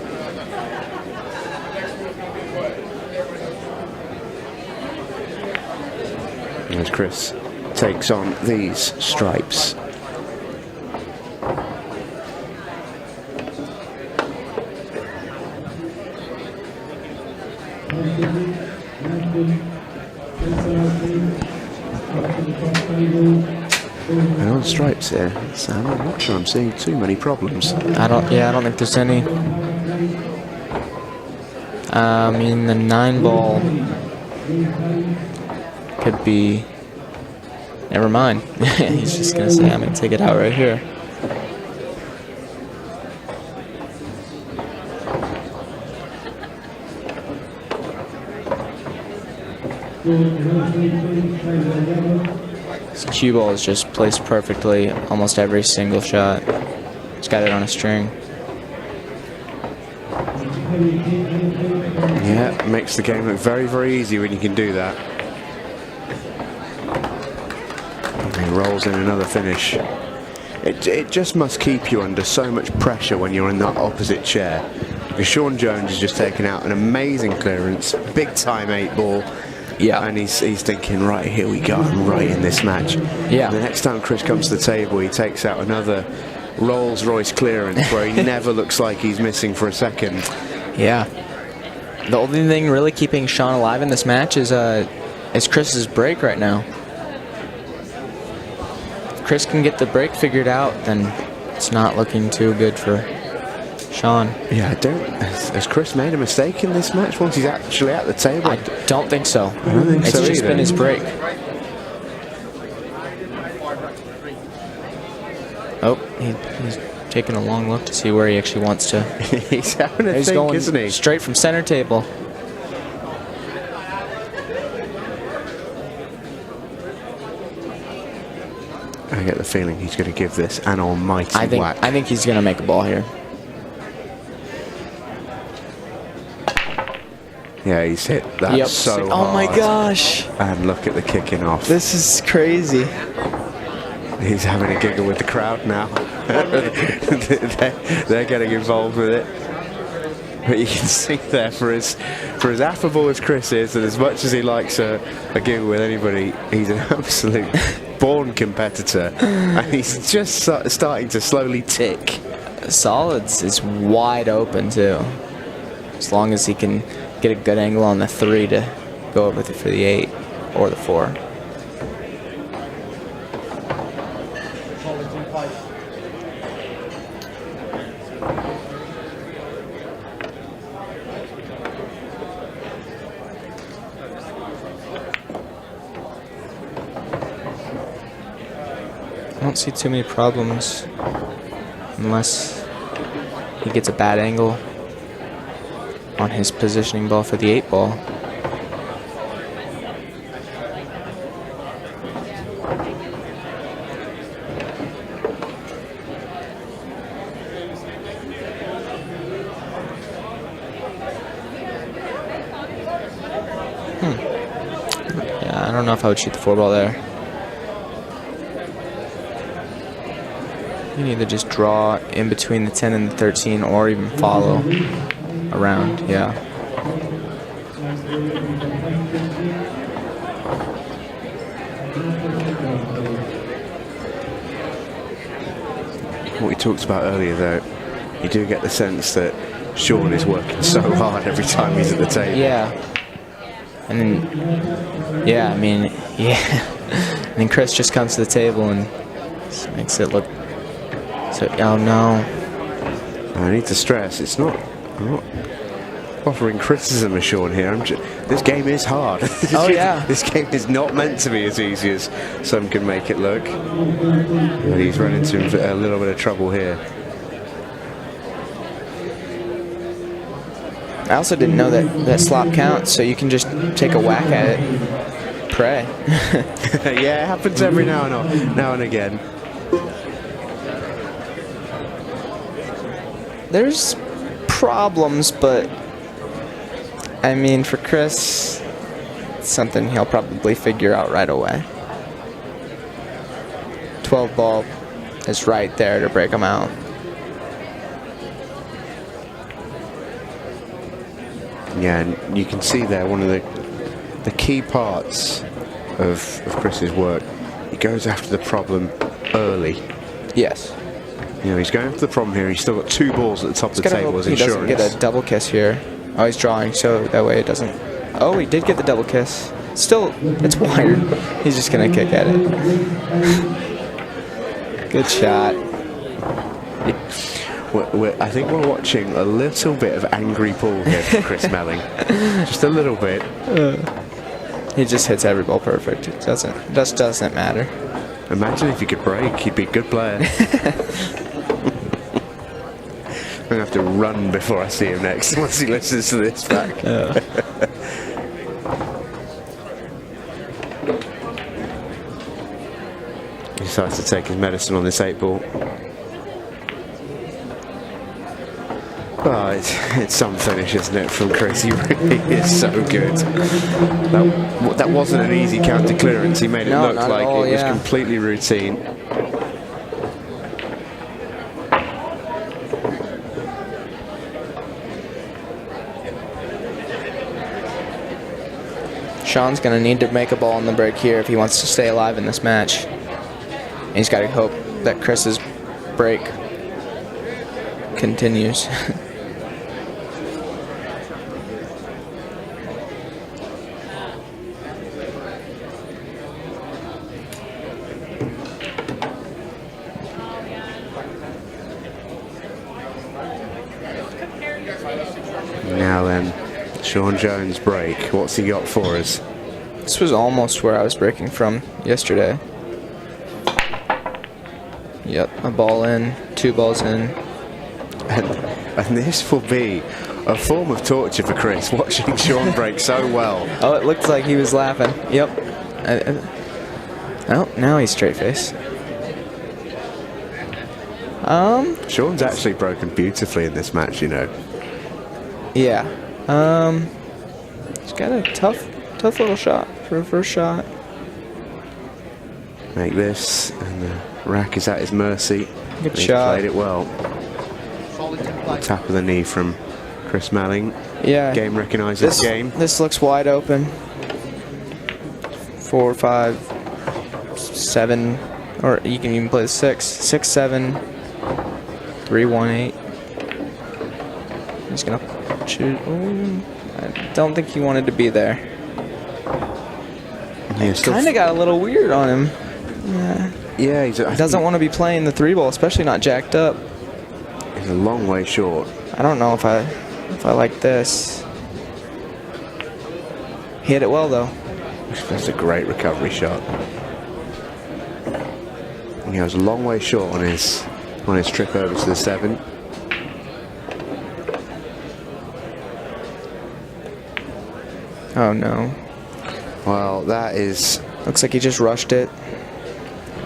As Chris takes on these stripes. And on stripes here, Sam, I'm not sure I'm seeing too many problems. I don't think there's any. I mean, the 9 ball could be. Never mind. He's just gonna say, I'm gonna take it out right here. This cue ball is just placed perfectly almost every single shot. He's got it on a string. Yeah, makes the game look very, very easy when you can do that. He rolls in another finish. It just must keep you under so much pressure when you're in that opposite chair. Because Sean Jones has just taken out an amazing clearance, big time 8 ball. Yeah. And he's thinking, right, here we go, I'm right in this match. Yeah. And the next time Chris comes to the table, he takes out another Rolls-Royce clearance where he never looks like he's missing for a second. Yeah. The only thing really keeping Sean alive in this match is Chris's break right now. If Chris can get the break figured out, then it's not looking too good for Sean. Yeah, has Chris made a mistake in this match once he's actually at the table? I don't think so. I don't think it's so just either. been his break. Oh, he's taking a long look to see where he actually wants to. He's having a He's think, going isn't he? straight from center table. I get the feeling he's going to give this an almighty whack. I think he's going to make a ball here. Yeah, he's hit that so hard. Oh my gosh. And look at the kicking off. This is crazy. He's having a giggle with the crowd now. they're getting involved with it. But you can see there, for as affable as Chris is, and as much as he likes a giggle with anybody, he's an absolute born competitor. And he's just starting to slowly tick. Solids is wide open too. As long as he can get a good angle on the 3 to go with it for the 8 or the 4. I don't see too many problems unless he gets a bad angle on his positioning ball for the 8 ball. Yeah, I don't know if I would shoot the 4 ball there. You can either just draw in between the 10 and the 13 or even follow around, yeah. What we talked about earlier, though, you do get the sense that Sean is working so hard every time he's at the table. Yeah. And then, yeah, I mean, yeah. And then Chris just comes to the table and makes it look so, oh no. I need to stress, I'm not offering criticism of Sean here. This game is hard. This game is not meant to be as easy as some can make it look. But he's run into a little bit of trouble here. I also didn't know that slop counts, so you can just take a whack at it. Pray. Yeah, it happens every now and again. There's problems, but I mean, for Chris, it's something he'll probably figure out right away. 12 ball is right there to break him out. Yeah, and you can see there one of the key parts of Chris's work. He goes after the problem early. Yes. You know, he's going after the problem here. He's still got 2 balls at the top of the table as he insurance. doesn't get a double kiss here. Oh, he's drawing, so that way it doesn't. Oh, he did get the double kiss. Still, it's wired. He's just gonna kick at it. Good shot. I think we're watching a little bit of angry pool here from Chris Melling. Just a little bit. He just hits every ball perfect. It just doesn't matter. Imagine if he could break, he'd be a good player. I'm going to have to run before I see him next once he listens to this back. He decides to take his medicine on this 8 ball. Oh, it's some finish, isn't it, from Chris? He really is so good. That wasn't an easy counter clearance. He made it look like it was completely routine. Sean's going to need to make a ball on the break here if he wants to stay alive in this match. And he's got to hope that Chris's break continues. Now then, Sean Jones break. What's he got for us? This was almost where I was breaking from yesterday. Yep, a ball in, 2 balls in. And this will be a form of torture for Chris, watching Sean break so well. Oh, it looked like he was laughing. Yep. Oh, now he's straight face. Sean's actually broken beautifully in this match, you know. Yeah. He's got a tough little shot for a first shot. Make this, and the rack is at his mercy. Good He shot. played it well. Tap of the knee from Chris Melling. Yeah. Game recognises game. This looks wide open. 4, 5, 7, or you can even play the 6. 6, 7, 3, 1, 8. He's gonna shoot. Ooh, I don't think he wanted to be there. Yeah, Kind of got a little weird on him. Yeah, He doesn't want to be playing the 3 ball, especially not jacked up. He's a long way short. I don't know if I like this. He hit it well though. That's a great recovery shot. He was a long way short on his trip over to the 7. Oh no. Well, that is... Looks like he just rushed it.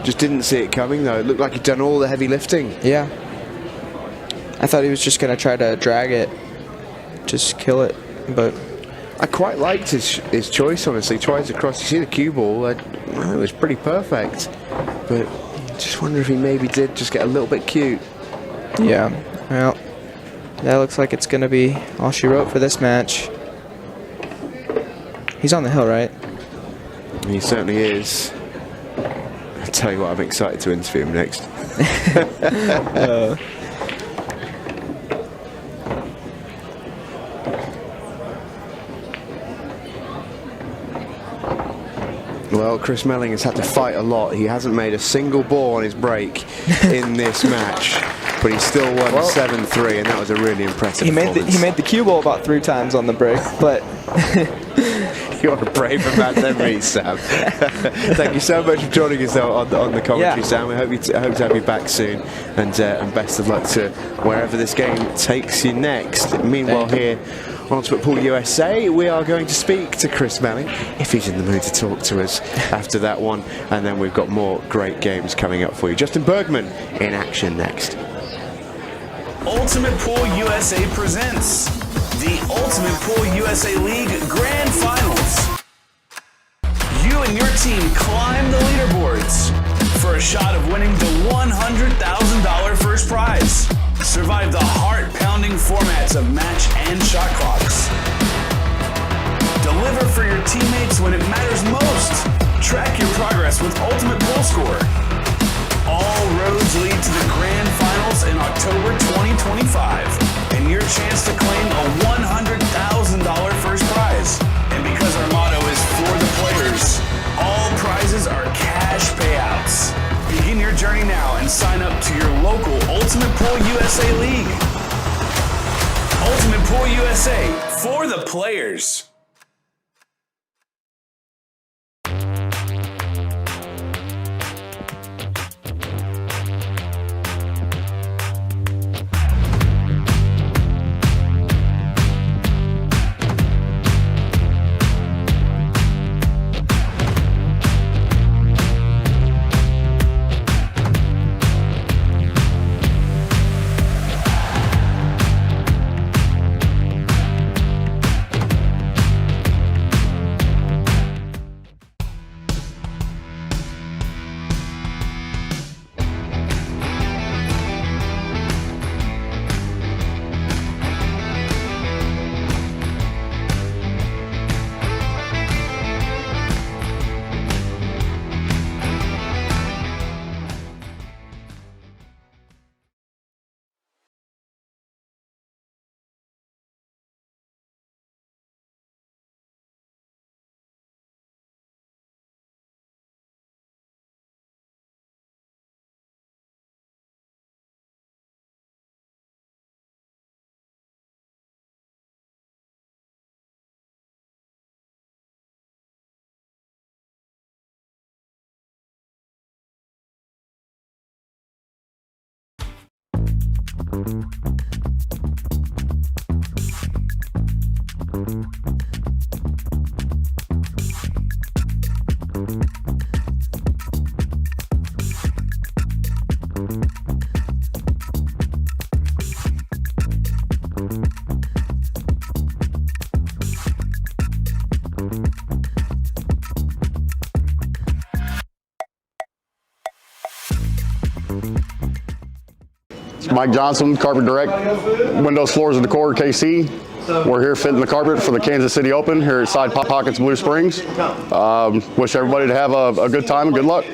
Just didn't see it coming, though. It looked like he'd done all the heavy lifting. Yeah. I thought he was just going to try to drag it. Just kill it. But I quite liked his choice, honestly. Tries across. You see the cue ball. It was pretty perfect. But just wonder if he maybe did just get a little bit cute. yeah. Well, that looks like it's going to be all she wrote for this match. He's on the hill, right? He certainly is. I tell you what, I'm excited to interview him next. Well, Chris Melling has had to fight a lot. He hasn't made a single ball on his break in this match, but he still won 7-3, and that was a really impressive performance. He made the cue ball about 3 times on the break, but You're a braver man than me, Sam. Thank you so much for joining us on the commentary, Sam. We hope to have you back soon, and best of luck to wherever this game takes you next. Meanwhile, here on Ultimate Pool USA, we are going to speak to Chris Melling, if he's in the mood to talk to us after that one, and then we've got more great games coming up for you. Justin Bergman in action next. Ultimate Pool USA presents the Ultimate Pool USA League Grand Finals. You and your team climb the leaderboards for a shot of winning the $100,000 first prize. Survive the heart-pounding formats of match and shot clocks. Deliver for your teammates when it matters most. Track your progress with Ultimate Pool Score. All roads lead to the Grand Finals in October 2025, and your chance to claim a $100,000 first prize. And because our motto is for the players, all prizes are cash payouts. Begin your journey now and sign up to your local Ultimate Pool USA League. Ultimate Pool USA, for the players. Mike Johnson, Carpet Direct, Windows, Floors, and Decor, KC. We're here fitting the carpet for the Kansas City Open here at Side Pockets Blue Springs. Wish everybody to have a good time and good luck.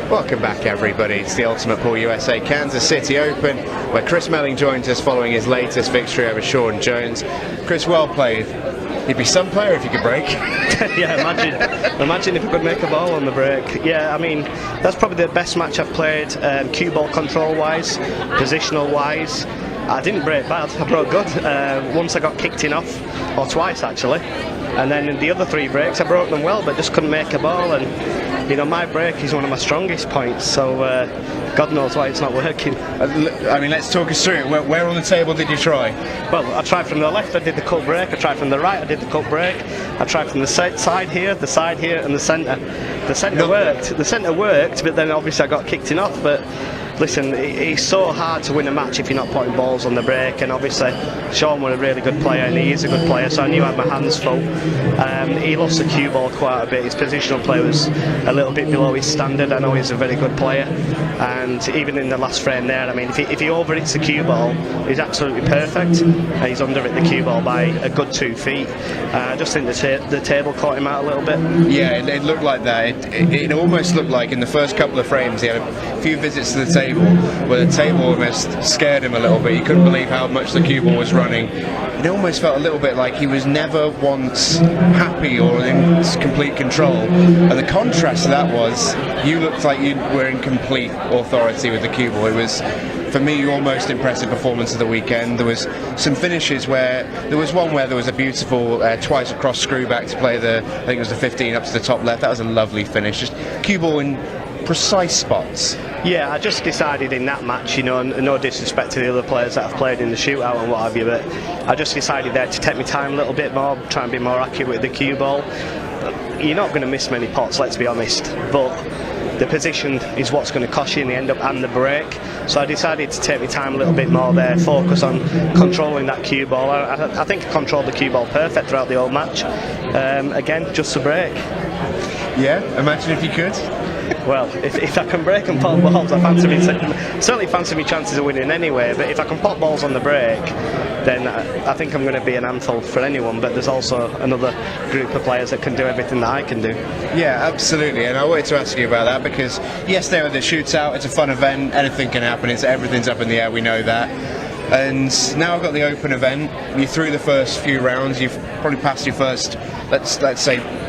Welcome back, everybody. It's the Ultimate Pool USA Kansas City Open, where Chris Melling joins us following his latest victory over Sean Jones. Chris, well played. You'd be some player if you could break. Yeah, imagine if I could make a ball on the break. Yeah, I mean, that's probably the best match I've played, cue ball control-wise, positional-wise. I didn't break bad, I broke good. Once I got kicked in off, or twice actually. And then in the other 3 breaks, I broke them well, but just couldn't make a ball. And, you know, my break is one of my strongest points, so God knows why it's not working. I mean, let's talk us through it. Where on the table did you try? Well, I tried from the left, I did the cut break. I tried from the right, I did the cut break. I tried from the side here, the side here, and the centre. The centre worked. The centre worked, but then obviously I got kicked in off. But listen, it's so hard to win a match if you're not putting balls on the break, and obviously Sean was a really good player and he is a good player, so I knew I had my hands full. He lost the cue ball quite a bit. His positional play was a little bit below his standard. I know he's a very good player, and even in the last frame there, I mean, if he over hits the cue ball, he's absolutely perfect. He's under it the cue ball by a good 2 feet. I just think the table caught him out a little bit. Yeah, it looked like that. It almost looked like in the first couple of frames he had a few visits to the table where the table almost scared him a little bit. He couldn't believe how much the cue ball was running. It almost felt a little bit like he was never once happy or in complete control. And the contrast to that was you looked like you were in complete authority with the cue ball. It was, for me, your most impressive performance of the weekend. There was some finishes where there was one where there was a beautiful twice across screw back to play the, I think it was the 15 up to the top left. That was a lovely finish. Just cue ball in precise spots. Yeah, I just decided in that match, you know, no disrespect to the other players that have played in the shootout and what have you, but I just decided there to take my time a little bit more, try and be more accurate with the cue ball. You're not going to miss many pots, let's be honest, but the position is what's going to cost you in the end up, and the break. So I decided to take my time a little bit more there, focus on controlling that cue ball. I think I controlled the cue ball perfect throughout the whole match. Again, just a break. Yeah, imagine if you could. Well, if I can break and pop balls, certainly fancy me chances of winning anyway, but if I can pop balls on the break, then I think I'm going to be an handful for anyone, but there's also another group of players that can do everything that I can do. Yeah, absolutely, and I wanted to ask you about that because, yes, they were the shootout, it's a fun event, anything can happen, everything's up in the air, we know that. And now I've got the open event, you threw the first few rounds, you've probably passed your first, let's say,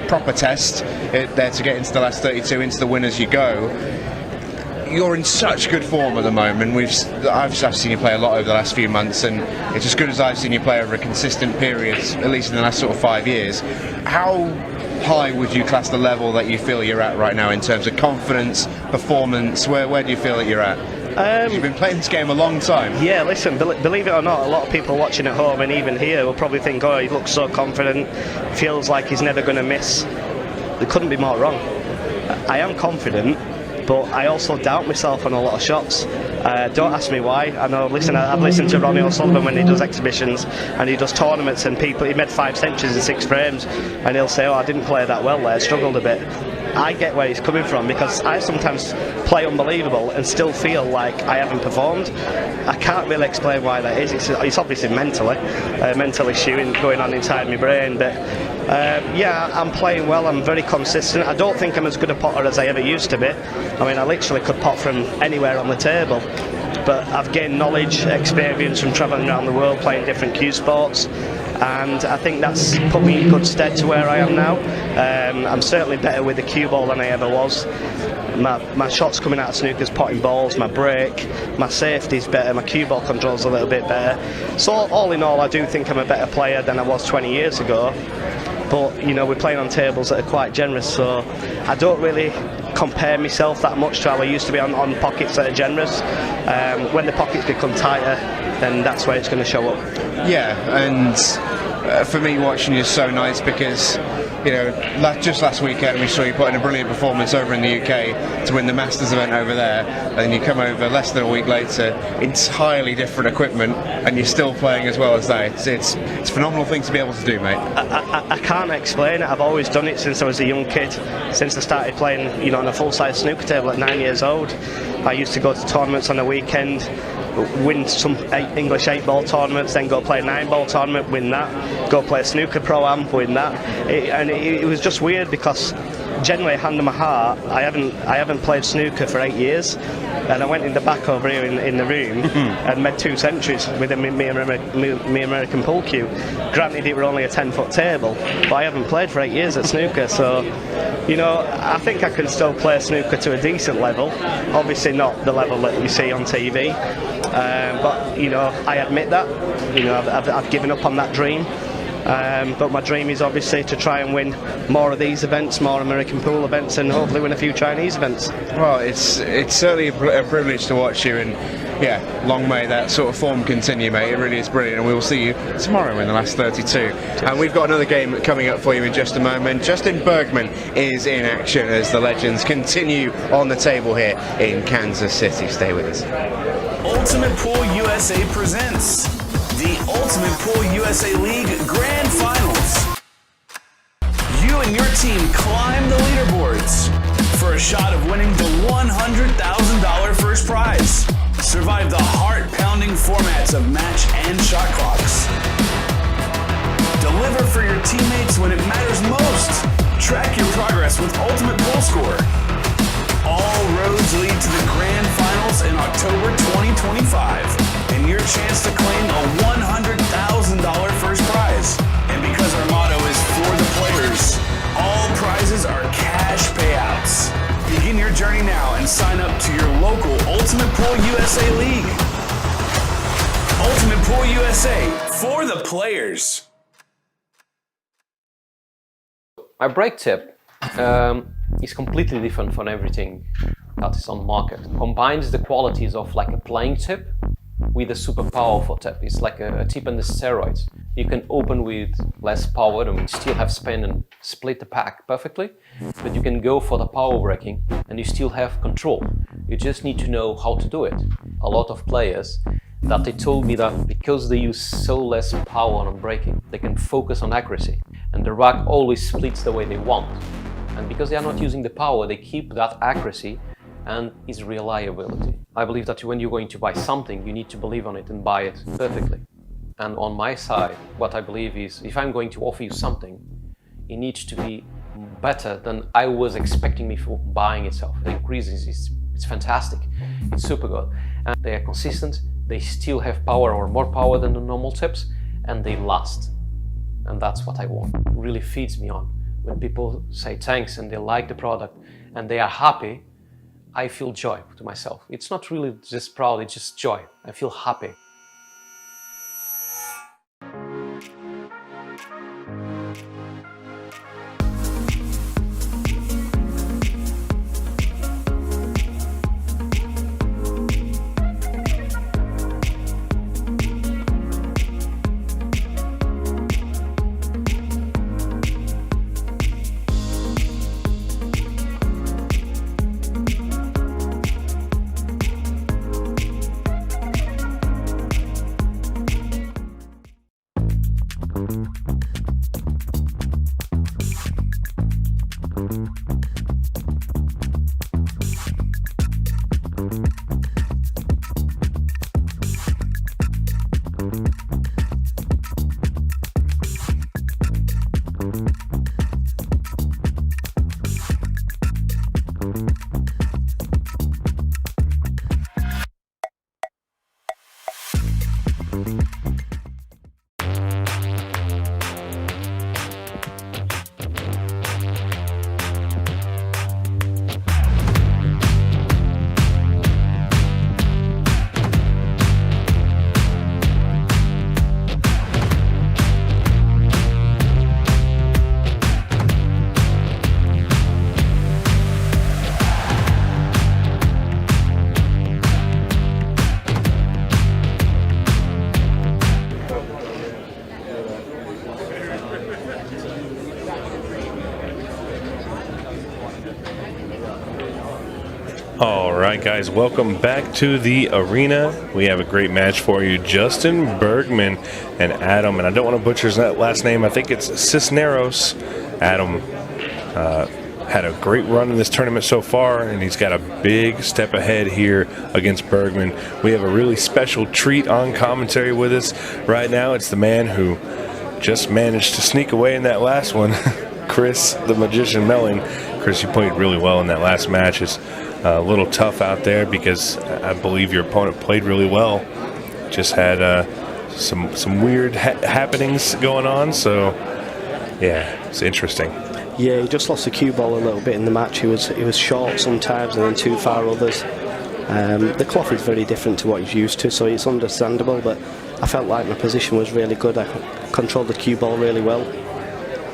proper test there to get into the last 32, into the winners you go. You're in such good form at the moment. I've seen you play a lot over the last few months, and it's as good as I've seen you play over a consistent period, at least in the last sort of 5 years. How high would you class the level that you feel you're at right now in terms of confidence, performance? Where do you feel that you're at? You've been playing this game a long time. Yeah, listen, believe it or not, a lot of people watching at home and even here will probably think, oh, he looks so confident, feels like he's never going to miss. They couldn't be more wrong. I am confident, but I also doubt myself on a lot of shots. Don't ask me why. I know, listen, I've listened to Ronnie O'Sullivan when he does exhibitions and he does tournaments, and he made 5 centuries in 6 frames, and he'll say, oh, I didn't play that well there, struggled a bit. I get where he's coming from, because I sometimes play unbelievable and still feel like I haven't performed. I can't really explain why that is. It's obviously mental issue going on inside my brain, but yeah, I'm playing well, I'm very consistent. I don't think I'm as good a potter as I ever used to be. I mean, I literally could pot from anywhere on the table. but I've gained knowledge, experience from travelling around the world playing different cue sports, and I think that's put me in good stead to where I am now. I'm certainly better with the cue ball than I ever was. My shots coming out of snooker's potting balls, my break, my safety's better, my cue ball control's a little bit better. So all in all, I do think I'm a better player than I was 20 years ago. But you know, we're playing on tables that are quite generous, so I don't really compare myself that much to how I used to be on pockets that are generous. When the pockets become tighter, then that's where it's going to show up. Yeah, and for me, watching you is so nice because, you know, just last weekend we saw you put in a brilliant performance over in the UK to win the Masters event over there, and then you come over less than a week later, entirely different equipment, and you're still playing as well as that. It's a phenomenal thing to be able to do, mate. I can't explain it. I've always done it since I was a young kid, since I started playing, you know, on a full-size snooker table at 9 years old. I used to go to tournaments on a weekend, win some English 8-ball tournaments, then go play a 9-ball tournament, win that, go play a snooker pro-am, win that. It was just weird because generally, hand on my heart, I haven't played snooker for 8 years, and I went in the back over here in the room and made 2 centuries with me American pool cue. Granted, it were only a 10-foot table, but I haven't played for 8 years at snooker, so you know, I think I can still play snooker to a decent level. Obviously, not the level that you see on TV, but you know, I admit that. You know, I've given up on that dream. But my dream is obviously to try and win more of these events, more American pool events, and hopefully win a few Chinese events. Well, it's certainly a privilege to watch you, and yeah, long may that sort of form continue, mate. It really is brilliant, and we will see you tomorrow in the last 32. And we've got another game coming up for you in just a moment. Justin Bergman is in action as the legends continue on the table here in Kansas City. Stay with us. Ultimate Pool USA presents the Ultimate Pool USA League Grand Finals. You and your team climb the leaderboards for a shot of winning the $100,000 first prize. Survive the heart-pounding formats of match and shot clocks. Deliver for your teammates when it matters most. Track your progress with Ultimate Pool Score. All roads lead to the Grand Finals in October 2025, and your chance to claim a $100,000 first prize. And because our motto is for the players, all prizes are cash payouts. Begin your journey now and sign up to your local Ultimate Pool USA League. Ultimate Pool USA, for the players. My break tip is completely different from everything that is on the market. It combines the qualities of like a playing tip with a super powerful tip. It's like a tip on the steroids. You can open with less power and still have spin and split the pack perfectly, but you can go for the power breaking and you still have control. You just need to know how to do it. A lot of players that they told me that because they use so less power on breaking, they can focus on accuracy, and the rack always splits the way they want. And because they are not using the power, they keep that accuracy and its reliability. I believe that when you're going to buy something, you need to believe on it and buy it perfectly. And on my side, what I believe is, if I'm going to offer you something, it needs to be better than I was expecting before buying itself. The increases, it's fantastic, it's super good. And they are consistent, they still have power or more power than the normal tips, and they last. And that's what I want. It really feeds me on. When people say thanks and they like the product and they are happy, I feel joy to myself. It's not really just proud, it's just joy. I feel happy. All right, guys, welcome back to the arena. We have a great match for you. Justin Bergman and Adam, and I don't want to butcher his last name. I think it's Cisneros. Adam had a great run in this tournament so far, and he's got a big step ahead here against Bergman. We have a really special treat on commentary with us right now. It's the man who just managed to sneak away in that last one, Chris, the Magician Melling. Chris, you played really well in that last match. It's a little tough out there because I believe your opponent played really well. Just had some weird happenings going on, so yeah, it's interesting. Yeah, he just lost the cue ball a little bit in the match. He was short sometimes and then too far others. The cloth is very different to what he's used to, so it's understandable, but I felt like my position was really good. I controlled the cue ball really well.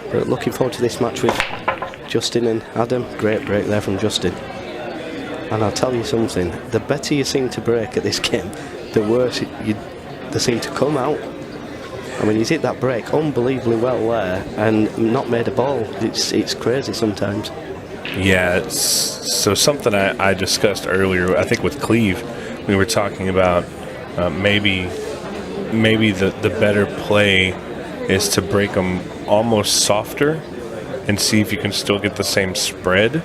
But looking forward to this match with Justin and Adam. Great break there from Justin. And I'll tell you something, the better you seem to break at this game, the worse they seem to come out. I mean, he's hit that break unbelievably well there and not made a ball. It's crazy sometimes. Yeah, so something I discussed earlier, I think with Cleve, we were talking about maybe the better play is to break them almost softer and see if you can still get the same spread.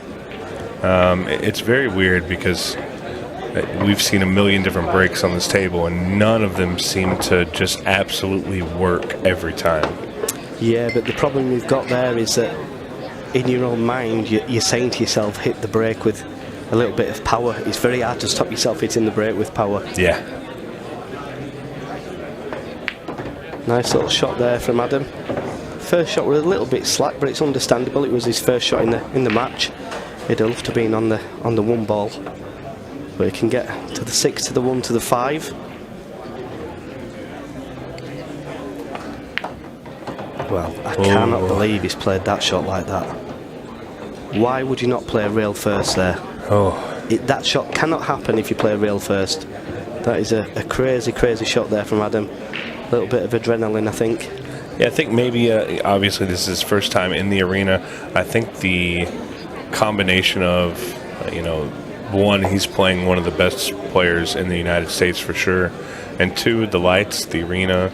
It's very weird because we've seen a million different breaks on this table and none of them seem to just absolutely work every time. Yeah, but the problem you've got there is that in your own mind you're saying to yourself, hit the break with a little bit of power. It's very hard to stop yourself hitting the break with power. Yeah. Nice little shot there from Adam. First shot was a little bit slack, but it's understandable. It was his first shot in the match. He'd have loved to have been on the one ball. But he can get to the 6, to the 1, to the 5. Well, I cannot believe he's played that shot like that. Why would you not play a rail first there? That shot cannot happen if you play a rail first. That is a crazy, crazy shot there from Adam. A little bit of adrenaline, I think. Yeah, I think maybe, obviously this is his first time in the arena. I think the combination of, one, he's playing one of the best players in the United States for sure, and two, the lights, the arena,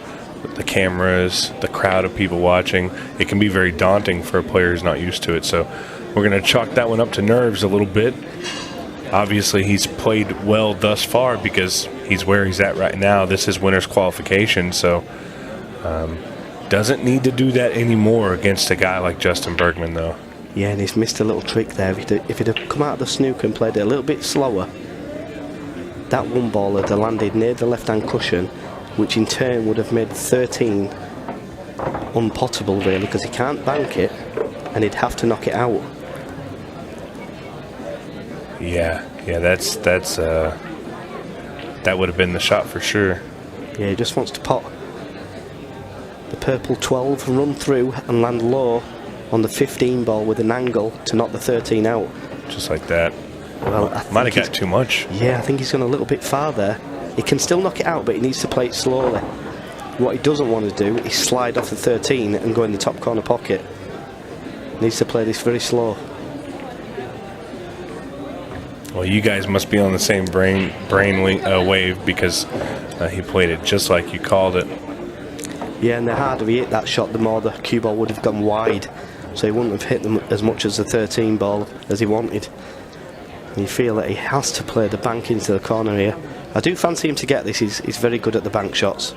the cameras, the crowd of people watching, it can be very daunting for a player who's not used to it. So we're going to chalk that one up to nerves a little bit. Obviously, he's played well thus far because he's where he's at right now. This is winner's qualification, so doesn't need to do that anymore against a guy like Justin Bergman, though. Yeah, and he's missed a little trick there. If he'd have come out of the snooker and played it a little bit slower, that one ball would have landed near the left-hand cushion, which in turn would have made 13 unpottable, really, because he can't bank it, and he'd have to knock it out. Yeah, that would have been the shot for sure. Yeah, he just wants to pot the purple 12 and run through and land low on the 15 ball with an angle to knock the 13 out. Just like that. Well, might have got too much. Yeah, I think he's gone a little bit far there. He can still knock it out, but he needs to play it slowly. What he doesn't want to do is slide off the 13 and go in the top corner pocket. He needs to play this very slow. Well, you guys must be on the same brain wave because he played it just like you called it. Yeah, and the harder he hit that shot, the more the cue ball would have gone wide. So he wouldn't have hit them as much as the 13 ball as he wanted. And you feel that he has to play the bank into the corner here. I do fancy him to get this. He's very good at the bank shots.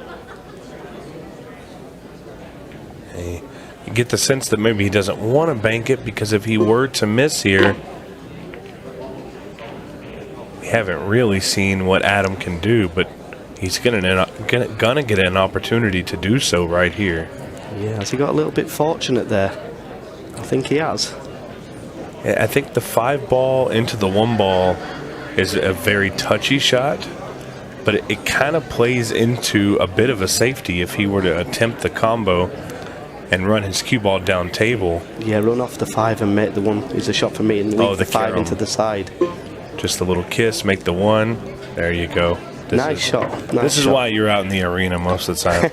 Hey, you get the sense that maybe he doesn't want to bank it because if he were to miss here, we haven't really seen what Adam can do, but he's gonna get an opportunity to do so right here. Yeah, has he got a little bit fortunate there? I think he has. I think the 5 ball into the 1 ball is a very touchy shot, but it kind of plays into a bit of a safety if he were to attempt the combo and run his cue ball down table. Yeah, run off the 5 and make the 1 is a shot for me and leave the 5 into the side. Just a little kiss, make the 1. There you go. Nice shot. This is why you're out in the arena most of the time.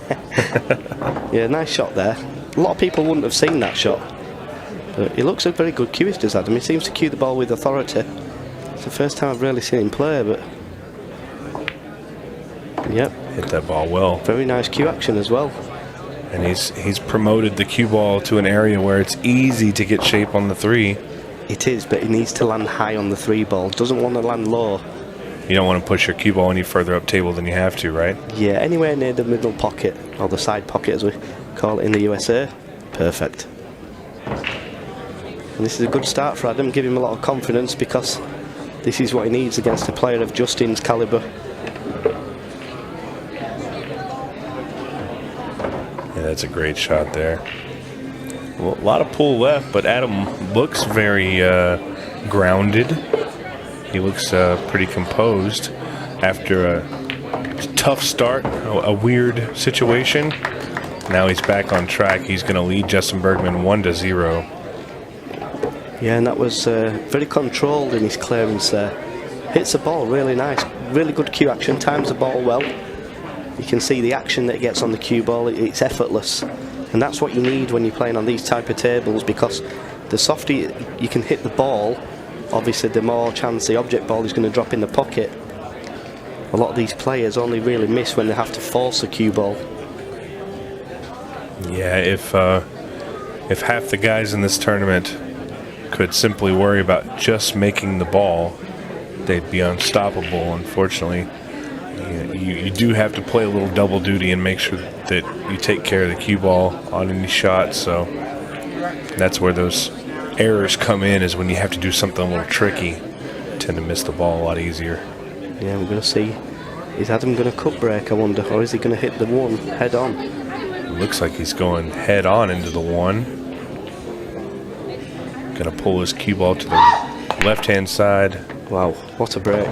Yeah, nice shot there. A lot of people wouldn't have seen that shot. But he looks a very good cueist, does Adam. He seems to cue the ball with authority. It's the first time I've really seen him play, but yep. Hit that ball well. Very nice cue action as well. And he's promoted the cue ball to an area where it's easy to get shape on the 3. It is, but he needs to land high on the 3 ball. Doesn't want to land low. You don't want to push your cue ball any further up table than you have to, right? Yeah, anywhere near the middle pocket, or the side pocket as we call it in the USA. Perfect. And this is a good start for Adam. Give him a lot of confidence, because this is what he needs against a player of Justin's calibre. Yeah, that's a great shot there. Well, a lot of pull left, but Adam looks very grounded. He looks pretty composed after a tough start, a weird situation. Now he's back on track. He's going to lead Justin Bergman 1-0. Yeah, and that was very controlled in his clearance there. Hits the ball really nice. Really good cue action. Times the ball well. You can see the action that it gets on the cue ball. It's effortless. And that's what you need when you're playing on these type of tables, because the softer you can hit the ball, obviously the more chance the object ball is going to drop in the pocket. A lot of these players only really miss when they have to force a cue ball. Yeah, if half the guys in this tournament could simply worry about just making the ball, they'd be unstoppable. Unfortunately, you do have to play a little double duty and make sure that you take care of the cue ball on any shot. So that's where those errors come in, is when you have to do something a little tricky. You tend to miss the ball a lot easier. Yeah, we're going to see. Is Adam going to cut break, I wonder, or is he going to hit the 1 head on? Looks like he's going head on into the 1. Going to pull his cue ball to the left-hand side. Wow, what a break.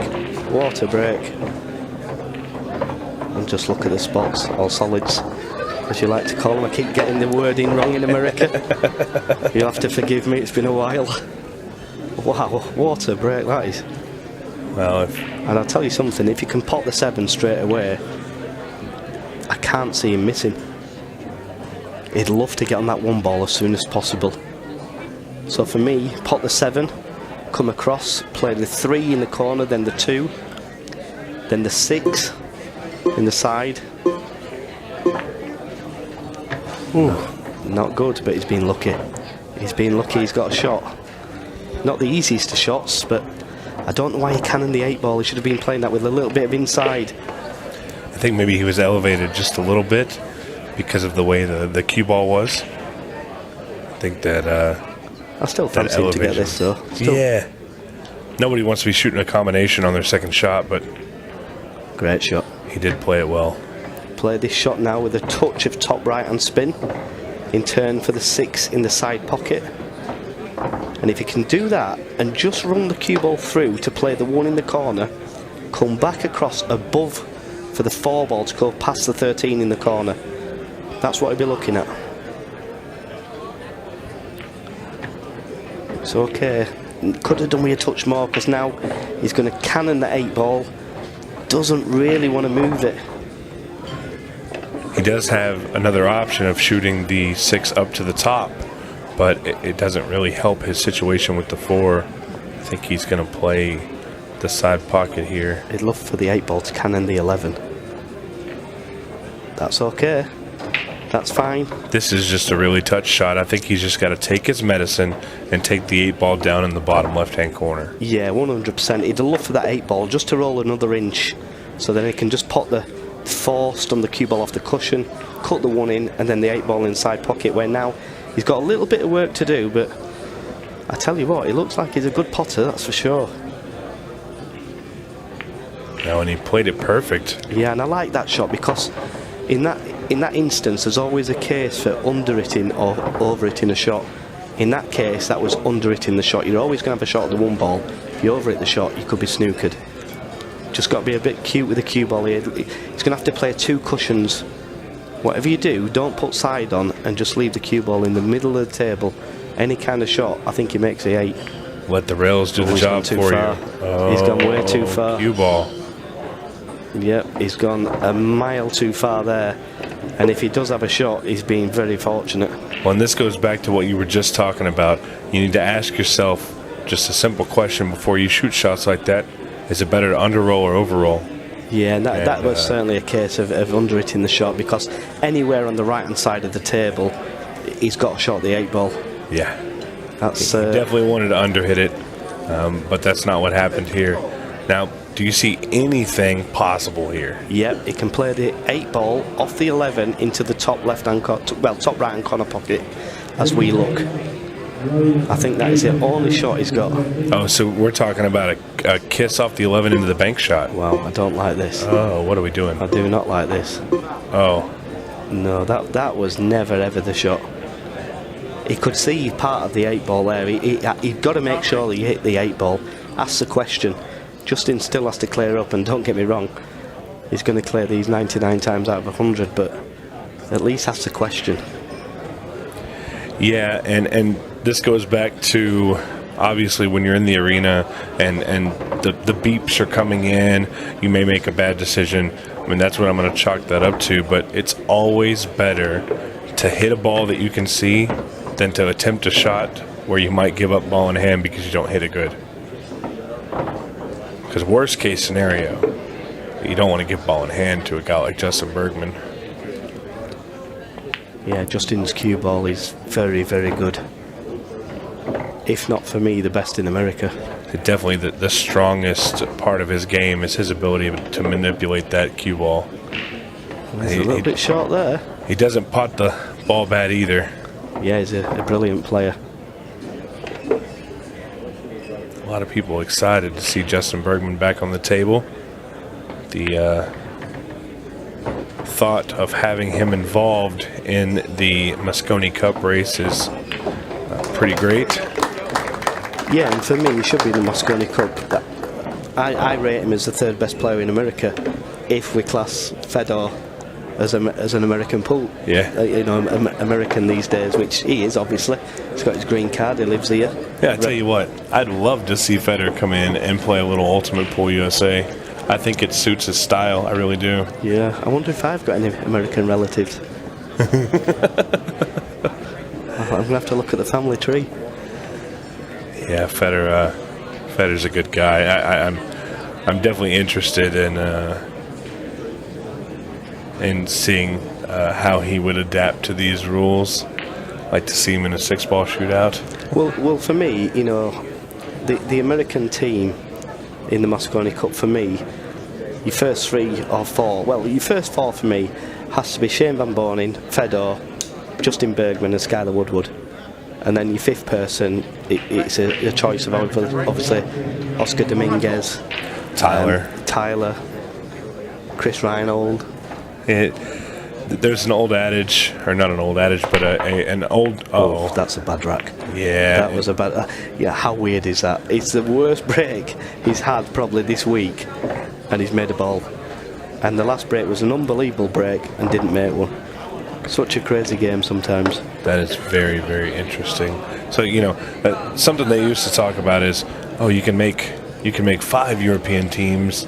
What a break. And just look at the spots, all solids, as you like to call them. I keep getting the wording wrong in America. You'll have to forgive me, it's been a while. Wow, what a break that is. Well, and I'll tell you something, if you can pot the 7 straight away, I can't see him missing. He'd love to get on that 1 ball as soon as possible. So for me, pot the 7, come across, play the 3 in the corner, then the 2, then the 6 in the side. Ooh, not good, but he's been lucky. He's been lucky, he's got a shot. Not the easiest of shots, but I don't know why he cannoned the 8 ball. He should have been playing that with a little bit of inside. I think maybe he was elevated just a little bit because of the way the cue ball was. I think that I still fancy him to get this, though. Yeah. Nobody wants to be shooting a combination on their second shot, but great shot. He did play it well. Play this shot now with a touch of top right hand spin, in turn for the 6 in the side pocket. And if you can do that and just run the cue ball through to play the 1 in the corner, come back across above for the 4 ball to go past the 13 in the corner, that's what I'd be looking at. It's okay. Could have done with a touch more, because now he's going to cannon the 8 ball. Doesn't really want to move it. He does have another option of shooting the 6 up to the top, but it doesn't really help his situation with the 4. I think he's going to play the side pocket here. He'd love for the 8 ball to cannon the 11. That's okay. That's fine. This is just a really touch shot. I think he's just got to take his medicine and take the 8 ball down in the bottom left-hand corner. Yeah, 100%. He'd love for that 8 ball just to roll another inch, so then he can just pot the 4, stun the cue ball off the cushion, cut the 1 in, and then the 8 ball inside pocket, where now he's got a little bit of work to do, but I tell you what, he looks like he's a good potter, that's for sure. Now, and he played it perfect. Yeah, and I like that shot, because in that instance, there's always a case for under-hitting or over-hitting a shot. In that case, that was under-hitting the shot. You're always going to have a shot at the 1 ball. If you over-hit the shot, you could be snookered. Just got to be a bit cute with the cue ball here. He's going to have to play 2 cushions. Whatever you do, don't put side on and just leave the cue ball in the middle of the table. Any kind of shot, I think he makes the 8. Let the rails do the job for you. Oh, he's gone way too far. Cue ball. Yep, he's gone a mile too far there. And if he does have a shot, he's being very fortunate. Well, and this goes back to what you were just talking about. You need to ask yourself, just a simple question before you shoot shots like that. Is it better to underroll or overroll? Yeah, and that was certainly a case of under-hitting the shot, because anywhere on the right-hand side of the table, he's got to shot the 8-ball. Yeah. That's he definitely wanted to underhit it, but that's not what happened here. Now, do you see anything possible here? Yep, he can play the 8-ball off the 11 into the top left-hand top right-hand corner pocket as we look. I think that is the only shot he's got. Oh, so we're talking about a kiss off the 11 into the bank shot. Well, I don't like this. Oh, what are we doing? I do not like this. Oh. No, that was never ever the shot. He could see part of the 8-ball there. He'd got to make sure he hit the 8-ball. Ask the question. Justin still has to clear up, and don't get me wrong, he's going to clear these 99 times out of 100, but at least ask the question. Yeah, and this goes back to, obviously, when you're in the arena and the beeps are coming in, you may make a bad decision. I mean, that's what I'm going to chalk that up to, but it's always better to hit a ball that you can see than to attempt a shot where you might give up ball in hand because you don't hit it good. Because worst case scenario, you don't want to give ball in hand to a guy like Justin Bergman. Yeah, Justin's cue ball is very, very good. If not, for me, the best in America. Definitely the strongest part of his game is his ability to manipulate that cue ball. He's a little bit short there. He doesn't pot the ball bad either. Yeah, he's a brilliant player. A lot of people excited to see Justin Bergman back on the table. The thought of having him involved in the Mosconi Cup race is pretty great. Yeah, and for me, he should be in the Mosconi Cup. I rate him as the third best player in America, if we class Fedor as an American pool. Yeah. American these days, which he is, obviously. He's got his green card, he lives here. Yeah, I tell you what, I'd love to see Federer come in and play a little Ultimate Pool USA. I think it suits his style, I really do. Yeah, I wonder if I've got any American relatives. I'm going to have to look at the family tree. Yeah, Federer's a good guy. I'm definitely interested in seeing how he would adapt to these rules. I'd like to see him in a 6-ball shootout. Well, for me, the American team in the Mosconi Cup, for me, your first 3 or 4, well, your first 4 for me has to be Shane Van Boening, Fedor, Justin Bergman and Skylar Woodward. And then your 5th person, it's a choice of obviously Oscar Dominguez, Tyler, Chris Reinhold. There's an old adage, or not an old adage, but an old... Oh, that's a bad rack. Yeah. That was a bad... yeah, how weird is that? It's the worst break he's had probably this week, and he's made a ball. And the last break was an unbelievable break and didn't make one. Such a crazy game sometimes. That is very, very interesting. So, something they used to talk about is, you can make 5 European teams,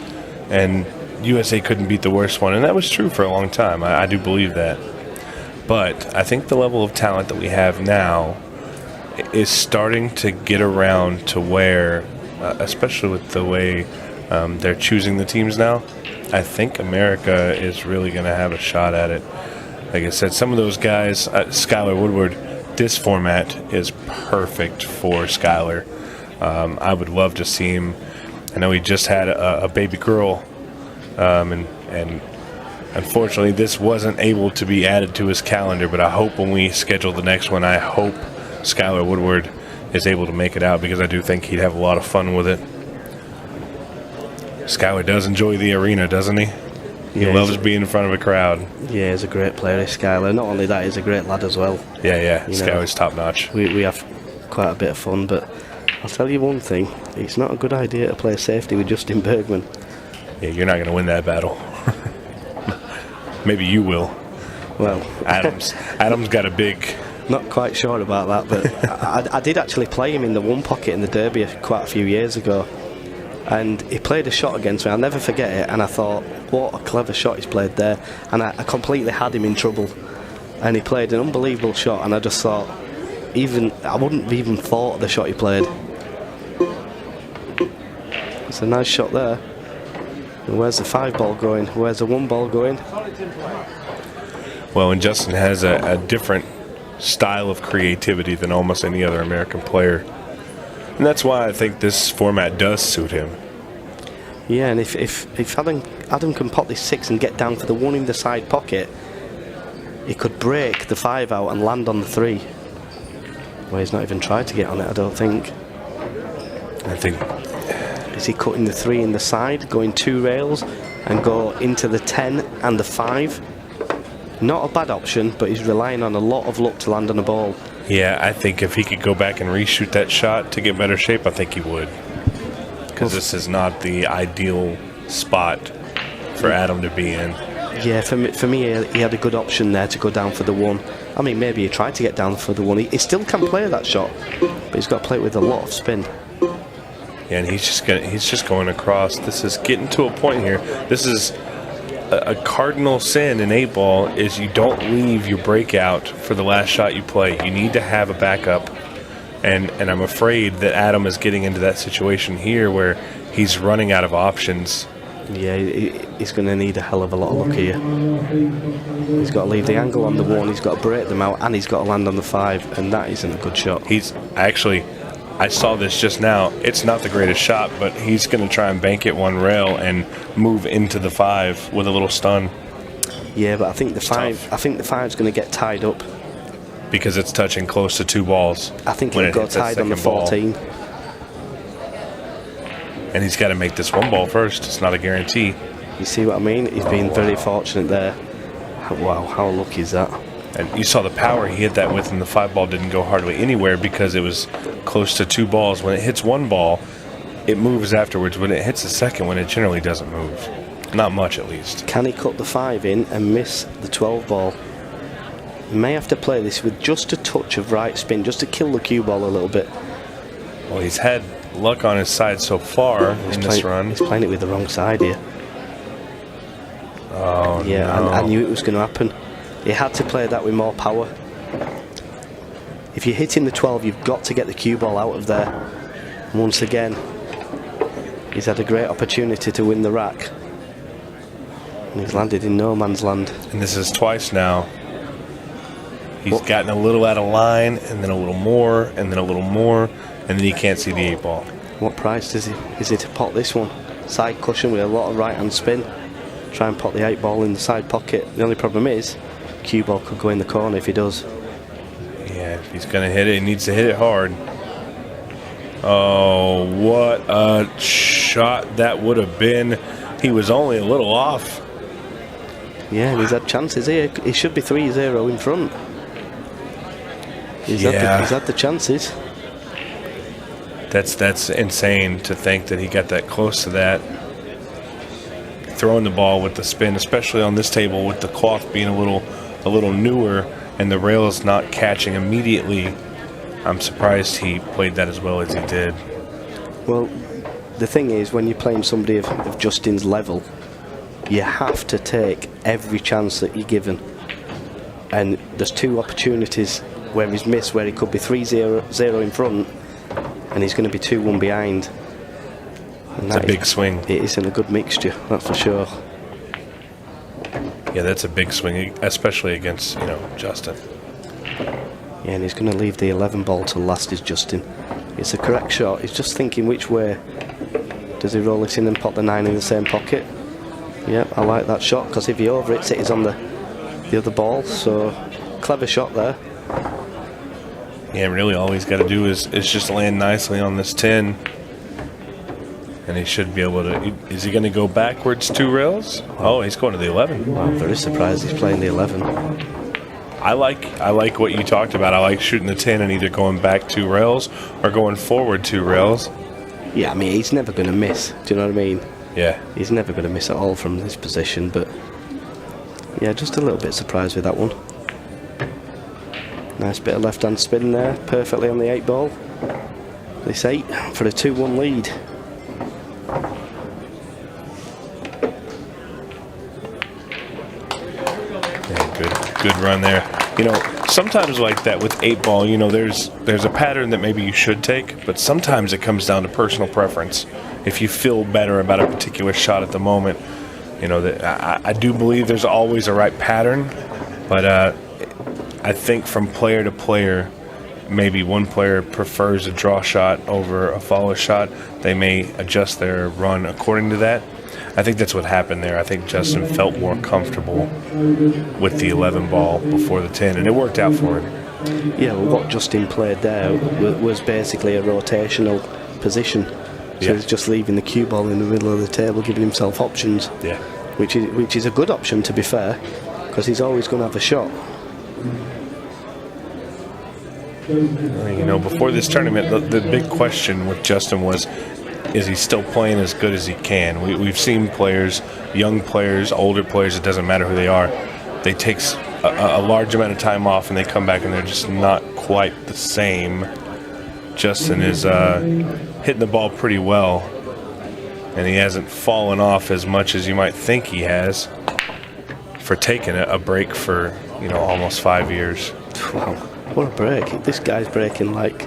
and USA couldn't beat the worst one, and that was true for a long time. I do believe that. But I think the level of talent that we have now is starting to get around to where, especially with the way they're choosing the teams now, I think America is really going to have a shot at it. Like I said, some of those guys, Skylar Woodward, this format is perfect for Skylar. I would love to see him. I know he just had a baby girl, and unfortunately this wasn't able to be added to his calendar, but I hope when we schedule the next one, I hope Skylar Woodward is able to make it out, because I do think he'd have a lot of fun with it. Skylar does enjoy the arena, doesn't he? He loves being in front of a crowd. Yeah, he's a great player, Skylar. Not only that, he's a great lad as well. Yeah. Skylar's top notch. We have quite a bit of fun, but I'll tell you one thing, it's not a good idea to play safety with Justin Bergman. Yeah, you're not going to win that battle. Maybe you will. Well, Adams got a big... Not quite sure about that, but I did actually play him in the 1 pocket in the Derby quite a few years ago. And he played a shot against me, I'll never forget it, and I thought, what a clever shot he's played there. And I completely had him in trouble. And he played an unbelievable shot, and I just thought, I wouldn't have even thought of the shot he played. It's a nice shot there. And where's the 5 ball going? Where's the 1 ball going? Well, and Justin has a different style of creativity than almost any other American player. And that's why I think this format does suit him. Yeah, and if Adam can pop this 6 and get down for the 1 in the side pocket, he could break the 5 out and land on the 3. Well, he's not even tried to get on it, I don't think. I think... Is he cutting the 3 in the side, going 2 rails, and go into the 10 and the 5? Not a bad option, but he's relying on a lot of luck to land on a ball. Yeah, I think if he could go back and reshoot that shot to get better shape, I think he would. Because this is not the ideal spot for Adam to be in. Yeah, for me, he had a good option there to go down for the 1. I mean, maybe he tried to get down for the 1. He still can play that shot, but he's got to play it with a lot of spin. Yeah, and he's just going across. This is getting to a point here. This is a cardinal sin in 8-ball is you don't leave your breakout for the last shot you play. You need to have a backup. And I'm afraid that Adam is getting into that situation here where he's running out of options. Yeah, he's going to need a hell of a lot of luck here. He's got to leave the angle on the 1, he's got to break them out, and he's got to land on the 5, and that isn't a good shot. He's actually... I saw this just now. It's not the greatest shot, but he's going to try and bank it 1 rail and move into the 5 with a little stun. Yeah, but I think the 5. I think the 5's going to get tied up because it's touching close to 2 balls. I think it'll go tied on the 14. And he's got to make this 1 ball first. It's not a guarantee. You see what I mean? He's been very fortunate there. Wow, how lucky is that? And you saw the power he hit that with, and the 5 ball didn't go hardly anywhere because it was close to 2 balls. When it hits 1 ball, it moves afterwards. When it hits the 2nd one, it generally doesn't move. Not much, at least. Can he cut the 5 in and miss the 12 ball? He may have to play this with just a touch of right spin, just to kill the cue ball a little bit. Well, he's had luck on his side so far in this run. He's playing it with the wrong side here. Oh, yeah, no. I knew it was going to happen. He had to play that with more power. If you're hitting the 12, you've got to get the cue ball out of there. And once again, he's had a great opportunity to win the rack. And he's landed in no man's land. And this is twice now. He's gotten a little out of line, and then a little more, and then a little more, and then he can't see the 8 ball. What price is he to pot this one? Side cushion with a lot of right hand spin. Try and pot the 8 ball in the side pocket. The only problem is, cue ball could go in the corner if he does. Yeah, if he's going to hit it, he needs to hit it hard. Oh, what a shot that would have been. He was only a little off. Yeah, and he's had chances here. He should be 3-0 in front. He's had the chances. That's insane to think that he got that close to that. Throwing the ball with the spin, especially on this table with the cloth being a little newer and the rails not catching immediately. I'm surprised he played that as well as he did. Well, the thing is, when you're playing somebody of Justin's level, you have to take every chance that you're given. And there's 2 opportunities where he's missed, where he could be 3-0 in front, and he's going to be 2-1 behind. And it's a big swing. It isn't a good mixture, that's for sure. Yeah, that's a big swing, especially against, Justin. Yeah, and he's going to leave the 11 ball to last is Justin. It's a correct shot. He's just thinking which way. Does he roll it in and pop the 9 in the same pocket? Yep, I like that shot, because if he over hits it, he's on the other ball. So, clever shot there. Yeah, really all he's got to do is just land nicely on this 10. And he should be able to... Is he going to go backwards 2 rails? Oh, he's going to the 11. I'm very surprised he's playing the 11. I like what you talked about. I like shooting the 10 and either going back 2 rails or going forward 2 rails. Yeah, I mean, he's never going to miss. Do you know what I mean? Yeah. He's never going to miss at all from this position, but... Yeah, just a little bit surprised with that one. Nice bit of left-hand spin there, perfectly on the 8 ball. This 8 for a 2-1 lead. Yeah, good run there. Sometimes like that with 8 ball, there's a pattern that maybe you should take, but sometimes it comes down to personal preference. if you feel better about a particular shot at the moment. You know, that I do believe there's always a right pattern, but I think from player to player, maybe one player prefers a draw shot over a follow shot. They may adjust their run according to that. I think that's what happened there. I think Justin felt more comfortable with the 11 ball before the 10, and it worked out for him. Yeah, well, what Justin played there was basically a rotational position. So he's just leaving the cue ball in the middle of the table, giving himself options. Yeah. Which is a good option, to be fair, because he's always going to have a shot. You know, before this tournament, the big question with Justin was, is he still playing as good as he can? We've seen players, young players, older players, it doesn't matter who they are, they take a large amount of time off and they come back and they're just not quite the same. Justin is hitting the ball pretty well, and he hasn't fallen off as much as you might think he has for taking a break for, you know, almost 5 years. Wow, what a break. This guy's breaking like,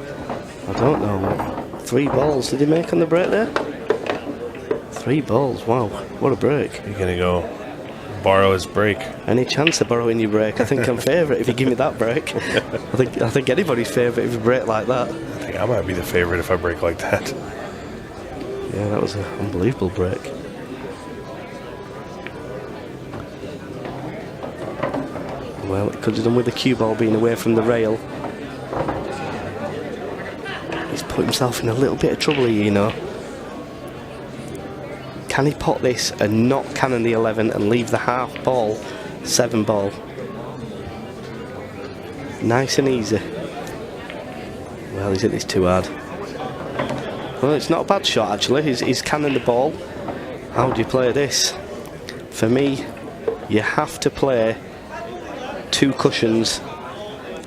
I don't know, 3 balls did he make on the break there? 3 balls, wow, what a break. You're going to go borrow his break. Any chance of borrowing your break? I think I'm favourite if you give me that break. I think anybody's favourite if you break like that. I think I might be the favourite if I break like that. Yeah, that was an unbelievable break. Well, it could have done with the cue ball being away from the rail. He's put himself in a little bit of trouble here, you know. Can he pot this and not cannon the 11 and leave the half ball 7 ball? Nice and easy. Well, he's hit this too hard. Well, it's not a bad shot actually. He's cannon the ball. How do you play this? For me, you have to play 2 cushions,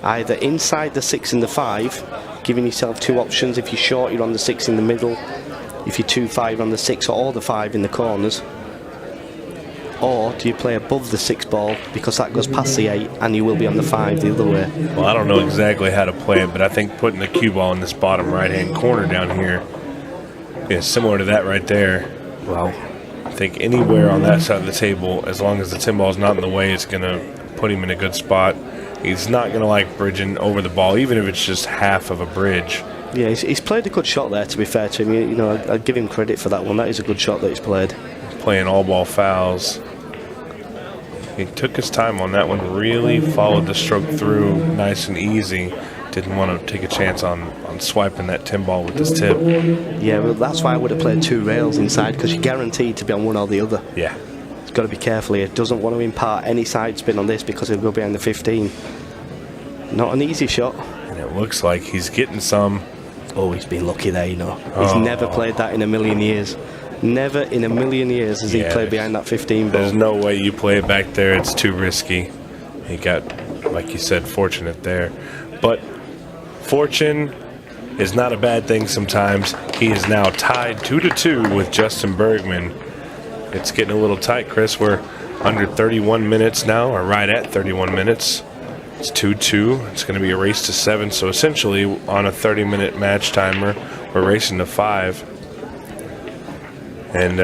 either inside the 6 and the 5, giving yourself 2 options. If you're short, you're on the 6 in the middle. If you're 2-5 on the 6 or the 5 in the corners. Or do you play above the 6 ball, because that goes past the 8 and you will be on the 5 the other way? Well, I don't know exactly how to play it, but I think putting the cue ball in this bottom right-hand corner down here is similar to that right there. Wow. I think anywhere on that side of the table, as long as the 10 ball is not in the way, it's going to put him in a good spot. He's not going to like bridging over the ball, even if it's just half of a bridge. Yeah, he's played a good shot there, to be fair to him. You know, I'd give him credit for that one. That is a good shot that he's played. Playing all ball fouls. He took his time on that one, really followed the stroke through nice and easy. Didn't want to take a chance on swiping that 10 ball with his tip. Yeah, well, that's why I would have played 2 rails inside, because you're guaranteed to be on one or the other. Yeah. He's got to be careful here. Doesn't want to impart any side spin on this because he'll go behind the 15. Not an easy shot. And it looks like he's getting some. Oh, he's been lucky there, you know. He's never played that in a million years. Never in a million years has he played behind that 15 ball. There's no way you play it back there. It's too risky. He got, like you said, fortunate there. But fortune is not a bad thing sometimes. He is now tied 2-2 with Justin Bergman. It's getting a little tight, Chris. We're under 31 minutes now, or right at 31 minutes. It's 2-2. It's going to be a race to 7. So essentially, on a 30-minute match timer, we're racing to 5. And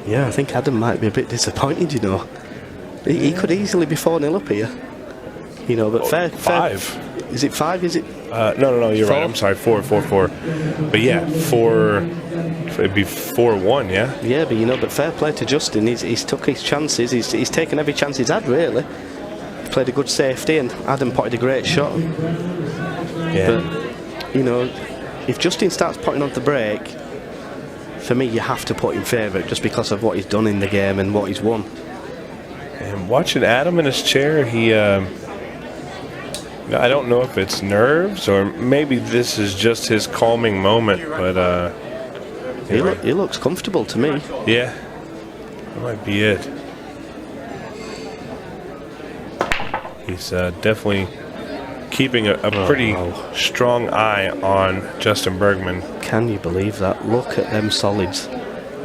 yeah, I think Adam might be a bit disappointed. You know, he could easily be 4-0 up here. You know, but fair. 5. Is it 5? Is it? No. You're 4? right. I'm sorry. 4. But yeah, 4. It'd be 4-1. Yeah. Yeah, but you know, but fair play to Justin. He's took his chances. He's taken every chance he's had, really. Played a good safety, and Adam potted a great shot. Yeah. But you know, if Justin starts potting on the break, for me, you have to put him favourite just because of what he's done in the game and what he's won. And watching Adam in his chair, he I don't know if it's nerves or maybe this is just his calming moment, but he looks comfortable to me. Yeah, that might be it. He's definitely keeping a pretty strong eye on Justin Bergman. Can you believe that? Look at them solids.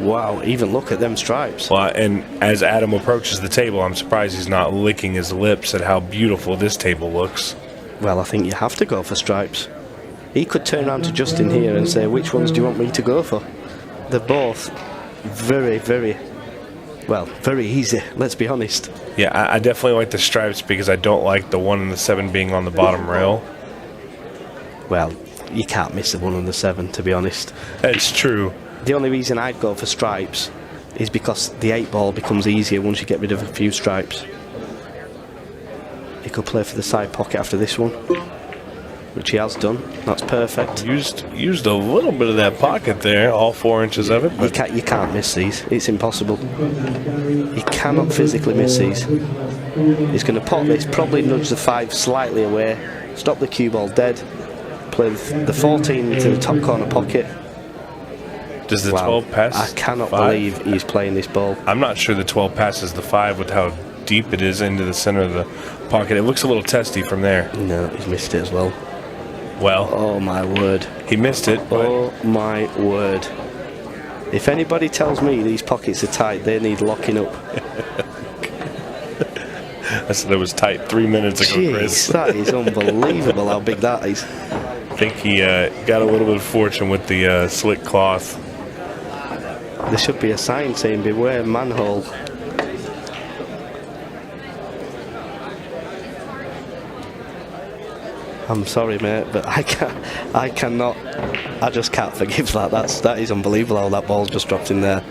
Wow, even look at them stripes. Well, and as Adam approaches the table, I'm surprised he's not licking his lips at how beautiful this table looks. Well, I think you have to go for stripes. He could turn around to Justin here and say, which ones do you want me to go for? they're both very, very, well, very easy, let's be honest. Yeah, I definitely like the stripes because I don't like the 1 and the 7 being on the bottom rail. Well, you can't miss the 1 and the 7, to be honest. That's true. The only reason I'd go for stripes is because the 8 ball becomes easier once you get rid of a few stripes. He could play for the side pocket after this one, which he has done. That's perfect. Used a little bit of that pocket there, all 4 inches of it. But You can't miss these. It's impossible. You cannot physically miss these. He's going to pop this, probably nudge the 5 slightly away, stop the cue ball dead, play the 14 into the top corner pocket. Does the 12 pass? I cannot 5? believe he's playing this ball. I'm not sure the 12 passes the 5 with how deep it is into the center of the pocket. It looks a little testy from there. No, he's missed it as well. Well, oh my word. He missed it. Oh my word. If anybody tells me these pockets are tight, they need locking up. I said it was tight 3 minutes ago, Jeez, Chris. that is unbelievable how big that is. I think he got a little bit of fortune with the slick cloth. There should be a sign saying beware manhole. I'm sorry, mate, but I cannot. I just can't forgive that. That is unbelievable how that ball's just dropped in there.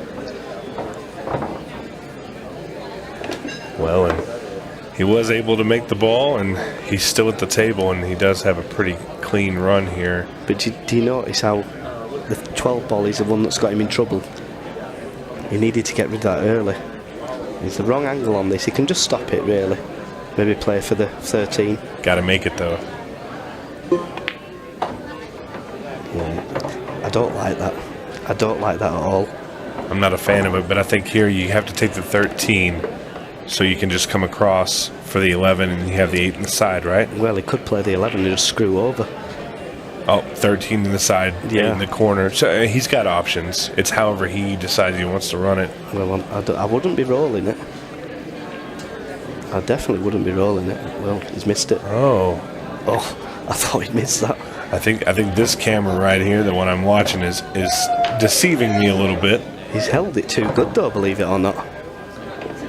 Well, and he was able to make the ball, and he's still at the table, and he does have a pretty clean run here. But do you notice how the 12 ball is the one that's got him in trouble? He needed to get rid of that early. It's the wrong angle on this. He can just stop it, really. Maybe play for the 13. Got to make it, though. Yeah, I don't like that. I don't like that at all. I'm not a fan of it, but I think here you have to take the 13 so you can just come across for the 11 and you have the 8 in the side, right? Well, he could play the 11 and just screw over. Oh, 13 in the side, yeah. 8 in the corner. So he's got options. It's however he decides he wants to run it. Well, I wouldn't be rolling it. I definitely wouldn't be rolling it. Well, he's missed it. Oh, I thought he'd missed that. I think this camera right here, the one I'm watching, is deceiving me a little bit. He's held it too good, though, believe it or not.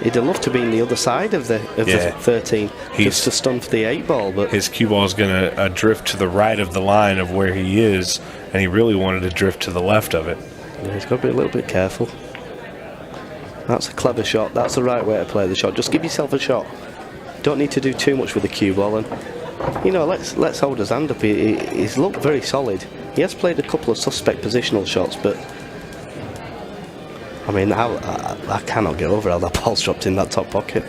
He'd have loved to be in the other side of the 13, just to stun for the 8 ball, but his cue ball is going to drift to the right of the line of where he is, and he really wanted to drift to the left of it. Yeah, he's got to be a little bit careful. That's a clever shot. That's the right way to play the shot. Just give yourself a shot. Don't need to do too much with the cue ball, and you know, let's hold his hand up. He's looked very solid. He has played a couple of suspect positional shots, but I mean, I cannot get over how that ball's dropped in that top pocket,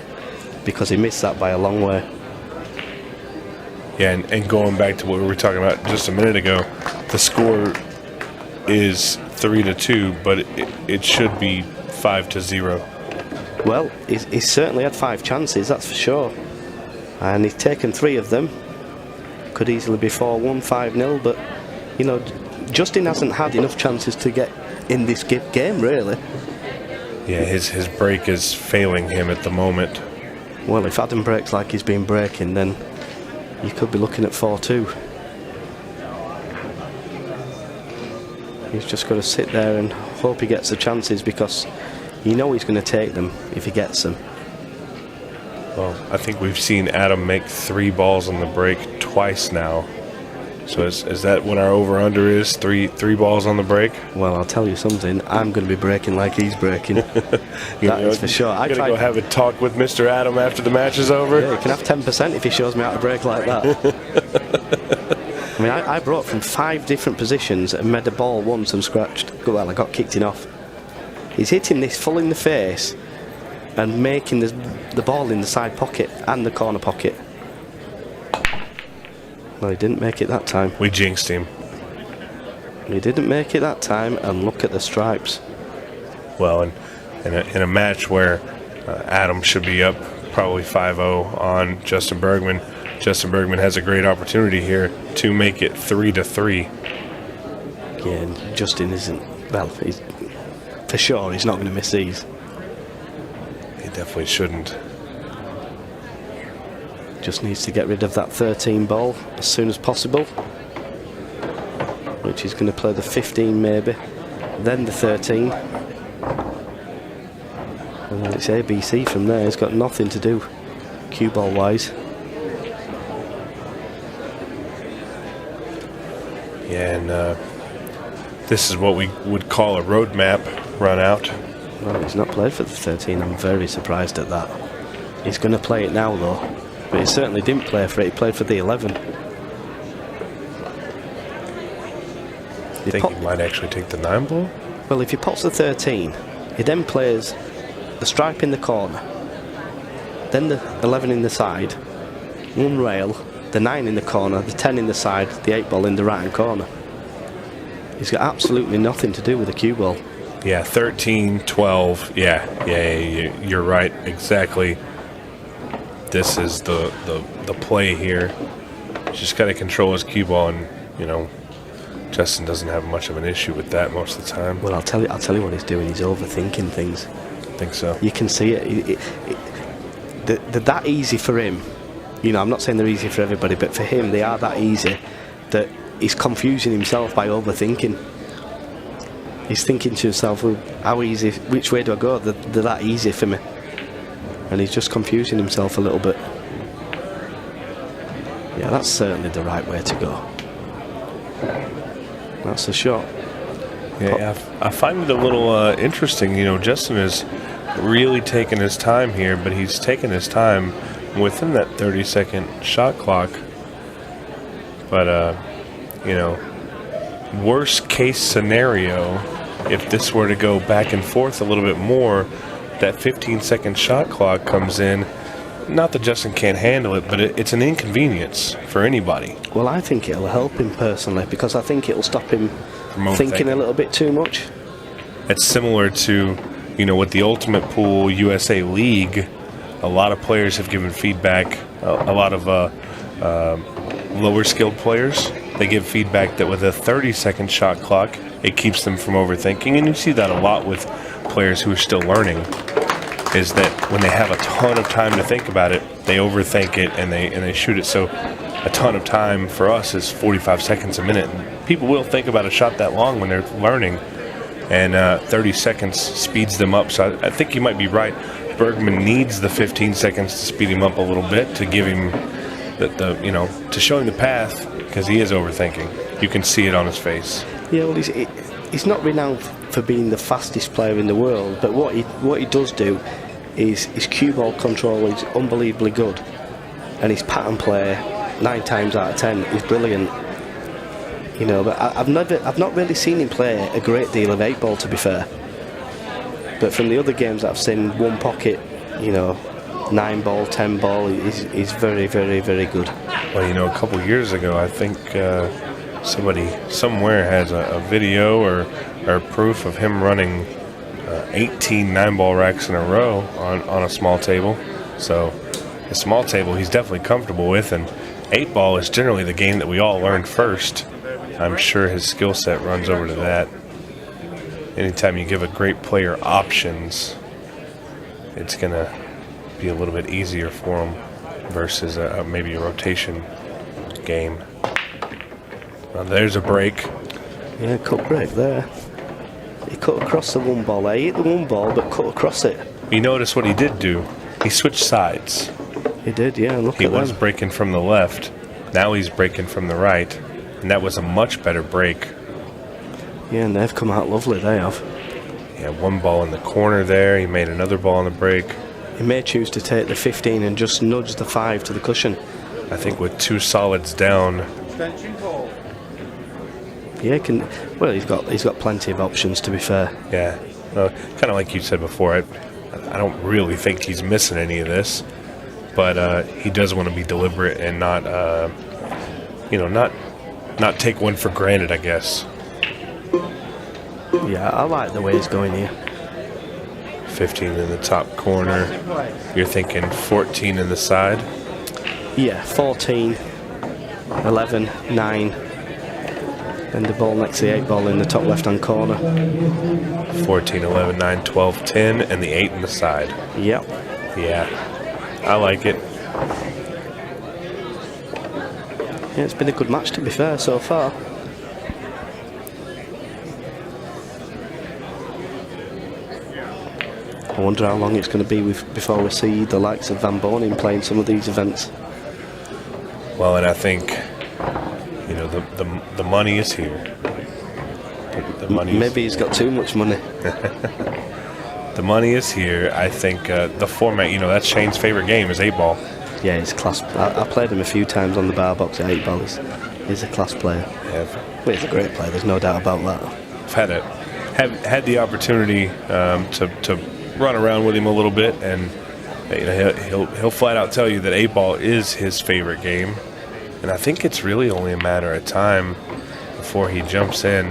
because he missed that by a long way. Yeah, and going back to what we were talking about just a minute ago, the score is 3-2, but it should be 5-0. Well, he's certainly had 5 chances, that's for sure, and he's taken 3 of them. Could easily be 4-1, 5-0, but you know, Justin hasn't had enough chances to get in this game, really. Yeah, his break is failing him at the moment. Well, if Adam breaks like he's been breaking, then you could be looking at 4-2. He's just got to sit there and hope he gets the chances, because you know he's going to take them if he gets them. Well, I think we've seen Adam make 3 balls on the break twice now. So is that what our over-under is? Three balls on the break? Well, I'll tell you something. I'm going to be breaking like he's breaking. That is for sure. I'm going to go have a talk with Mr. Adam after the match is over? Yeah, you can have 10% if he shows me how to break like that. I mean, I brought from 5 different positions and made a ball once and scratched. Well, I got kicked in off. He's hitting this full in the face and making the ball in the side pocket and the corner pocket. Well, he didn't make it that time. We jinxed him. He didn't make it that time, and look at the stripes. Well, in a match where Adam should be up probably 5-0 on Justin Bergman, Justin Bergman has a great opportunity here to make it 3-3. Yeah, and Justin isn't. Well, for sure he's not going to miss these. He definitely shouldn't. Just needs to get rid of that 13 ball as soon as possible, which is going to play the 15 maybe. then the 13. And then it's ABC from there. It's got nothing to do cue ball wise. Yeah, and this is what we would call a roadmap run out. Well, he's not played for the 13. I'm very surprised at that. He's going to play it now though, but he certainly didn't play for it. He played for the 11. You think he might actually take the 9 ball? Well, if he pots the 13, he then plays the stripe in the corner, then the 11 in the side, 1 rail, the 9 in the corner, the 10 in the side, the 8 ball in the right hand corner. He's got absolutely nothing to do with the cue ball. Yeah, 13, 12. Yeah, you're right. Exactly. This is the play here. Just got to control his cue ball, and you know, Justin doesn't have much of an issue with that most of the time. Well, I'll tell you what he's doing. He's overthinking things. I think so. You can see it. They're that easy for him. You know, I'm not saying they're easy for everybody, but for him, they are that easy that he's confusing himself by overthinking. He's thinking to himself, well, how easy, which way do I go? They're that easy for me. And he's just confusing himself a little bit. Yeah, that's certainly the right way to go. That's a shot. Yeah, I find it a little interesting. You know, Justin is really taking his time here, but he's taking his time within that 30-second shot clock. But, you know, worst case scenario, if this were to go back and forth a little bit more, that 15-second shot clock comes in. Not that Justin can't handle it, but it's an inconvenience for anybody. Well, I think it'll help him personally, because I think it'll stop him thinking a little bit too much. It's similar to, you know, with the Ultimate Pool USA League, a lot of players have given feedback, a lot of lower skilled players, they give feedback that with a 30-second shot clock, it keeps them from overthinking. And you see that a lot with players who are still learning, is that when they have a ton of time to think about it, they overthink it and they shoot it. So a ton of time for us is 45 seconds a minute. And people will think about a shot that long when they're learning, and 30 seconds speeds them up. So I think you might be right. Bergman needs the 15 seconds to speed him up a little bit, to give him the you know, to show him the path, because he is overthinking. You can see it on his face. Yeah, well, he's not renowned for being the fastest player in the world, but what he does do is his cue ball control is unbelievably good, and his pattern play 9 times out of 10 is brilliant. You know, but I've not really seen him play a great deal of 8 ball, to be fair. But from the other games that I've seen, 1 pocket, you know, 9 ball, 10 ball, is very, very, very good. Well, you know, a couple years ago, I think somebody somewhere has a video or proof of him running 18 9-ball racks in a row on a small table. So the small table he's definitely comfortable with, and 8-ball is generally the game that we all learned first. I'm sure his skill set runs over to that. Anytime you give a great player options, it's going to be a little bit easier for him versus maybe a rotation game. Well, there's a break. Yeah, cut break there. He cut across the 1 ball. He hit the 1 ball, but cut across it. You notice what he did do? He switched sides. He did, yeah. Look at that. He was breaking from the left. Now he's breaking from the right. And that was a much better break. Yeah, and they've come out lovely, they have. Yeah, 1 ball in the corner there. He made another ball on the break. He may choose to take the 15 and just nudge the 5 to the cushion. I think with 2 solids down. Yeah, well, he's got plenty of options, to be fair. Yeah, kind of like you said before. I don't really think he's missing any of this, but he does want to be deliberate and not, you know, not take one for granted, I guess. Yeah, I like the way he's going here. 15 in the top corner. You're thinking 14 in the side? Yeah, 14, 11, 9. And the ball next to the 8 ball in the top left-hand corner. 14, 11, 9, 12, 10, and the 8 in the side. Yep. Yeah, I like it. Yeah, it's been a good match, to be fair, so far. I wonder how long it's going to be before we see the likes of Van Bonin playing some of these events. Well, and I think, you know, the money is here. The money. Maybe he's got too much money. The money is here. I think the format, you know, that's Shane's favorite game is 8-ball. Yeah, he's class. I played him a few times on the bar box at 8-ball. He's a class player. Yeah. Well, he's a great player. There's no doubt about that. I've had the opportunity to run around with him a little bit, and you know, he'll flat out tell you that 8-ball is his favorite game, and I think it's really only a matter of time before he jumps in.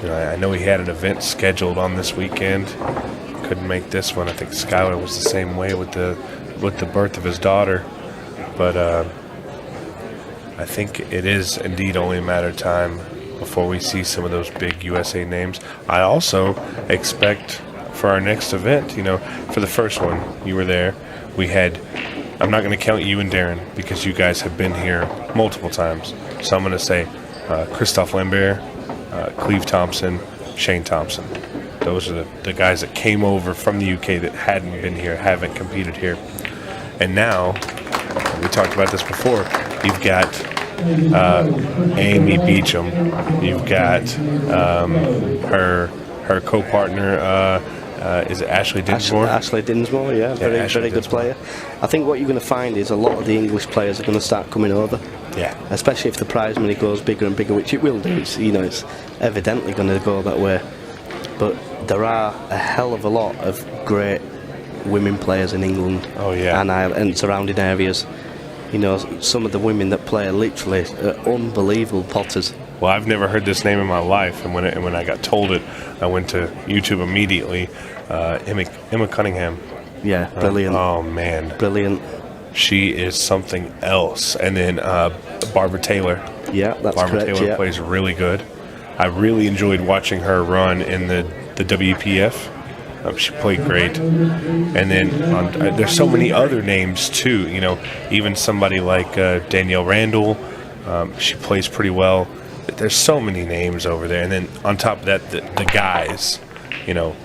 You know, I know he had an event scheduled on this weekend, couldn't make this one. I think Skylar was the same way with the birth of his daughter, but I think it is indeed only a matter of time before we see some of those big USA names. I also expect for our next event, you know, for the first one, you were there. We had, I'm not going to count you and Darren because you guys have been here multiple times. So I'm going to say Christophe Lambert, Cleve Thompson, Shane Thompson. Those are the guys that came over from the UK that hadn't been here, haven't competed here. And now, we talked about this before, you've got Amy Beecham. You've got her co-partner, is it Ashley Dinsmore? Ashley Dinsmore, yeah, very good player. I think what you're going to find is a lot of the English players are going to start coming over. Yeah. Especially if the prize money goes bigger and bigger, which it will do. It's, you know, it's evidently going to go that way. But there are a hell of a lot of great women players in England. Oh, yeah. And surrounding areas. You know, some of the women that play are literally unbelievable potters. Well, I've never heard this name in my life, and when I got told it, I went to YouTube immediately. Emma Cunningham. Yeah, brilliant. Oh, man. Brilliant. She is something else. And then Barbara Taylor. Yeah, that's Barbara correct. Taylor Yeah. plays really good. I really enjoyed watching her run in the WPF. She played great. And then there's so many other names too. You know, even somebody like Danielle Randall, she plays pretty well. There's so many names over there. And then on top of that, the guys, you know,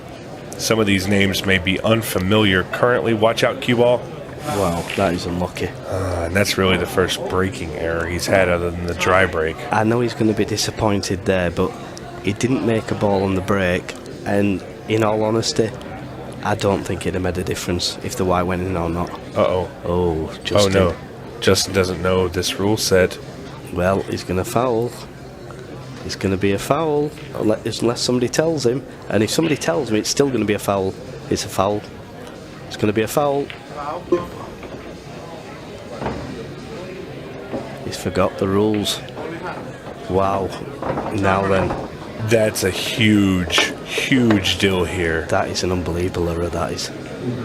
some of these names may be unfamiliar currently. Watch out, cue ball. Wow, that is unlucky. And that's really the first breaking error he's had other than the dry break. I know he's going to be disappointed there, but he didn't make a ball on the break, and in all honesty, I don't think it'd have made a difference if the white went in or not. Uh-oh. Oh, Justin. Oh, no. Justin doesn't know this rule set. Well, he's going to foul. It's going to be a foul, unless somebody tells him. And if somebody tells me it's still going to be a foul, it's a foul. It's going to be a foul. He's forgot the rules. Wow. Now then. That's a huge, huge deal here. That is an unbelievable error, that is.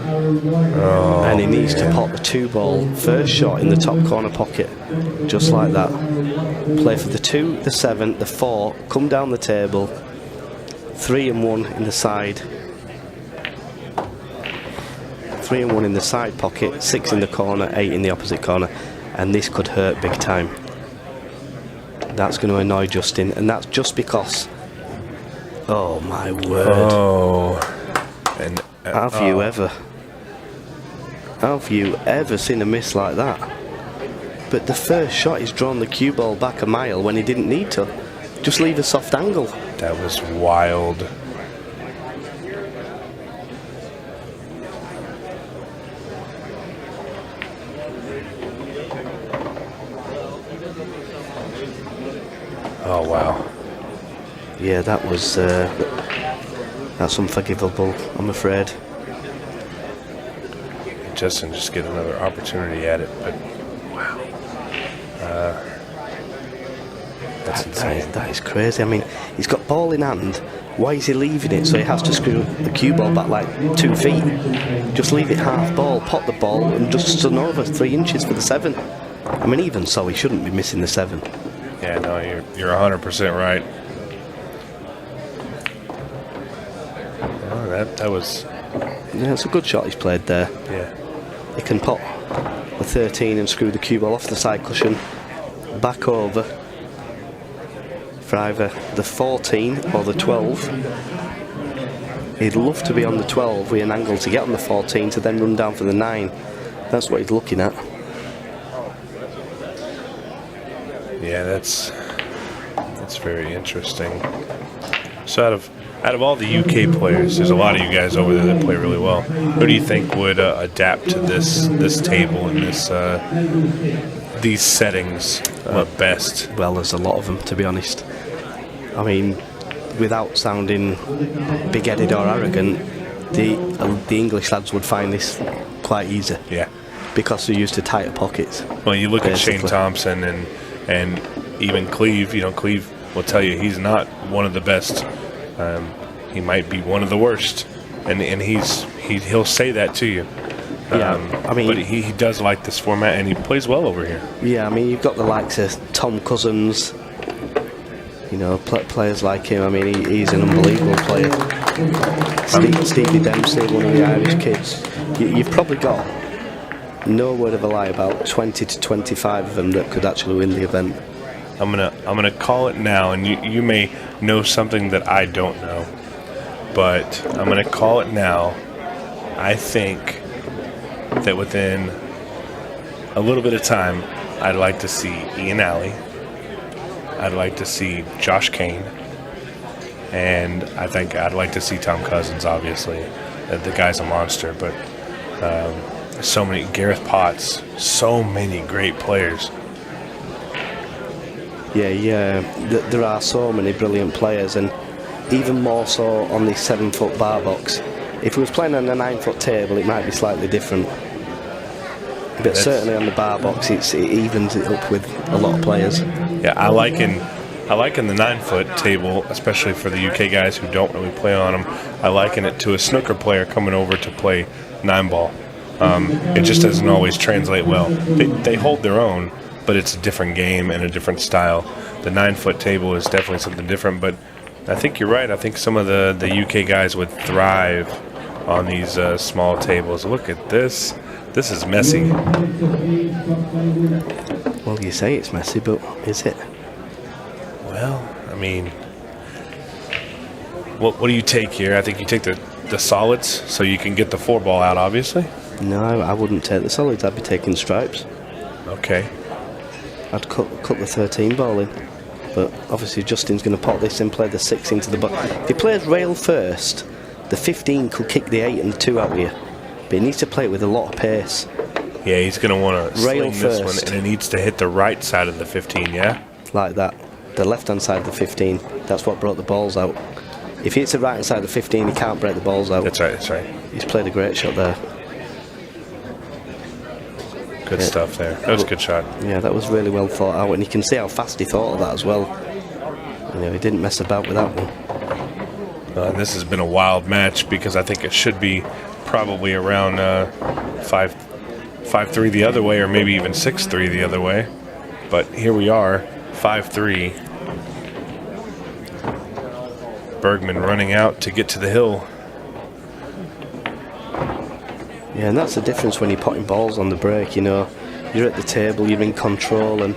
Oh, and he needs to pot the 2-ball first shot in the top corner pocket. Just like that. Play for the 2, the 7, the 4, come down the table. 3 and 1 in the side. 3 and 1 in the side pocket, 6 in the corner, 8 in the opposite corner. And this could hurt big time. That's going to annoy Justin, and that's just because... Oh my word. Oh. And Have you ever seen a miss like that? But the first shot, he's drawn the cue ball back a mile when he didn't need to. Just leave a soft angle. That was wild. Oh, wow. Yeah, that was... that's unforgivable, I'm afraid. Justin just get another opportunity at it, but wow. That's insane. That is crazy. I mean, he's got ball in hand. Why is he leaving it so he has to screw the cue ball back like 2 feet? Just leave it half ball, pot the ball, and just stun over 3 inches for the 7. I mean, even so, he shouldn't be missing the 7. Yeah, no, you're 100% right. Oh, that was... Yeah, it's a good shot he's played there. Yeah. He can pot the 13 and screw the cue ball off the side cushion, back over for either the 14 or the 12. he'd love to be on the 12 with an angle to get on the 14 to then run down for the 9. That's what he's looking at. Yeah, that's very interesting. So out of all the UK players, there's a lot of you guys over there that play really well. Who do you think would adapt to this table and these settings best? Well, there's a lot of them, to be honest. I mean, without sounding big-headed or arrogant, the English lads would find this quite easy. Yeah. Because they're used to tighter pockets. Well, you look basically. at Shane Thompson and even Cleve. Cleve will tell you he's not one of the best. He might be one of the worst, and he'll say that to you. Yeah, I mean, but he does like this format, and he plays well over here. Yeah, I mean, you've got the likes of Tom Cousins. Players like him. I mean, he's an unbelievable player. Stevie Dempsey, one of the Irish kids. You've probably got, no word of a lie, about 20 to 25 of them that could actually win the event. I'm gonna call it now, and you may know something that I don't know, but I'm gonna call it now. I think that within a little bit of time, I'd like to see Ian Alley. I'd like to see Josh Kane, and I think I'd like to see Tom Cousins. Obviously, the guy's a monster, but so many Gareth Potts, so many great players. Yeah, there are so many brilliant players, and even more so on the 7-foot bar box. If we was playing on a 9-foot table, it might be slightly different. But certainly on the bar box, it evens it up with a lot of players. Yeah, I liken the 9-foot table, especially for the UK guys who don't really play on them. I liken it to a snooker player coming over to play 9-ball. It just doesn't always translate well. They hold their own, but it's a different game and a different style. The 9-foot table is definitely something different, but I think you're right. I think some of the UK guys would thrive on these small tables. Look at this. This is messy. Well, you say it's messy, but is it? Well, I mean, what do you take here? I think you take the solids so you can get the 4-ball out, obviously. No, I wouldn't take the solids. I'd be taking stripes. Okay. I'd cut the 13 ball in. But obviously Justin's going to pop this and play the 6 into the box. If he plays rail first, the 15 could kick the 8 and the 2 out here. But he needs to play it with a lot of pace. Yeah, he's going to want to rail sling first. this one, and it needs to hit the right side of the 15, yeah? Like that. The left-hand side of the 15. That's what brought the balls out. If he hits the right-hand side of the 15, he can't break the balls out. That's right. He's played a great shot there. Good stuff there. That was a good shot. Yeah, that was really well thought out, and you can see how fast he thought of that as well. He didn't mess about with that one. This has been a wild match because I think it should be probably around 5-3 the other way, or maybe even 6-3 the other way. But here we are, 5-3. Bergman running out to get to the hill. Yeah, and that's the difference when you're potting balls on the break. You're at the table, you're in control, and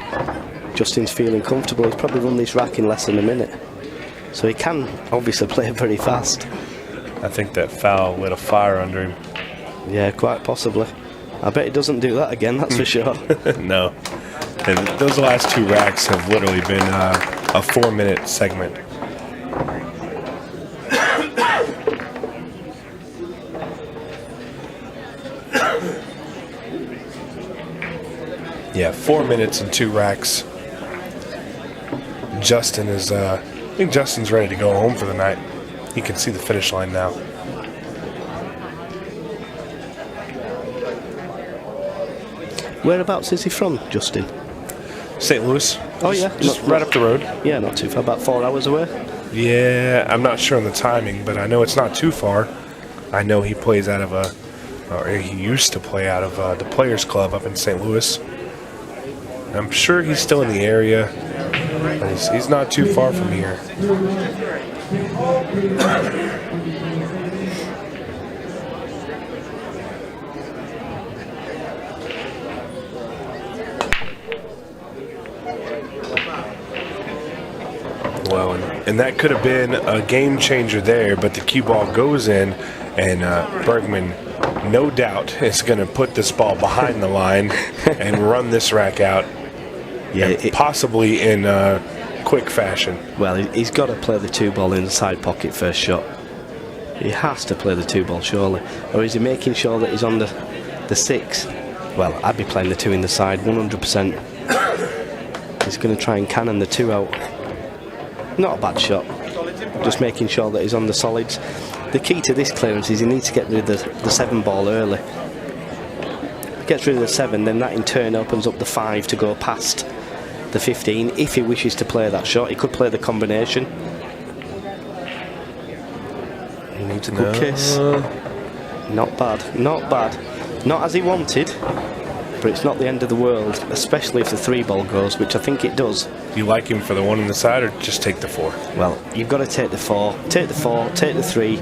Justin's feeling comfortable. He's probably run this rack in less than a minute, so he can obviously play very fast. I think that foul lit a fire under him. Yeah, quite possibly. I bet he doesn't do that again, that's for sure. No. And those last 2 racks have literally been a 4-minute segment. Yeah, 4 minutes and 2 racks. Justin is, I think Justin's ready to go home for the night. He can see the finish line now. Whereabouts is he from, Justin? St. Louis. Oh, yeah. Just right up the road. Yeah, not too far, about 4 hours away. Yeah, I'm not sure on the timing, but I know it's not too far. I know he plays out of or he used to play out of the Players Club up in St. Louis. I'm sure he's still in the area. He's not too far from here. Well, and that could have been a game changer there, but the cue ball goes in, and Bergman, no doubt, is going to put this ball behind the line and run this rack out, possibly in quick fashion. Well, he's got to play the 2-ball in the side pocket first shot. He has to play the 2-ball, surely. Or is he making sure that he's on the 6? Well, I'd be playing the 2 in the side, 100%. He's going to try and cannon the 2 out. Not a bad shot. Just making sure that he's on the solids. The key to this clearance is he needs to get rid of the 7-ball early. If he gets rid of the 7, then that in turn opens up the 5 to go past the 15. If he wishes to play that shot, he could play the combination. He needs a good kiss. Not bad, not bad. Not as he wanted, but it's not the end of the world, especially if the 3-ball goes, which I think it does. Do you like him for the 1 in the side, or just take the 4? Well, you've got to take the 4, take the 4, take the 3.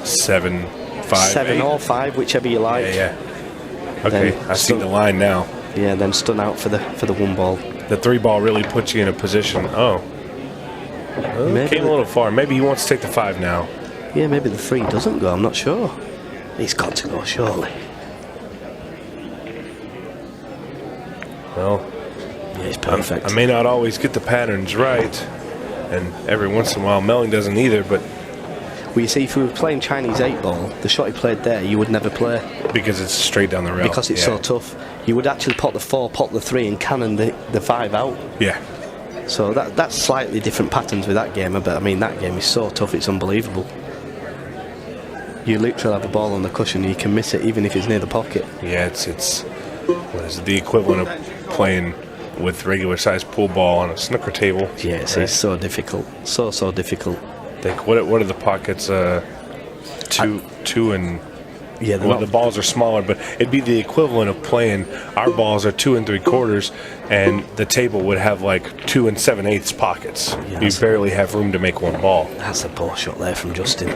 7, 5, 7 8. or 5, whichever you like. Yeah. Okay, Then I see the line now. Yeah, then stun out for the 1-ball. The 3-ball really puts you in a position. Oh. Well, came a little far. Maybe he wants to take the 5 now. Yeah, maybe the 3 doesn't go, I'm not sure. He's got to go, surely. Well, yeah, it's perfect. I may not always get the patterns right, and every once in a while Melling doesn't either, but... Well, you see, if we were playing Chinese 8-ball, the shot he played there, you would never play. Because it's straight down the rail. Because it's so tough. You would actually pot the 4, pot the 3, and cannon the 5 out. Yeah. So that's slightly different patterns with that game, but I mean, that game is so tough, it's unbelievable. You literally have a ball on the cushion, you can miss it even if it's near the pocket. Yeah, it's what is it, the equivalent of playing with regular sized pool ball on a snooker table. Yes, right? It's so difficult. So difficult. Think what are the pockets? 2 and... Yeah, well, the balls are smaller, but it'd be the equivalent of playing. Our balls are 2 3/4, and the table would have like 2 7/8 pockets. Yeah, you barely have room to make 1 ball. That's a poor shot there from Justin.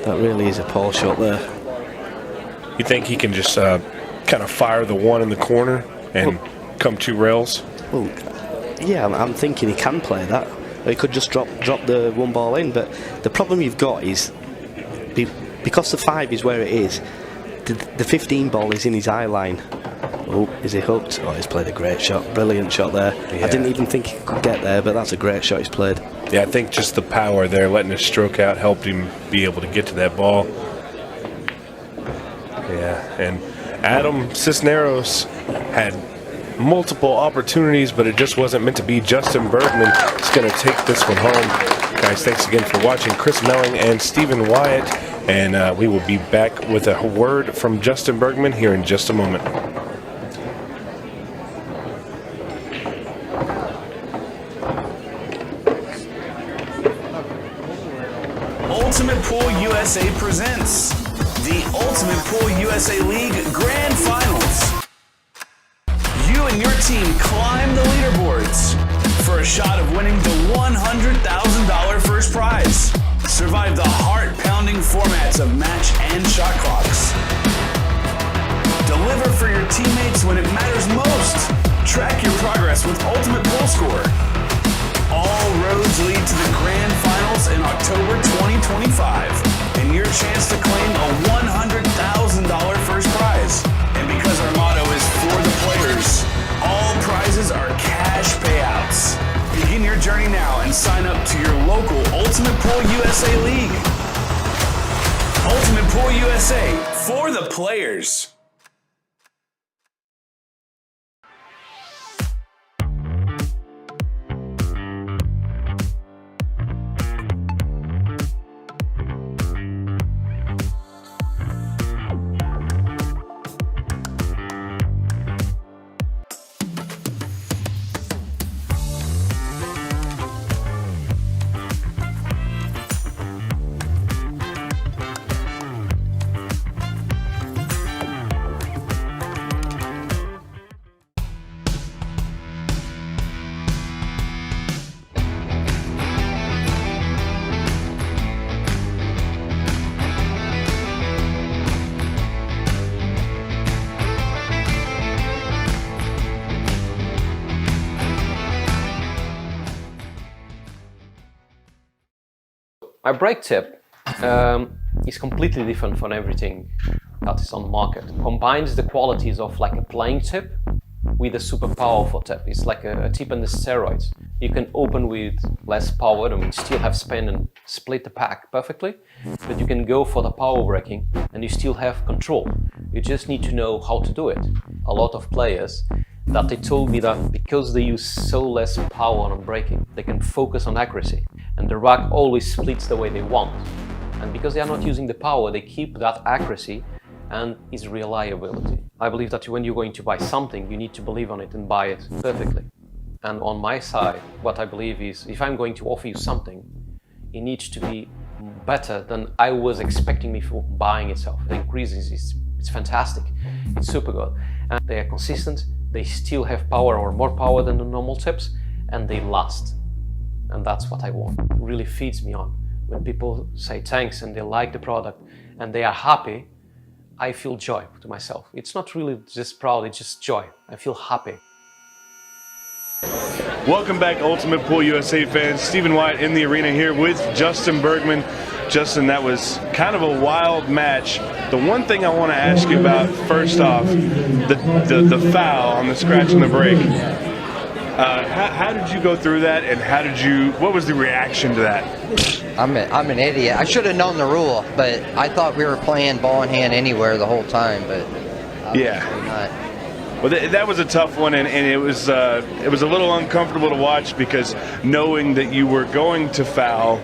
That really is a poor shot there. You think he can just kind of fire the 1 in the corner and come 2 rails? Well, yeah, I'm thinking he can play that. Or he could just drop the 1 ball in, but the problem you've got is because the 5 is where it is, the 15 ball is in his eye line. Oh, is he hooked? Oh, he's played a great shot. Brilliant shot there. Yeah. I didn't even think he could get there, but that's a great shot he's played. Yeah, I think just the power there, letting his stroke out, helped him be able to get to that ball. Yeah, and Adam Cisneros had multiple opportunities, but it just wasn't meant to be. Justin Bergman is going to take this one home. Guys, thanks again for watching. Chris Melling and Stephen Wyatt. And we will be back with a word from Justin Bergman here in just a moment. Ultimate Pool USA presents the Ultimate Pool USA League Grand Finals. You and your team climb the leaderboards for a shot of winning the $100,000 first prize. Survive the heart-pounding formats of match and shot clocks. Deliver for your teammates when it matters most. Track your progress with Ultimate Pool Score. All roads lead to the Grand Finals in October 2025, and your chance to claim a $100,000 first prize. And because our motto is for the players, all prizes are cash payouts. Begin your journey now and sign up to your local Ultimate Pool USA League. Ultimate Pool USA, for the players. My brake tip is completely different from everything that is on the market. It combines the qualities of like a playing tip with a super powerful tip. It's like a tip on the steroids. You can open with less power, I mean, still have spin and split the pack perfectly, but you can go for the power braking and you still have control. You just need to know how to do it. A lot of players that they told me that because they use so less power on braking, they can focus on accuracy, and the rack always splits the way they want. And because they are not using the power, they keep that accuracy and its reliability. I believe that when you're going to buy something, you need to believe on it and buy it perfectly. And on my side, what I believe is, if I'm going to offer you something, it needs to be better than I was expecting me for buying itself. The increases it's fantastic, it's super good. And they are consistent, they still have power or more power than the normal tips, and they last. And that's what I want. It really feeds me on. When people say thanks and they like the product and they are happy, I feel joy to myself. It's not really just proud, it's just joy. I feel happy. Welcome back, Ultimate Pool USA fans. Stephen Wyatt in the arena here with Justin Bergman. Justin, that was kind of a wild match. The one thing I want to ask you about, first off, the foul on the scratch and the break. How did you go through that, and what was the reaction to that? I'm an idiot. I should have known the rule, but I thought we were playing ball in hand anywhere the whole time, but yeah. Not. Well, that was a tough one, and it was a little uncomfortable to watch, because knowing that you were going to foul,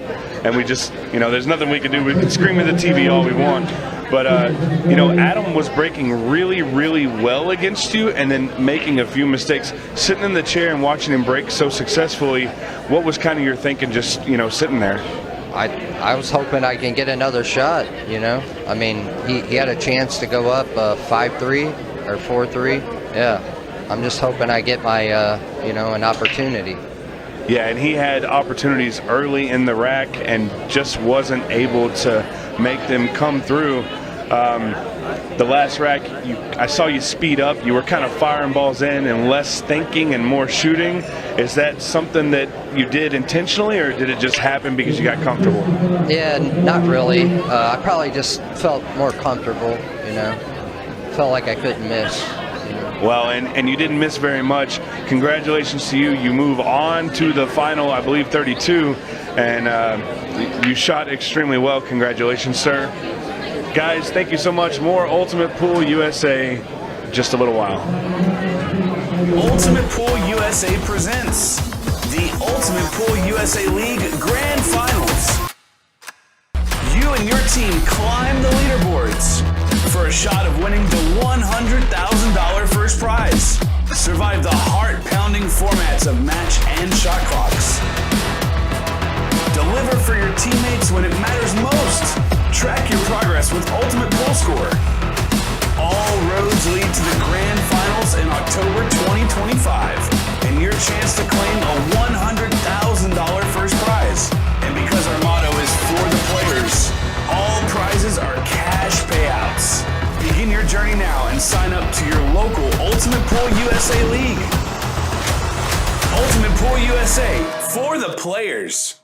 and we just, there's nothing we can do. We can scream at the TV all we want, but Adam was breaking really, really well against you, and then making a few mistakes. Sitting in the chair and watching him break so successfully, what was kind of your thinking, just sitting there? I was hoping I can get another shot. I mean, he had a chance to go up 5-3 or 4-3. Yeah, I'm just hoping I get my, an opportunity. Yeah, and he had opportunities early in the rack and just wasn't able to make them come through. The last rack, I saw you speed up. You were kind of firing balls in and less thinking and more shooting. Is that something that you did intentionally, or did it just happen because you got comfortable? Yeah, not really. I probably just felt more comfortable, Felt like I couldn't miss. Well, and you didn't miss very much. Congratulations to you. You move on to the final, I believe, 32, and you shot extremely well. Congratulations, sir. Guys, thank you so much. More Ultimate Pool USA just a little while. Ultimate Pool USA presents the Ultimate Pool USA League Grand Finals. You and your team climb the leaderboards for a shot of winning the $100,000 first prize. Survive the heart-pounding formats of match and shot clocks. Deliver for your teammates when it matters most. Track your progress with Ultimate Pool Score. All roads lead to the Grand Finals in October 2025, and your chance to claim a $100,000 first prize. And because our motto is for the players, all prizes are cash payouts. Begin your journey now and sign up to your local Ultimate Pool USA League. Ultimate Pool USA, for the players.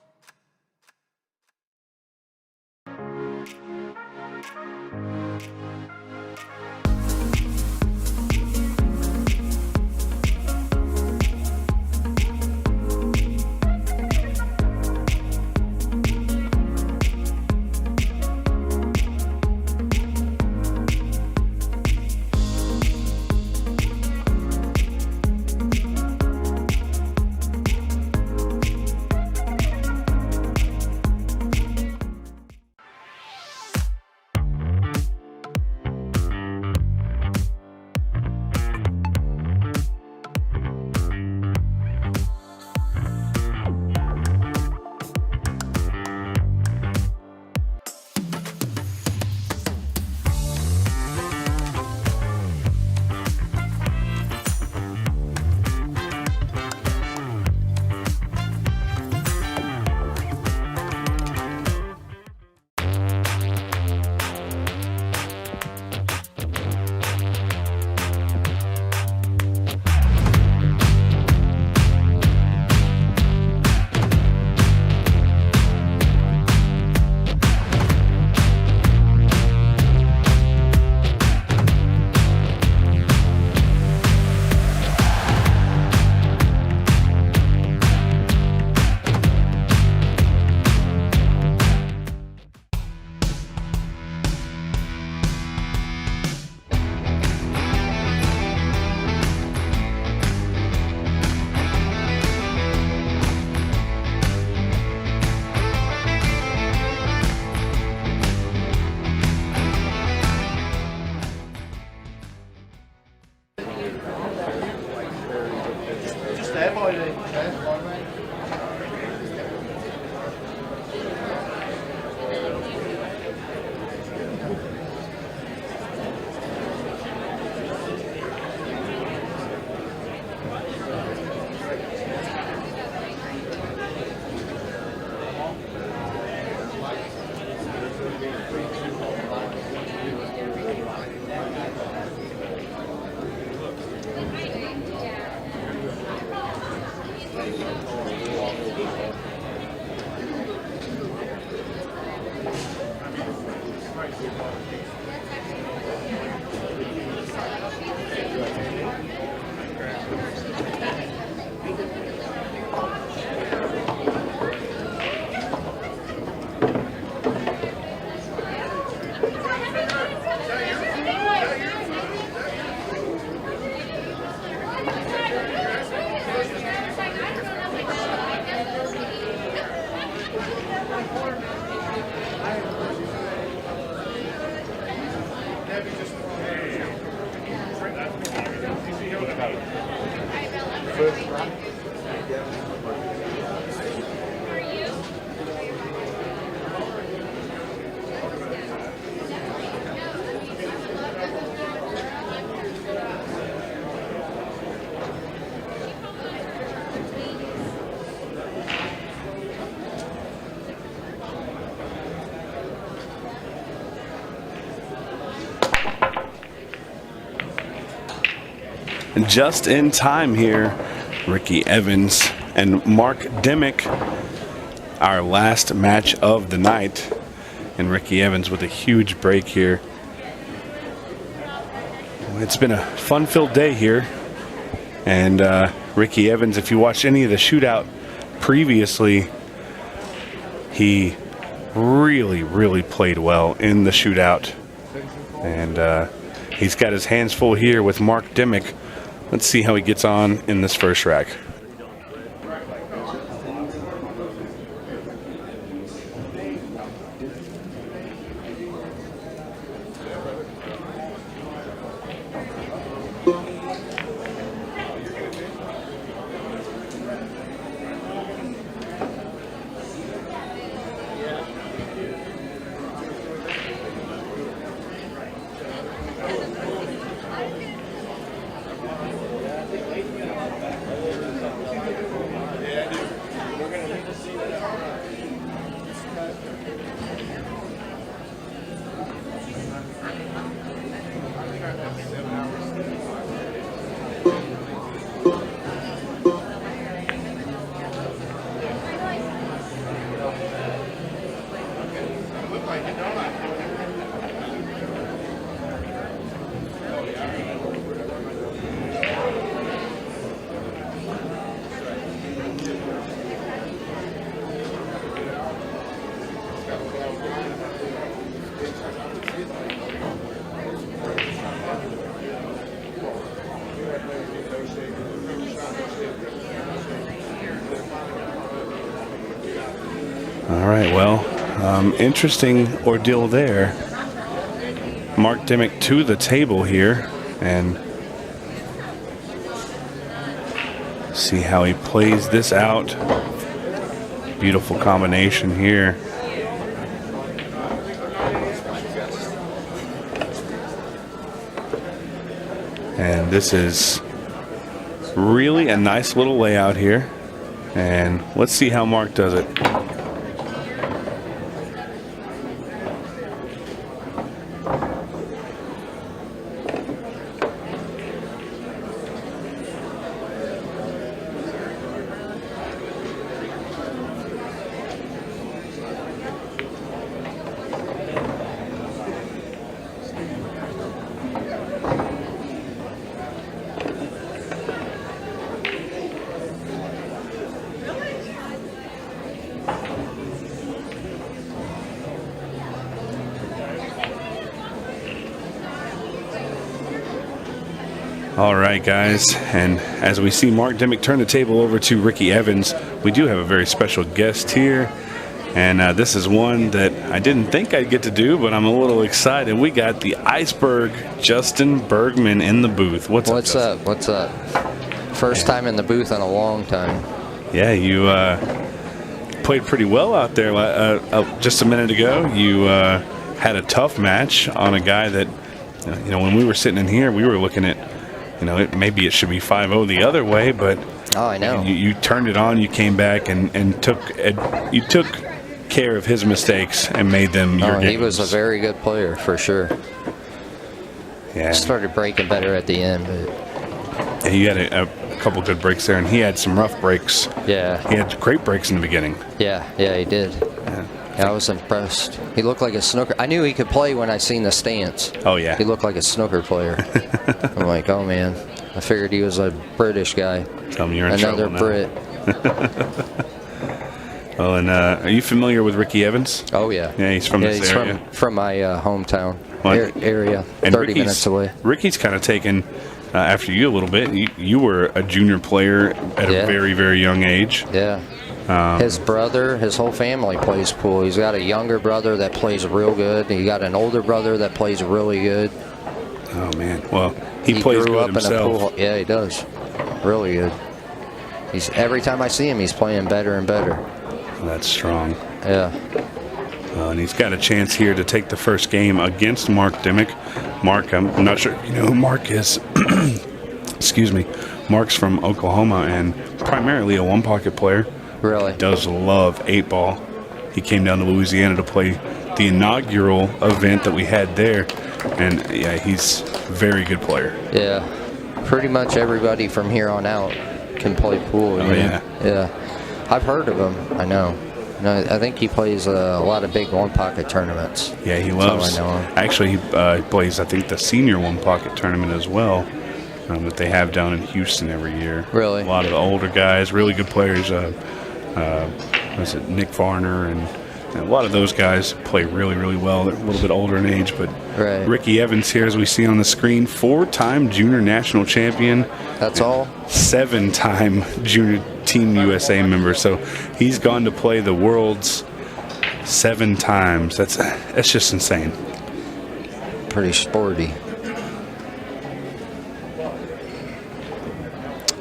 Just in time here, Ricky Evans and Mark Dimmick, our last match of the night. And Ricky Evans with a huge break here. It's been a fun-filled day here. And Ricky Evans, if you watched any of the shootout previously, he really played well in the shootout. And he's got his hands full here with Mark Dimmick. Let's see how he gets on in this first rack. All right, well, interesting ordeal there. Mark Dimmick to the table here, and see how he plays this out. Beautiful combination here. And this is really a nice little layout here. And let's see how Mark does it. All right, guys, and as we see Mark Dimmick turn the table over to Ricky Evans, we do have a very special guest here, and this is one that I didn't think I'd get to do, but I'm a little excited. We got the Iceberg Justin Bergman in the booth. What's up? What's up? First time in the booth in a long time. Yeah, you played pretty well out there just a minute ago. You had a tough match on a guy that, when we were sitting in here, we were looking at, maybe it should be 5-0 the other way, but oh, I know. You turned it on. You came back and took care of his mistakes and made them your games. He was a very good player for sure. Yeah. Started breaking better at the end, but yeah, you had a couple good breaks there, and he had some rough breaks. Yeah. He had great breaks in the beginning. Yeah, he did. Yeah, I was impressed. He looked like a snooker. I knew he could play when I seen the stance. Oh, yeah. He looked like a snooker player. I'm like, oh, man. I figured he was a British guy. Tell me you're in Another trouble Brit. Well, and are you familiar with Ricky Evans? Oh, yeah. Yeah, he's from this area. From my hometown area, and 30 minutes away. Ricky's kind of taken after you a little bit. You were a junior player at a very, very young age. Yeah. His brother, his whole family plays pool. He's got a younger brother that plays real good. He got an older brother that plays really good. Oh man, well he plays grew good up in a himself. pool. Yeah, he does. Really good. He's every time I see him, he's playing better and better. That's strong. Yeah. And he's got a chance here to take the first game against Mark Dimmick. Mark, I'm not sure if you know who Mark is. Excuse me. Mark's from Oklahoma and primarily a one-pocket player. Really? Does love 8-ball. He came down to Louisiana to play the inaugural event that we had there. And yeah, he's a very good player. Yeah. Pretty much everybody from here on out can play pool. Oh, yeah. Yeah. I've heard of him. I know. No, I think he plays a lot of big one-pocket tournaments. Yeah, he loves. That's how I know him. Actually, he plays, I think, the senior one-pocket tournament as well that they have down in Houston every year. Really? A lot of the older guys, really good players. Was it Nick Varner and a lot of those guys play really, really well. They're a little bit older in age, but right. Ricky Evans here, as we see on the screen, 4-time junior national champion. That's all? 7-time junior Team USA member. So he's gone to play the Worlds 7 times. That's just insane. Pretty sporty.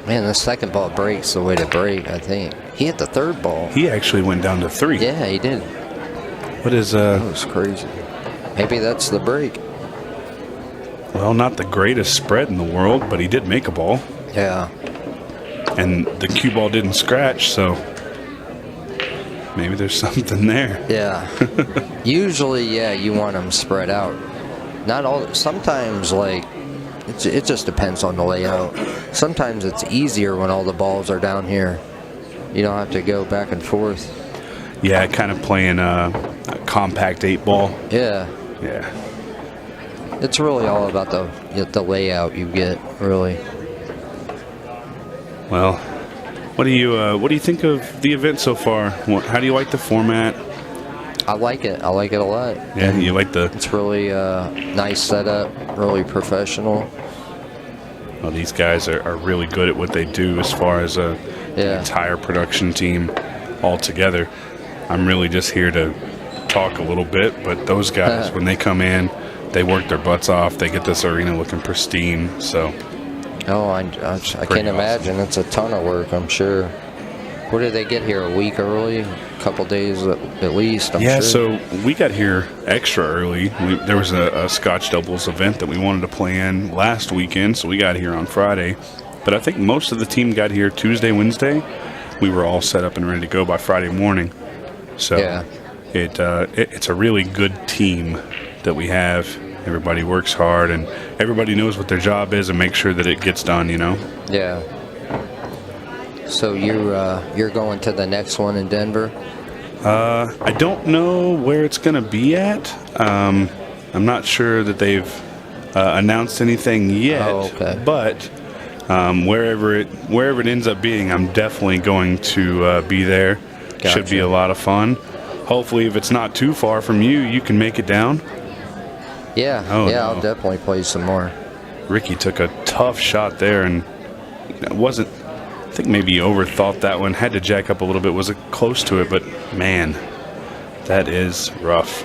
Man, the second ball breaks the way to break, I think. He hit the third ball. He actually went down to 3. Yeah, he did. What is That was crazy. Maybe that's the break. Well, not the greatest spread in the world, but he did make a ball. Yeah. And the cue ball didn't scratch, so maybe there's something there. Yeah. Usually, yeah, you want them spread out. Not all. Sometimes, like, it just depends on the layout. Sometimes it's easier when all the balls are down here. You don't have to go back and forth. Yeah, kind of playing a compact 8-ball. Yeah. Yeah. It's really all about the layout you get, really. Well, what do you think of the event so far? How do you like the format? I like it. I like it a lot. Yeah, you like the... It's really nice setup, really professional. Well, these guys are really good at what they do as far as the entire production team all together. I'm really just here to talk a little bit, but those guys, when they come in, they work their butts off. They get this arena looking pristine, so... Oh, I can't imagine. It's a ton of work, I'm sure. What did they get here, a week early? A couple days at least, I'm sure. So we got here extra early. There was a Scotch doubles event that we wanted to play in last weekend, so we got here on Friday. But I think most of the team got here Tuesday, Wednesday. We were all set up and ready to go by Friday morning. So it's a really good team that we have. Everybody works hard, and everybody knows what their job is and make sure that it gets done, you know? Yeah. So you're going to the next one in Denver? I don't know where it's going to be at. I'm not sure that they've announced anything yet. Oh, okay. But wherever it ends up being, I'm definitely going to be there. Gotcha. Should be a lot of fun. Hopefully, if it's not too far from you, you can make it down. Yeah. Oh, yeah, no. I'll definitely play some more. Ricky took a tough shot there, and it wasn't. I think maybe he overthought that one. Had to jack up a little bit. Was close to it, but man, that is rough.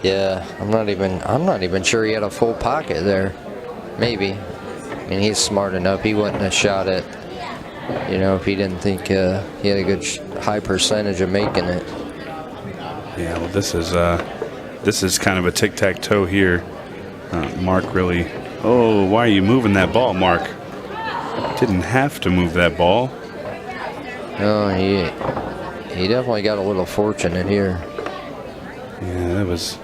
Yeah, I'm not even sure he had a full pocket there. Maybe. I mean, he's smart enough. He wouldn't have shot it, if he didn't think he had a good high percentage of making it. Yeah, well, this is kind of a tic-tac-toe here. Mark really... Oh, why are you moving that ball, Mark? Didn't have to move that ball. Oh, he definitely got a little fortunate here. Yeah, that was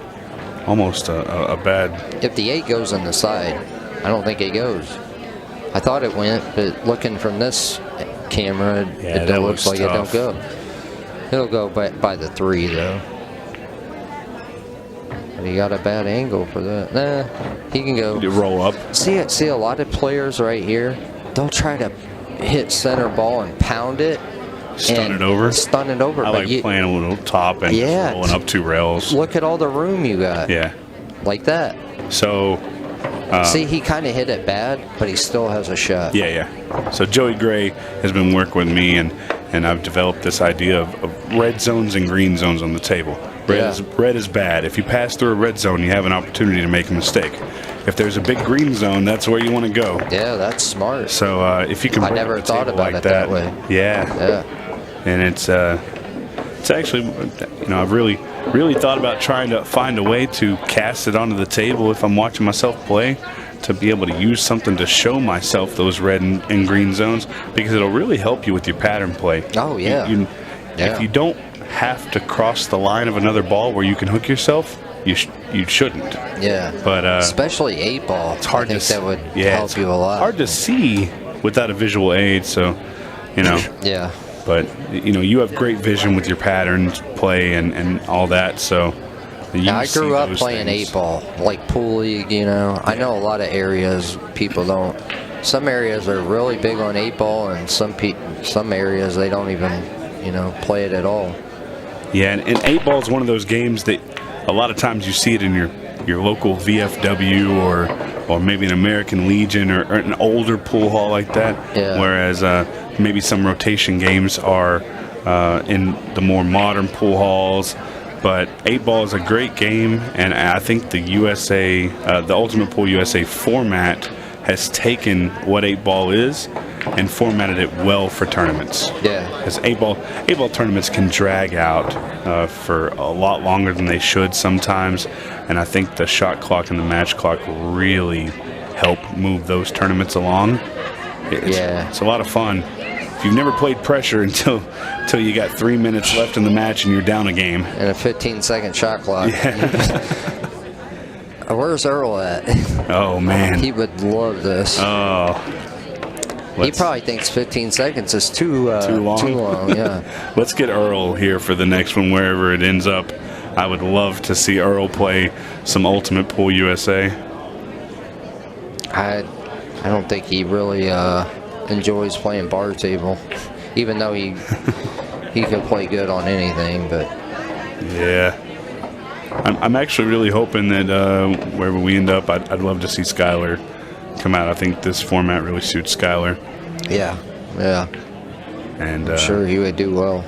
almost a bad... If the 8 goes on the side, I don't think it goes. I thought it went, but looking from this camera, it looks like tough. it don't go. It'll go by the 3, though. But he got a bad angle for that. Nah, he can go. You roll up. See a lot of players right here, they'll try to hit center ball and pound it. Stun it over. Stun it over. I like playing a little top and just rolling up 2 rails. Look at all the room you got. Yeah. Like that. So... see, he kind of hit it bad, but he still has a shot. Yeah. So Joey Gray has been working with me, and and I've developed this idea of red zones and green zones on the table. Red is bad. If you pass through a red zone, you have an opportunity to make a mistake. If there's a big green zone, that's where you want to go. Yeah, that's smart. So if you can, I never thought about it that way. Yeah. And it's actually, I've really thought about trying to find a way to cast it onto the table if I'm watching myself play, to be able to use something to show myself those red and green zones, because it'll really help you with your pattern play. Oh yeah. If you don't have to cross the line of another ball where you can hook yourself, you shouldn't. Yeah. But especially 8-ball. It's hard I think that would help you a lot. Hard to see without a visual aid, so Yeah. But you have great vision with your patterns play and all that, so I grew up playing 8-ball, like pool league. I know a lot of areas people don't. Some areas are really big on 8-ball, and some areas they don't even play it at all. Yeah, and 8-ball is one of those games that a lot of times you see it in your local VFW or maybe an American Legion or an older pool hall like that. Yeah. Whereas maybe some rotation games are in the more modern pool halls. But 8-ball is a great game, and I think the USA, the Ultimate Pool USA format has taken what 8-ball is and formatted it well for tournaments. Yeah. Because 8-ball tournaments can drag out for a lot longer than they should sometimes, and I think the shot clock and the match clock really help move those tournaments along. It's a lot of fun. If you've never played pressure until you got 3 minutes left in the match and you're down a game. And a 15-second shot clock. Yeah. Where's Earl at? Oh, man. He would love this. Oh. He probably thinks 15 seconds is too long, yeah. Let's get Earl here for the next one, wherever it ends up. I would love to see Earl play some Ultimate Pool USA. I don't think he really enjoys playing bar table, even though he could play good on anything. But yeah, I'm actually really hoping that wherever we end up, I'd love to see Skylar come out. I think this format really suits Skylar. Yeah. And I'm sure he would do well.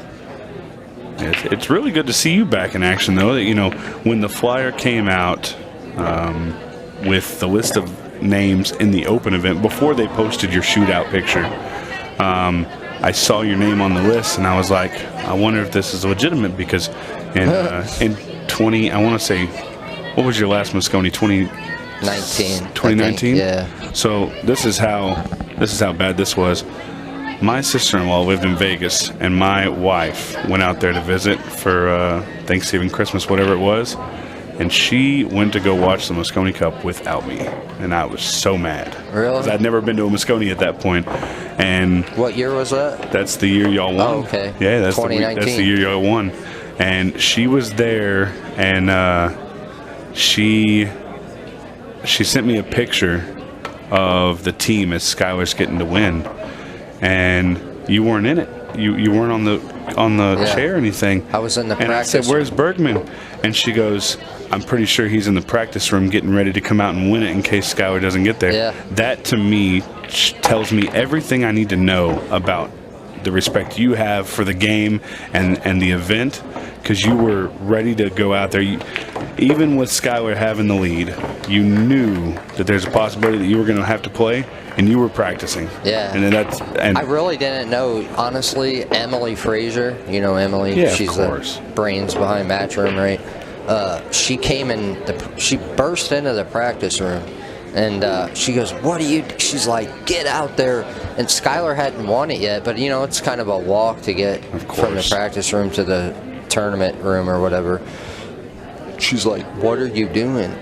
It's really good to see you back in action, though. When the flyer came out with the list of names in the open event before they posted your shootout picture, I saw your name on the list and I was like, I wonder if this is legitimate, because in 20, I want to say, what was your last Moscone? 2019. Yeah. So this is how bad this was. My sister-in-law lived in Vegas, and my wife went out there to visit for Thanksgiving, Christmas, whatever it was. And she went to go watch the Moscone Cup without me, and I was so mad. Really? 'Cause I'd never been to a Moscone at that point. And what year was that? That's the year y'all won. Oh, okay. Yeah, that's 2019. That's the year y'all won. And she was there, and she sent me a picture of the team as Skylar's getting to win, and you weren't in it. You weren't on the chair or anything. I was in the and practice. I said, "Where's Bergman?" And she goes, "I'm pretty sure he's in the practice room getting ready to come out and win it in case Skylar doesn't get there." Yeah. That to me tells me everything I need to know about the respect you have for the game and the event, because you were ready to go out there. Even with Skylar having the lead, you knew that there's a possibility that you were going to have to play, and you were practicing. Yeah. And I really didn't know, honestly. Emily Frazier, you know Emily. Yeah, she's of course. the brains behind Matchroom, right? She came in. She burst into the practice room, and she goes, "What are you?" She's like, "Get out there!" And Skylar hadn't won it yet, but it's kind of a walk to get from the practice room to the tournament room or whatever. She's like, "What are you doing?"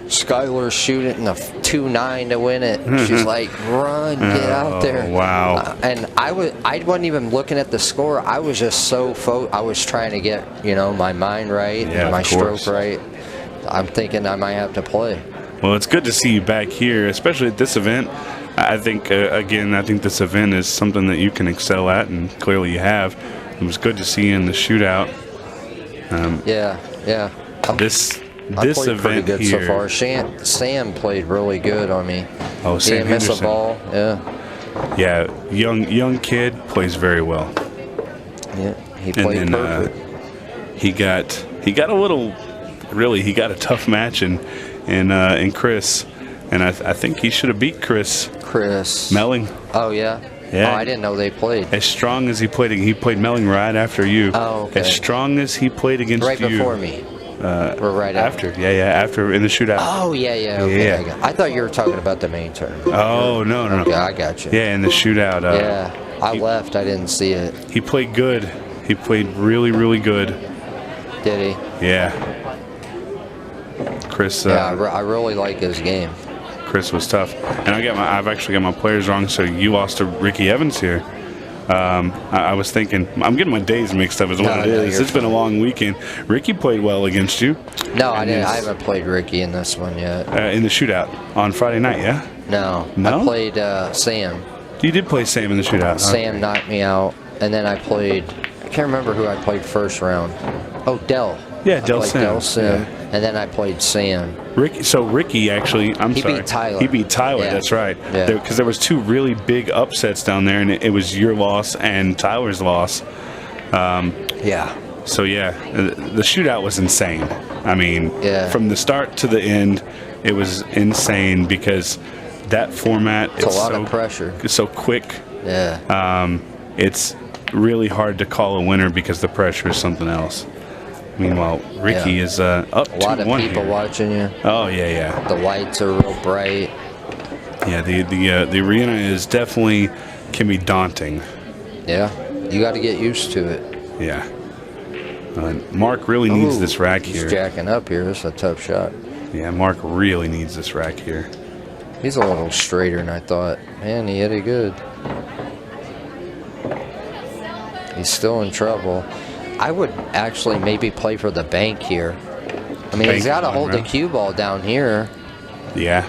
Skylar's shooting a 2-9 to win it. She's like, "Run, get out there!" Wow! And I wasn't even looking at the score. I was just I was trying to get my mind right and my stroke right. I'm thinking I might have to play. Well, it's good to see you back here, especially at this event. I think I think this event is something that you can excel at, and clearly you have. It was good to see you in the shootout. Yeah. This I played event pretty good here, so far. Sam played really good on me. Oh, Sam He didn't miss a Henderson. ball. Yeah. Yeah, young kid, plays very well. Yeah, he played perfect. He got a tough match in Chris, and I think he should have beat Chris Melling. Oh yeah. Yeah. Oh, I didn't know they played. As strong as he played Melling right after you. Oh, okay. As strong as he played against right you. Before me. Or right after. Yeah, after in the shootout. Oh yeah. Okay, I thought you were talking about the main tournament. Oh no. Okay, I got you. Yeah, in the shootout. Yeah, I left. I didn't see it. He played good. He played really, really good. Did he? Yeah. Chris. Yeah, I really like his game. Chris was tough, and I've actually got my players wrong. So you lost to Ricky Evans here. I was thinking, I'm getting my days mixed up. Is what it is. It's been a long weekend. Ricky played well against you. No, I didn't. I haven't played Ricky in this one yet. In the shootout on Friday night, yeah. No. I played Sam. You did play Sam in the shootout. Sam knocked me out, and then I played. I can't remember who I played first round. Oh, Dell. Yeah, Dell Sim. Yeah. And then I played Sam. Ricky actually, He beat Tyler. He beat Tyler, Yeah. that's right. Yeah. Because there was two really big upsets down there, and it was your loss and Tyler's loss. Yeah. So, the shootout was insane. I mean, from the start to the end, it was insane because that format It's a lot of pressure. It's so quick. Yeah. It's really hard to call a winner because the pressure is something else. Meanwhile, Ricky is up 2-1 A lot of people watching you. Oh yeah. The lights are real bright. Yeah, the arena is definitely can be daunting. Yeah, you got to get used to it. Yeah. Mark really needs this rack He's here. jacking up here. This is a tough shot. Yeah, Mark really needs this rack here. He's a little straighter than I thought. Man, he hit it good. He's still in trouble. I would actually maybe play for the bank here. I mean, he's got to hold the cue ball down here. Yeah.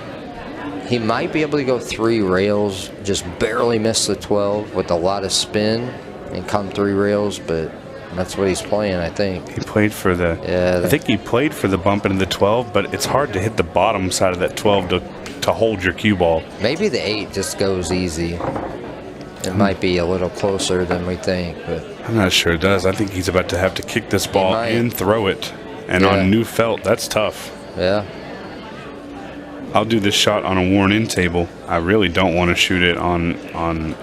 He might be able to go 3 rails, just barely miss the 12 with a lot of spin and come 3 rails, but that's what he's playing, I think. He played for the... Yeah. I think he played for the bump into the 12, but it's hard to hit the bottom side of that 12 to hold your cue ball. Maybe the 8 just goes easy. It might be a little closer than we think, but... I'm not sure it does. I think he's about to have to kick this ball and throw it. And on new felt, that's tough. Yeah. I'll do this shot on a worn-in table. I really don't want to shoot it on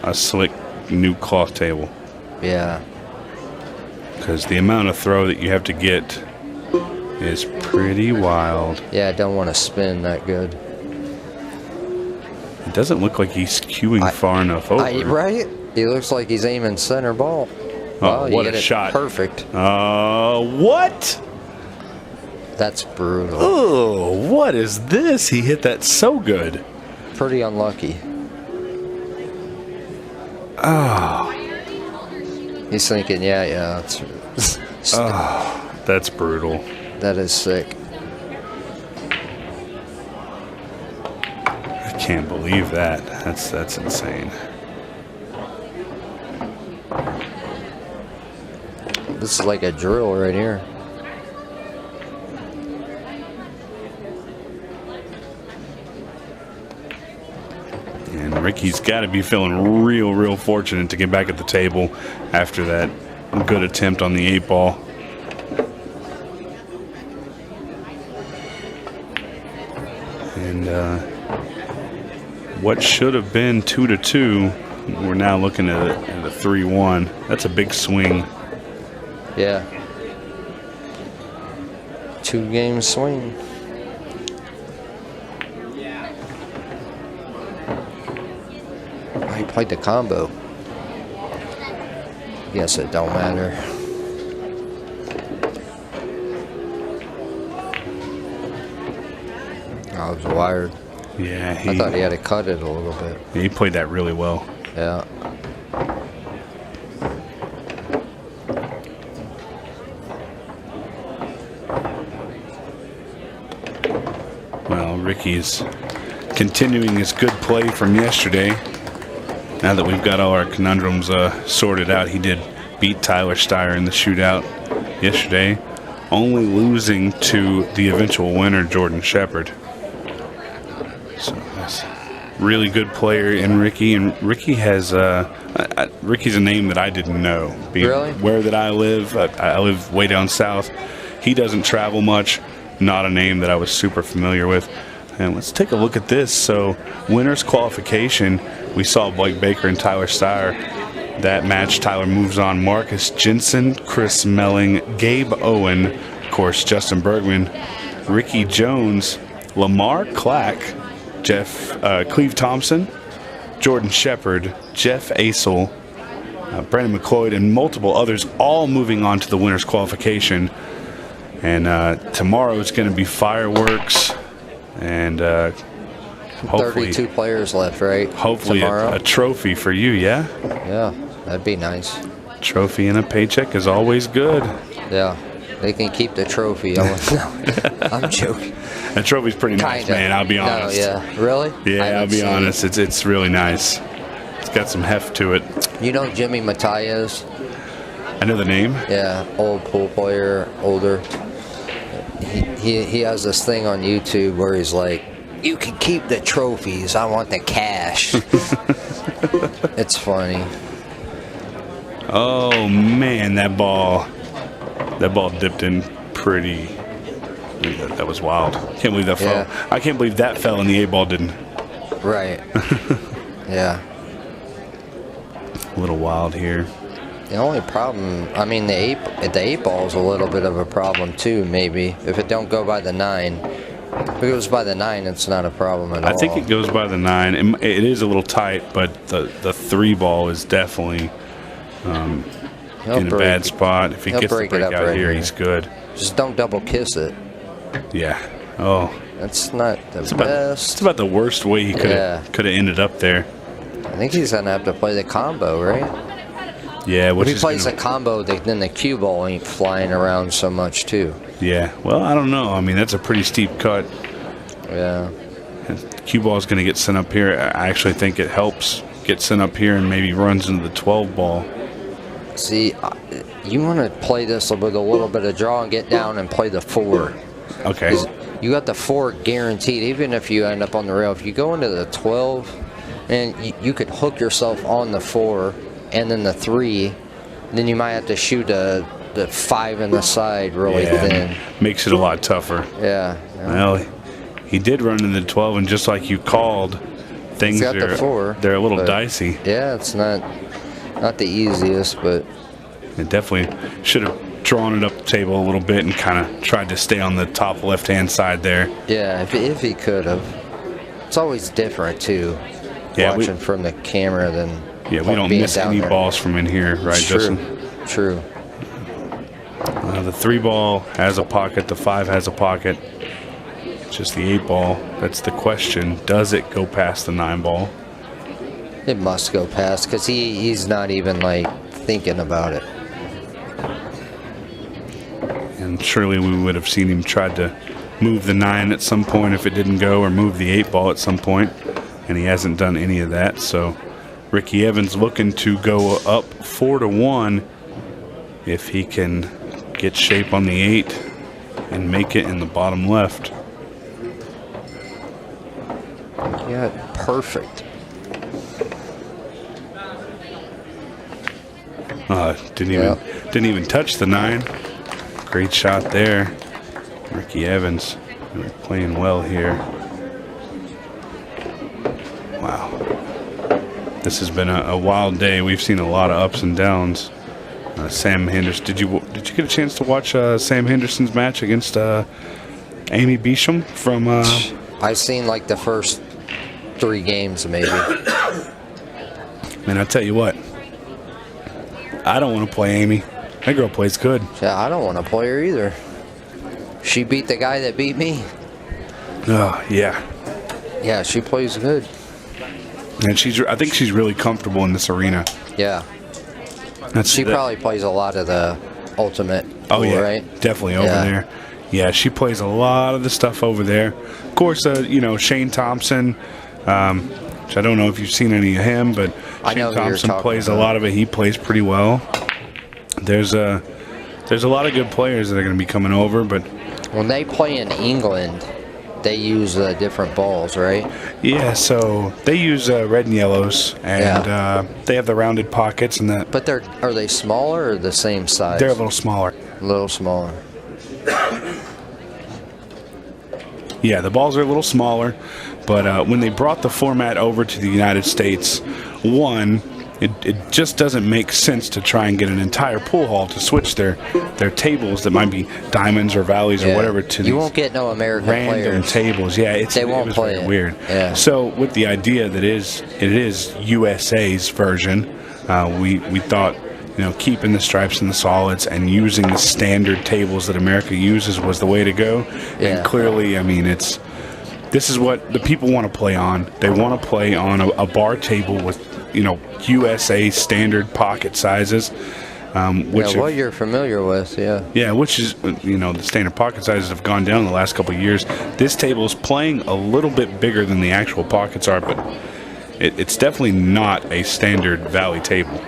a slick new cloth table. Yeah. Because the amount of throw that you have to get is pretty wild. Yeah, I don't want to spin that good. It doesn't look like he's cueing far enough over. Right? He looks like he's aiming center ball. Oh, wow, what a shot. Perfect. What? That's brutal. Oh, what is this? He hit that so good. Pretty unlucky. Oh. He's thinking, yeah. Oh, that's brutal. That is sick. I can't believe that. That's insane. This is like a drill right here. And Ricky's got to be feeling real fortunate to get back at the table after that good attempt on the 8 ball. And what should have been 2-2, we're now looking at a 3-1. That's a big swing. Yeah. 2-game swing. Oh, he played the combo. Guess it don't matter. I was wired. Yeah, I thought he had to cut it a little bit. He played that really well. Yeah. Well, Ricky's continuing his good play from yesterday. Now that we've got all our conundrums sorted out, he did beat Tyler Styer in the shootout yesterday, only losing to the eventual winner, Jordan Shepard. So that's really good player in Ricky, and Ricky has Ricky's a name that I didn't know. Really? Where that I live way down south. He doesn't travel much. Not a name that I was super familiar with. And let's take a look at this. So, winners qualification, we saw Blake Baker and Tyler Styer. That match, Tyler moves on. Marcus Jensen, Chris Melling, Gabe Owen, of course, Justin Bergman, Ricky Jones, Lamar Clack, Cleve Thompson, Jordan Shepard, Jeff Asel, Brandon McLeod, and multiple others, all moving on to the winners qualification. And tomorrow it's going to be fireworks, and hopefully 32 players left, right? Hopefully a trophy for you, yeah? Yeah, that'd be nice. Trophy and a paycheck is always good. Yeah, they can keep the trophy. I'm joking. That trophy's pretty nice, man, I'll be honest. No, yeah. Really? Yeah, I'll be honest. It's really nice. It's got some heft to it. You know Jimmy Matias? I know the name. Yeah, old pool player, older. He has this thing on YouTube where he's like, you can keep the trophies, I want the cash. It's funny. Oh man, that ball dipped in pretty. That was wild. Can't believe that fell. I can't believe that fell and the 8-ball didn't. Right. Yeah. A little wild here. The only problem, I mean, the 8-ball is a little bit of a problem too, maybe. If it don't go by the 9. If it goes by the 9, it's not a problem at all. I think it goes by the 9. It is a little tight, but the 3-ball is definitely in a bad spot. If he gets the break out here, he's good. Just don't double kiss it. Yeah. Oh. That's not the best. It's about the worst way he could have ended up there. I think he's going to have to play the combo, right? Yeah. If he plays the combo, then the cue ball ain't flying around so much, too. Yeah. Well, I don't know. I mean, that's a pretty steep cut. Yeah. Cue ball is going to get sent up here. I actually think it helps get sent up here and maybe runs into the 12-ball. See, you want to play this with a little bit of draw and get down and play the 4. Okay. You got the 4 guaranteed, even if you end up on the rail. If you go into the 12, and you could hook yourself on the 4 and then the 3, then you might have to shoot the 5 in the side really thin. Makes it a lot tougher. Yeah. Well, he did run into the 12, and just like you called, things are the 4, they're a little dicey. Yeah, it's not the easiest, but it definitely should have drawn it up the table a little bit and kind of tried to stay on the top left-hand side there. Yeah, if he could have. It's always different too. Yeah, watching from the camera than we don't miss any balls from in here, right, Justin? True. The 3-ball has a pocket. The 5 has a pocket. It's just the 8-ball. That's the question. Does it go past the 9-ball? It must go past because he's not even like thinking about it. And surely we would have seen him try to move the 9 at some point if it didn't go, or move the 8-ball at some point, and he hasn't done any of that. So Ricky Evans looking to go up 4-1 if he can get shape on the 8 and make it in the bottom left. Yeah, perfect. Didn't even touch the 9. Great shot there. Ricky Evans playing well here. Wow. This has been a wild day. We've seen a lot of ups and downs. Sam Henderson, did you get a chance to watch Sam Henderson's match against Amy Beecham from? I've seen like the first 3 games maybe. Man, I tell you what, I don't want to play Amy. That girl plays good. Yeah, I don't want to play her either. She beat the guy that beat me. Oh yeah. Yeah, she plays good. And I think she's really comfortable in this arena. Yeah. She probably plays a lot of the ultimate. Oh yeah, right? Definitely over there. Yeah, she plays a lot of the stuff over there. Of course, Shane Thompson. Which I don't know if you've seen any of him, but Shane Thompson plays a lot of it. He plays pretty well. There's a lot of good players that are going to be coming over, but when they play in England, they use different balls, right? Yeah, so they use red and yellows, and they have the rounded pockets and that. But are they smaller or the same size? They're a little smaller. A little smaller. Yeah, the balls are a little smaller, but when they brought the format over to the United States, it just doesn't make sense to try and get an entire pool hall to switch their tables that might be diamonds or valleys or whatever to you won't get no American random players. tables. Yeah, They won't was play very it. weird. Yeah. So with the idea that it is USA's version, we thought, keeping the stripes and the solids and using the standard tables that America uses was the way to go. Yeah. And clearly, I mean, this is what the people want to play on. They want to play on a bar table with, USA standard pocket sizes. Which what you're familiar with, yeah. Yeah, which is, the standard pocket sizes have gone down in the last couple of years. This table is playing a little bit bigger than the actual pockets are, but it's definitely not a standard Valley table.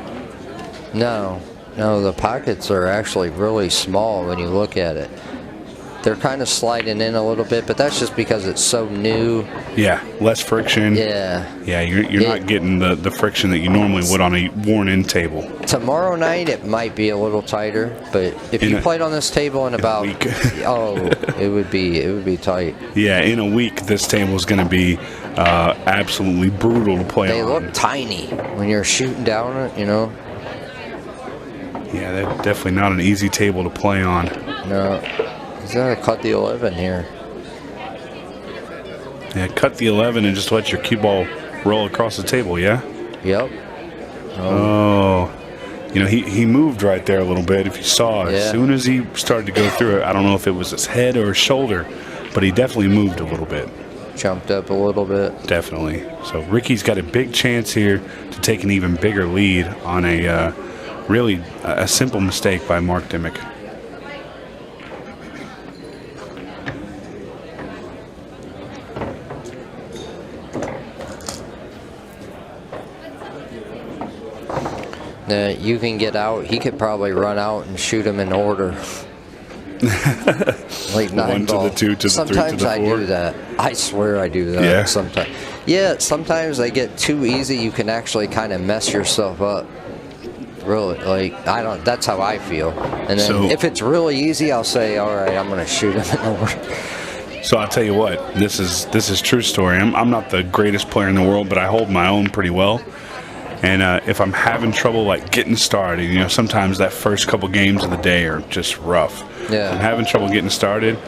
No, the pockets are actually really small when you look at it. They're kind of sliding in a little bit, but that's just because it's so new. Yeah, less friction. Yeah. Yeah, you're not getting the friction that you normally would on a worn-in table. Tomorrow night it might be a little tighter, but if you played on this table in about it would be tight. Yeah, in a week this table is going to be absolutely brutal to play on. They look tiny when you're shooting down it, Yeah, they're definitely not an easy table to play on. No. He's got to cut the 11 here. Yeah, cut the 11 and just let your cue ball roll across the table, yeah? Yep. He moved right there a little bit. If you saw, as soon as he started to go through it, I don't know if it was his head or his shoulder, but he definitely moved a little bit. Jumped up a little bit. Definitely. So Ricky's got a big chance here to take an even bigger lead on a really a simple mistake by Mark Dimmick. You can get out. He could probably run out and shoot him in order. Like 9 1 to ball. the 2 to the 3 to the 4. Sometimes I do that. I swear I do that. Yeah. Sometimes. Yeah. Sometimes they get too easy. You can actually kind of mess yourself up. Really, that's how I feel. And then if it's really easy, I'll say, all right, I'm going to shoot him in order. So I'll tell you what, this is true story. I'm not the greatest player in the world, but I hold my own pretty well. And if I'm having trouble getting started, sometimes that first couple games of the day are just rough. Yeah. If I'm having trouble getting started,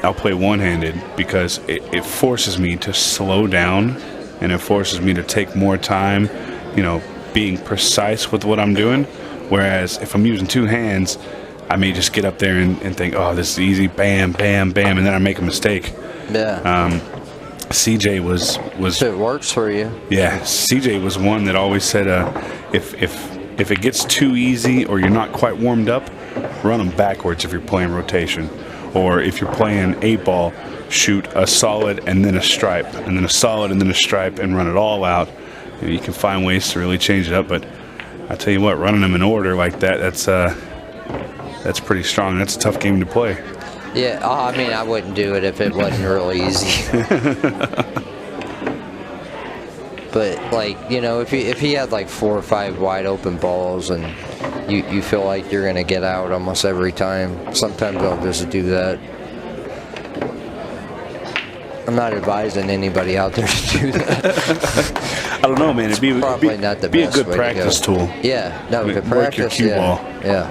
I'll play one-handed because it forces me to slow down and it forces me to take more time, being precise with what I'm doing. Whereas if I'm using 2 hands, I may just get up there and think, oh, this is easy, bam, bam, bam, and then I make a mistake. Yeah. CJ was if it works for you. Yeah, CJ was one that always said, if it gets too easy or you're not quite warmed up, run them backwards if you're playing rotation, or if you're playing 8 ball, shoot a solid and then a stripe, and then a solid and then a stripe, and run it all out. You can find ways to really change it up, but I tell you what, running them in order like that's pretty strong. That's a tough game to play. Yeah, I mean, I wouldn't do it if it wasn't really easy. But if he had 4 or 5 wide open balls and you feel like you're gonna get out almost every time, sometimes I'll just do that. I'm not advising anybody out there to do that. I don't know, man. It'd be not the be best a good way practice to go. tool. Yeah, no, the Work your practice. cue ball. Yeah.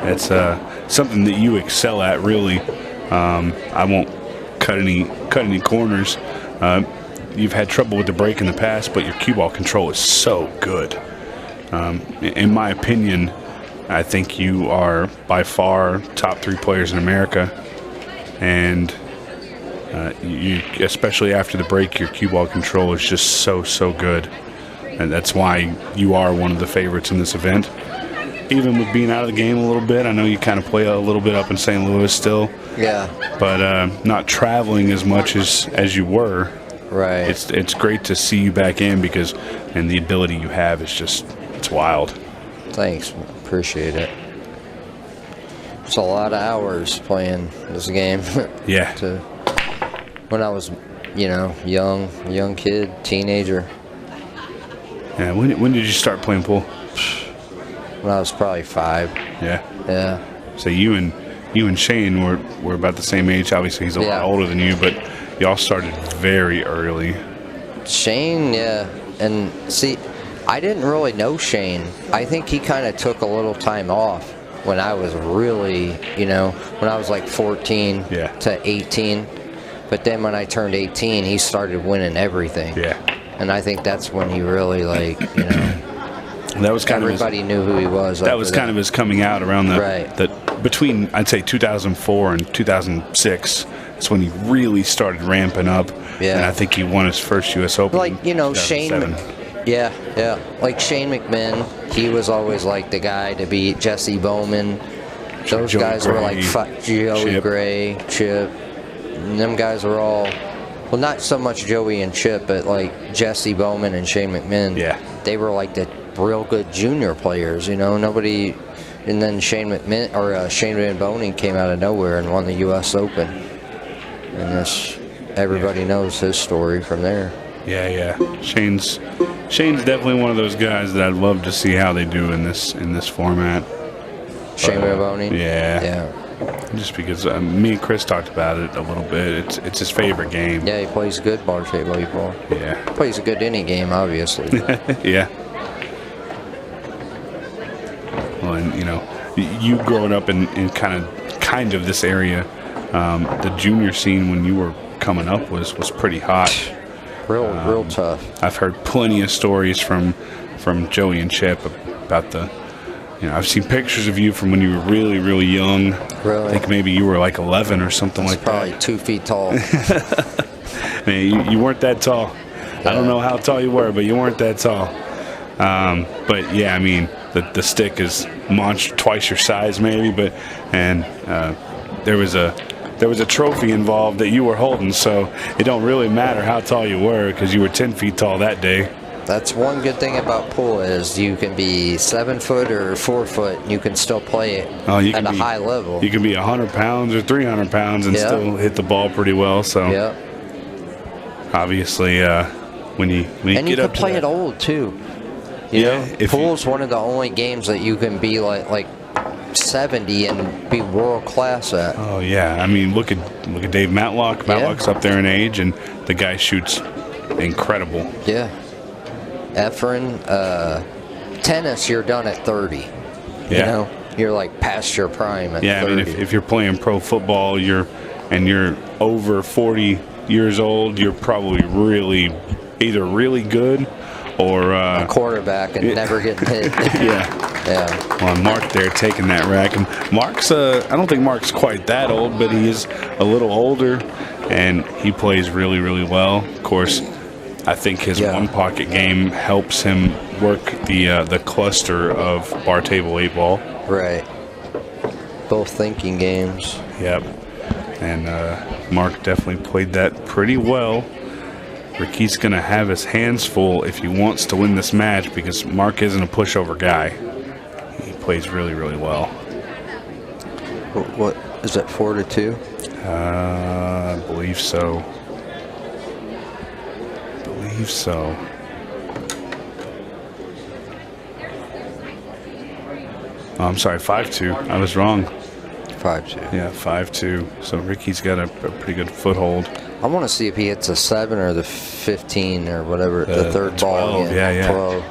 It's something that you excel at, really. I won't cut any corners. You've had trouble with the break in the past, but your cue ball control is so good. In my opinion, I think you are by far top 3 players in America, and you, especially after the break, your cue ball control is just so good, and that's why you are one of the favorites in this event. Even with being out of the game a little bit, I know you kind of play a little bit up in St. Louis still. Yeah. But not traveling as much as you were. Right. It's great to see you back in and the ability you have is just, it's wild. Thanks. Appreciate it. It's a lot of hours playing this game. Yeah. When I was, young kid, teenager. Yeah. When did you start playing pool? When I was probably 5. Yeah. Yeah. So you and Shane were about the same age. Obviously, he's a lot older than you, but y'all started very early. Shane, yeah. And see, I didn't really know Shane. I think he kind of took a little time off when I was really, when I was like 14 to 18. But then when I turned 18, he started winning everything. Yeah. And I think that's when he really, that was kind everybody of knew who he was. That was kind of his coming out around between, I'd say, 2004 and 2006. That's when he really started ramping up. Yeah. And I think he won his first U.S. Open. Shane. Yeah. Like Shane McMahon, he was always like the guy to beat. Jesse Bowman. Those Joey guys Gray, were like Joey Gray, Chip. And them guys were all, well, not so much Joey and Chip, but like Jesse Bowman and Shane McMahon. Yeah. They were like the real good junior players, nobody. And then Shane Van Boening came out of nowhere and won the U.S. Open. And everybody knows his story from there. Yeah. Shane's definitely one of those guys that I'd love to see how they do in this format. Shane Van Boening? Yeah. Just because me and Chris talked about it a little bit. It's his favorite game. Yeah, he plays good bar table ball. Yeah. He plays a good any game, obviously. Yeah. Well, and you growing up in kind of this area, the junior scene when you were coming up was pretty hot. Real tough. I've heard plenty of stories from Joey and Chip about I've seen pictures of you from when you were really, really young. Really? I think maybe you were like 11 or something like probably that. 2 feet tall. Man, you weren't that tall. I don't know how tall you were, but you weren't that tall. But yeah, I mean, the stick is twice your size maybe, and there was a trophy involved that you were holding, so it don't really matter how tall you were because you were 10 feet tall that day. That's one good thing about pool is you can be 7 foot or 4 foot and you can still play it at a high level. You can be 100 pounds or 300 pounds and still hit the ball pretty well. So obviously when you and get you up can play to it old too. You know, pool's one of the only games that you can be like 70 and be world class at. Oh yeah, I mean look at Dave Matlock. Matlock's up there in age, and the guy shoots incredible. Yeah. Efren, tennis, you're done at 30. You know, you're like past your prime at 30. I mean, if you're playing pro football, you're over 40 years old, you're probably either really good or a quarterback and never getting hit. Yeah. Well, Mark there taking that rack, and Mark's I don't think Mark's quite that old, but he is a little older, and he plays really, really well. Of course, I think his one pocket game helps him work the cluster of bar table 8 ball. Right. Both thinking games. Yep. And Mark definitely played that pretty well. Ricky's going to have his hands full if he wants to win this match because Mark isn't a pushover guy. He plays really, really well. What is that, 4-2? I believe so. So oh, I'm sorry, 5-2. I was wrong. 5-2. Yeah, 5-2. So Ricky's got a pretty good foothold. I want to see if he hits a 7 or the 15 or whatever, the third 12, ball. Yeah. 12.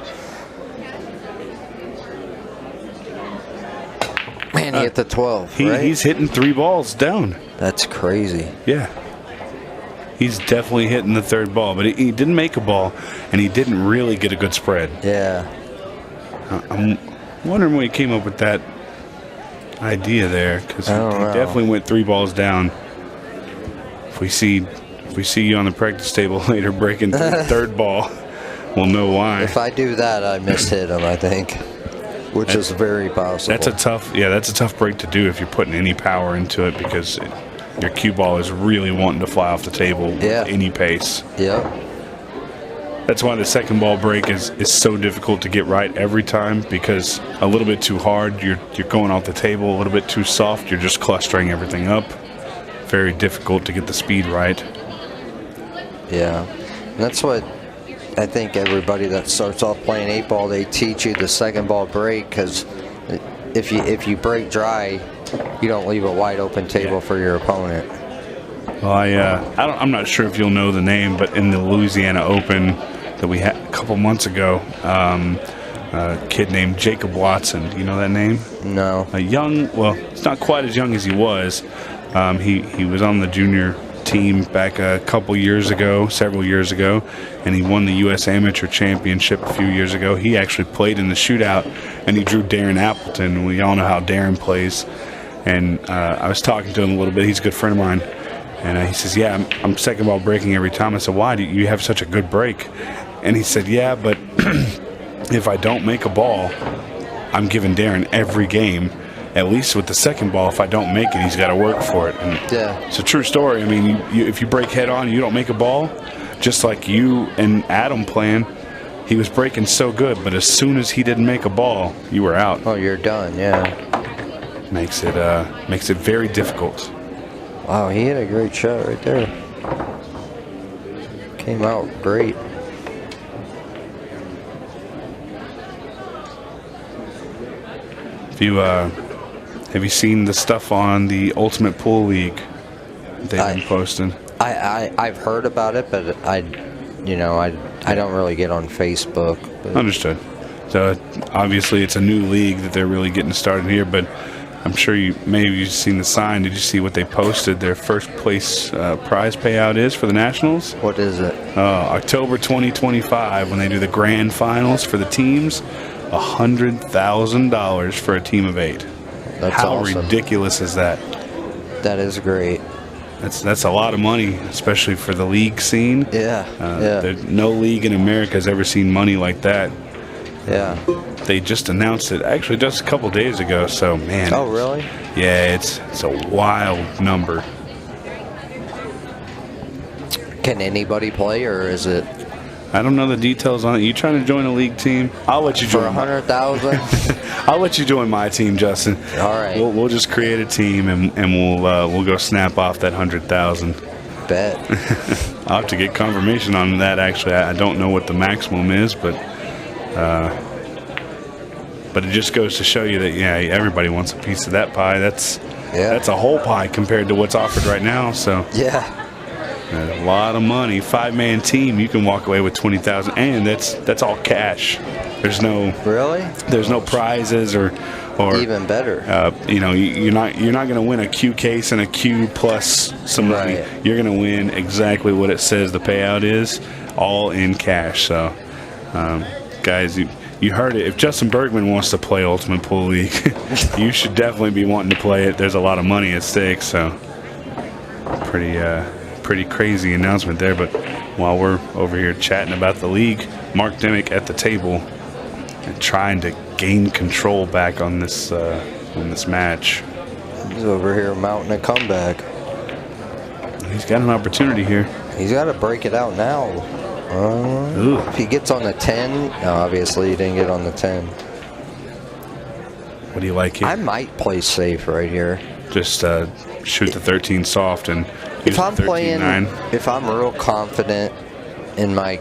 Man, he hit the 12. He's hitting 3 balls down. That's crazy. Yeah. He's definitely hitting the third ball, but he didn't make a ball, and he didn't really get a good spread. Yeah. I'm wondering when he came up with that idea there, because he definitely went 3 balls down. If we see you on the practice table later breaking the third ball, we'll know why. If I do that, I mishit him, I think, which is very possible. That's a tough break to do if you're putting any power into it because your cue ball is really wanting to fly off the table with any pace. Yeah. That's why the second ball break is so difficult to get right every time, because a little bit too hard, you're going off the table. A little bit too soft, you're just clustering everything up. Very difficult to get the speed right. Yeah, and that's what I think everybody that starts off playing 8-ball, they teach you the second ball break, because if you break dry, you don't leave a wide open table for your opponent. Well, I'm not sure if you'll know the name, but in the Louisiana Open that we had a couple months ago, a kid named Jacob Watson. Do you know that name? No. A young, well, it's not quite as young as he was. He was on the junior team back a couple years ago, several years ago, and he won the U.S. Amateur Championship a few years ago. He actually played in the shootout, and he drew Darren Appleton. We all know how Darren plays. And I was talking to him a little bit. He's a good friend of mine. And he says, yeah, I'm second ball breaking every time. I said, why? Do you have such a good break? And he said, yeah, but if I don't make a ball, I'm giving Darren every game. At least with the second ball, if I don't make it, he's got to work for it. And yeah. It's a true story. I mean, if you break head on, you don't make a ball, just like you and Adam playing, he was breaking so good, but as soon as he didn't make a ball, you were out. Oh, you're done, yeah. Makes it very difficult. Wow, he had a great shot right there. Came out great. If you have you seen the stuff on the Ultimate Pool League they've been posting? I've heard about it, but I don't really get on Facebook. But. Understood. So obviously it's a new league that they're really getting started here, but I'm sure you've seen the sign. Did you see what they posted? Their first place prize payout is for the Nationals? What is it? October 2025, when they do the grand finals for the teams, $100,000 for a team of 8. That's How awesome. ridiculous is that? That is great. That's a lot of money, especially for the league scene. Yeah. No league in America has ever seen money like that. Yeah. They just announced it actually just a couple days ago, so man. Oh, really? Yeah, it's a wild number. Can anybody play, or is it? I don't know the details on it. You trying to join a league team? I'll let you join. For 100,000? I'll let you join my team, Justin. All right. We'll just create a team and we'll go snap off that 100,000. Bet. I'll have to get confirmation on that. Actually, I don't know what the maximum is, but it just goes to show you that everybody wants a piece of that pie. That's a whole pie compared to what's offered right now. So yeah. A lot of money. 5-man team, you can walk away with $20,000, and that's all cash. There's no There's no prizes or even better. You're not going to win a Q case and a Q plus some money. Right. You're going to win exactly what it says the payout is, all in cash. So, guys, you heard it. If Justin Bergman wants to play Ultimate Pool League, you should definitely be wanting to play it. There's a lot of money at stake. So, pretty crazy announcement there. But while we're over here chatting about the league, Mark Dimmick at the table and trying to gain control back on this match. He's over here mounting a comeback. He's got an opportunity here. He's got to break it out now. If he gets on the 10, obviously he didn't get on the 10. What do you like here? I might play safe right here. Just shoot the 13 soft and if I'm playing, 9. if I'm real confident in my,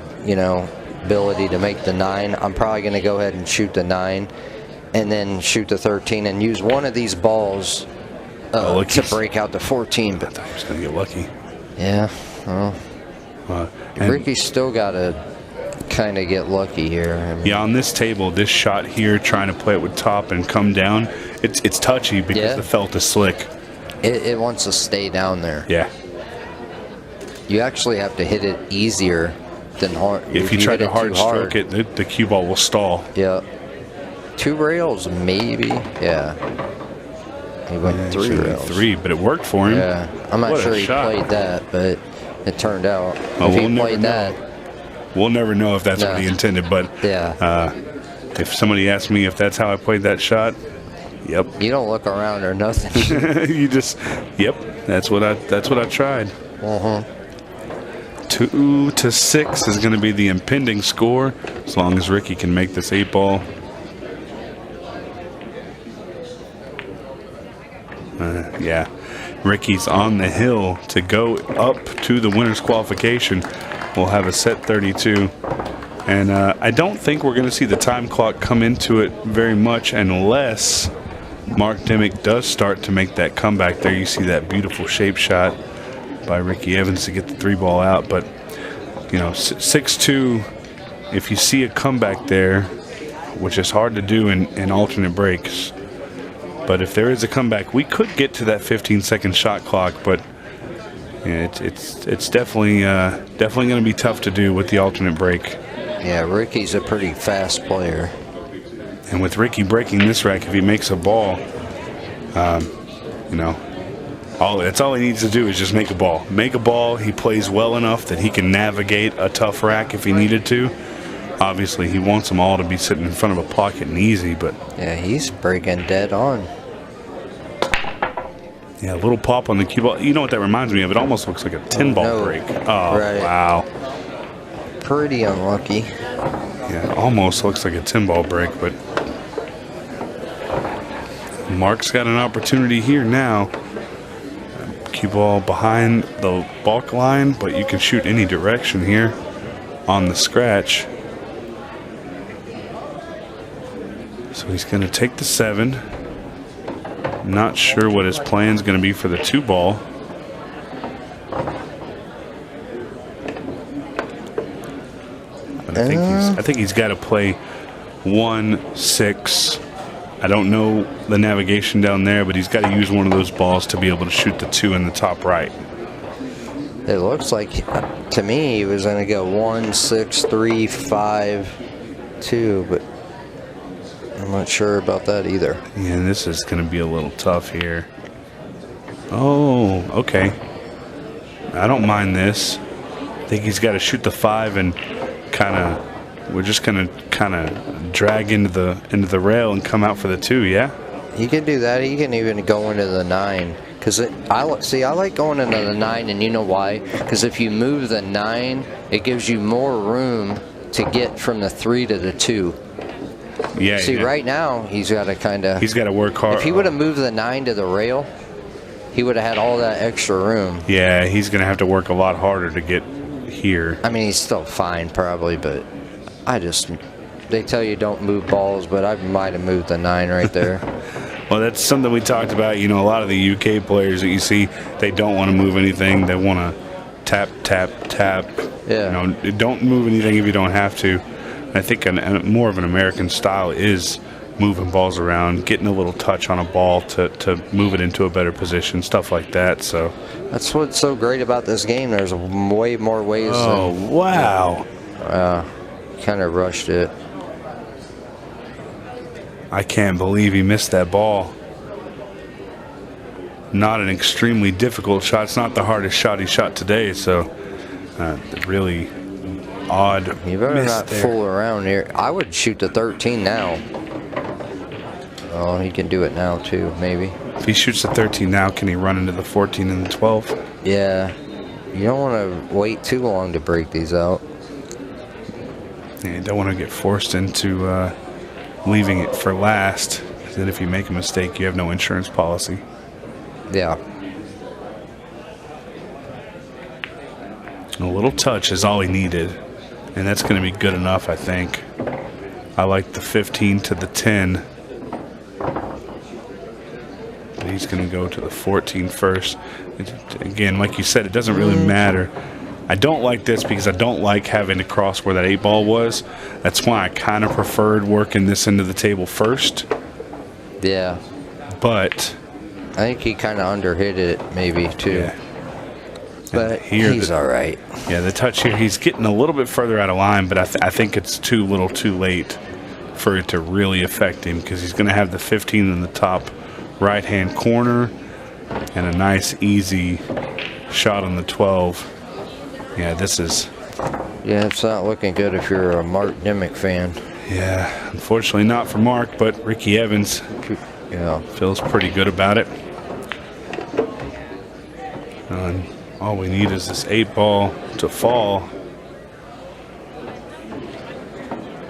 ability to make the 9, I'm probably going to go ahead and shoot the 9 and then shoot the 13 and use one of these balls to break out the 14. But I thought he was going to get lucky. Yeah. Well, Ricky's still got to kind of get lucky here. On this table, this shot here, trying to play it with top and come down, it's touchy because the felt is slick. It wants to stay down there. Yeah. You actually have to hit it easier than hard. If you try to hard stroke it, the cue ball will stall. Yeah. 2 rails, maybe. Yeah. He went 3 rails. 3, but it worked for him. Yeah. I'm not sure he played that, but it turned out. If he played that, we'll never know if that's what he intended. But if somebody asks me if that's how I played that shot, yep. You don't look around or nothing. You just, that's what I tried. 2-6 is going to be the impending score, as long as Ricky can make this 8-ball. Yeah, Ricky's on the hill to go up to the winner's qualification. We'll have a set 32. And I don't think we're going to see the time clock come into it very much unless Mark Dimmick does start to make that comeback there. You see that beautiful shape shot by Ricky Evans to get the 3-ball out. But, you know, 6-2, if you see a comeback there, which is hard to do in alternate breaks, but if there is a comeback, we could get to that 15-second shot clock. But yeah, it's definitely going to be tough to do with the alternate break. Yeah, Ricky's a pretty fast player. And with Ricky breaking this rack, if he makes a ball, you know, that's all he needs to do is just make a ball. Make a ball. He plays well enough that he can navigate a tough rack if he needed to. Obviously, he wants them all to be sitting in front of a pocket and easy, but... Yeah, he's breaking dead on. Yeah, a little pop on the cue ball. You know what that reminds me of? It almost looks like a 10-ball break. Oh, right. Wow. Pretty unlucky. Yeah, it almost looks like a 10-ball break, but... Mark's got an opportunity here now. Cue ball behind the balk line, but you can shoot any direction here on the scratch. So he's going to take the 7. Not sure what his plan is going to be for the 2-ball. But I think he's got to play 1-6. I don't know the navigation down there, but he's got to use one of those balls to be able to shoot the 2 in the top right. It looks like, to me, he was going to go 1-6, 3, 5, 2, but I'm not sure about that either. Yeah, and this is going to be a little tough here. Oh, okay. I don't mind this. I think he's got to shoot the 5 and we're just going to kind of drag into the rail and come out for the 2, yeah? He can do that. He can even go into the 9. Because I like going into the 9, and you know why? Because if you move the 9, it gives you more room to get from the 3 to the 2. Yeah. See, right now, he's got to work hard. If he would have moved the 9 to the rail, he would have had all that extra room. Yeah, he's going to have to work a lot harder to get here. I mean, he's still fine, probably, but they tell you don't move balls, but I might have moved the 9 right there. Well, that's something we talked about. You know, a lot of the UK players that you see, they don't want to move anything. They want to tap, tap, tap. Yeah. You know, don't move anything if you don't have to. I think more of an American style is moving balls around, getting a little touch on a ball to move it into a better position, stuff like that. So that's what's so great about this game. There's way more ways. Oh, wow. Kind of rushed it. I can't believe he missed that ball. Not an extremely difficult shot. It's not the hardest shot he shot today, so really odd. You better miss not there. fool around here. I would shoot the 13 now. Oh, he can do it now too, maybe. If he shoots the 13 now, can he run into the 14 and the 12? Yeah. You don't want to wait too long to break these out. Yeah, you don't want to get forced into leaving it for last. Then if you make a mistake, you have no insurance policy. Yeah. A little touch is all he needed, and that's going to be good enough, I think. I like the 15 to the 10. But he's going to go to the 14 first. Again, like you said, it doesn't really matter. I don't like this because I don't like having to cross where that 8-ball was. That's why I kind of preferred working this into the table first. Yeah. But I think he kind of underhit it maybe too. Yeah. But he's all right. Yeah, the touch here, he's getting a little bit further out of line, but I think it's too little too late for it to really affect him because he's going to have the 15 in the top right-hand corner and a nice, easy shot on the 12. Yeah, this is... Yeah, it's not looking good if you're a Mark Dimmick fan. Yeah, unfortunately not for Mark, but Ricky Evans feels pretty good about it. All we need is this 8 ball to fall.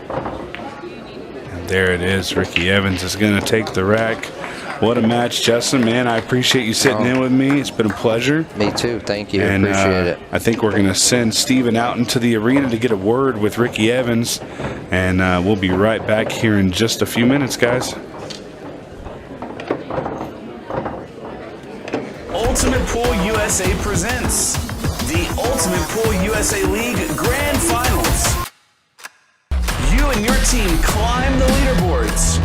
And there it is. Ricky Evans is going to take the rack. What a match, Justin, man. I appreciate you sitting in with me. It's been a pleasure. Me too. Thank you. And, Appreciate it. I think we're going to send Steven out into the arena to get a word with Ricky Evans. And we'll be right back here in just a few minutes, guys. Ultimate Pool USA presents the Ultimate Pool USA League Grand Finals. You and your team climb the leaderboards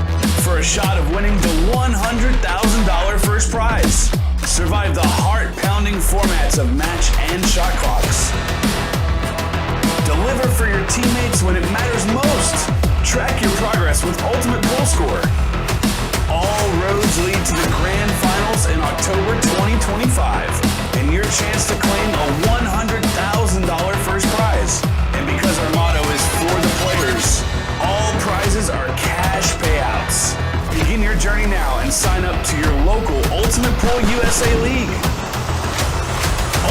for a shot of winning the $100,000 first prize. Survive the heart-pounding formats of match and shot clocks. Deliver for your teammates when it matters most. Track your progress with Ultimate Pool Score. All roads lead to the Grand Finals in October 2025, and your chance to claim a $100,000 first prize. And because our motto is for the players, all prizes are cash payouts. Begin your journey now and sign up to your local Ultimate Pool USA League.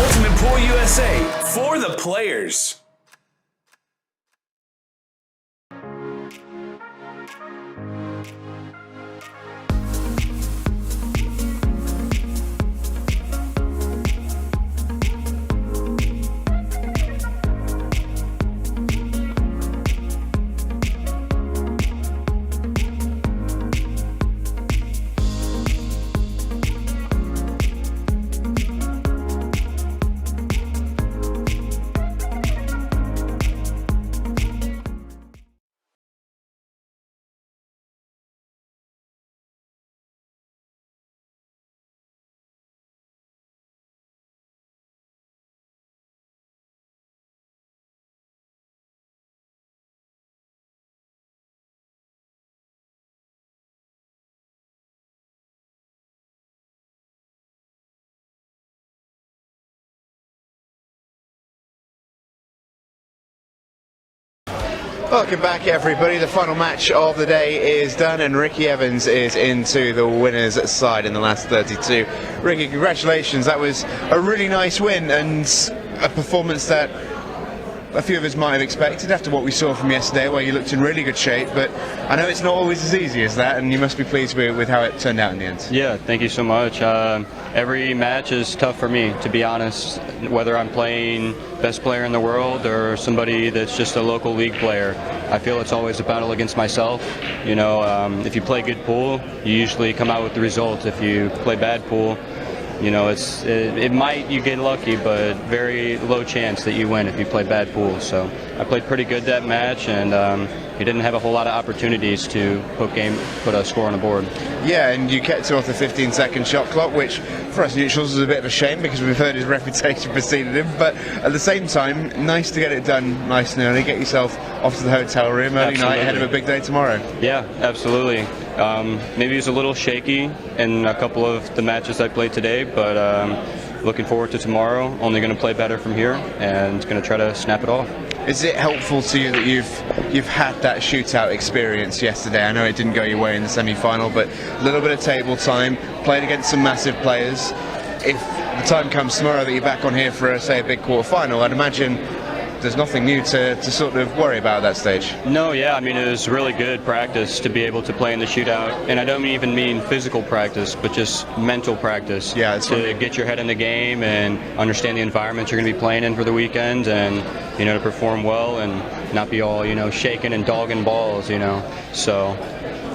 Ultimate Pool USA, for the players. Welcome back, everybody. The final match of the day is done, and Ricky Evans is into the winner's side in the last 32. Ricky, congratulations. That was a really nice win and a performance that a few of us might have expected after what we saw from yesterday, where you looked in really good shape. But I know it's not always as easy as that, and you must be pleased with how it turned out in the end. Yeah, thank you so much. Every match is tough for me, to be honest, whether I'm playing best player in the world or somebody that's just a local league player. I feel it's always a battle against myself. You know, if you play good pool, you usually come out with the result. If you play bad pool, you know, it might you get lucky, but very low chance that you win if you play bad pool. So I played pretty good that match, and he didn't have a whole lot of opportunities to put a score on the board. Yeah, and you kept off the 15-second shot clock, which for us neutrals is a bit of a shame because we've heard his reputation preceded him. But at the same time, nice to get it done nice and early. Get yourself off to the hotel room early night ahead of a big day tomorrow. Yeah, absolutely. Maybe it was a little shaky in a couple of the matches I played today, but looking forward to tomorrow. Only going to play better from here and going to try to snap it off. Is it helpful to you that you've had that shootout experience yesterday? I know it didn't go your way in the semi-final, but a little bit of table time, played against some massive players. If the time comes tomorrow that you're back on here for, say, a big quarter-final, I'd imagine there's nothing new to sort of worry about at that stage. No, yeah, I mean, it was really good practice to be able to play in the shootout, and I don't even mean physical practice, but just mental practice. Yeah, to get your head in the game and understand the environment you're going to be playing in for the weekend, and to perform well and not be all shaking and dogging balls. So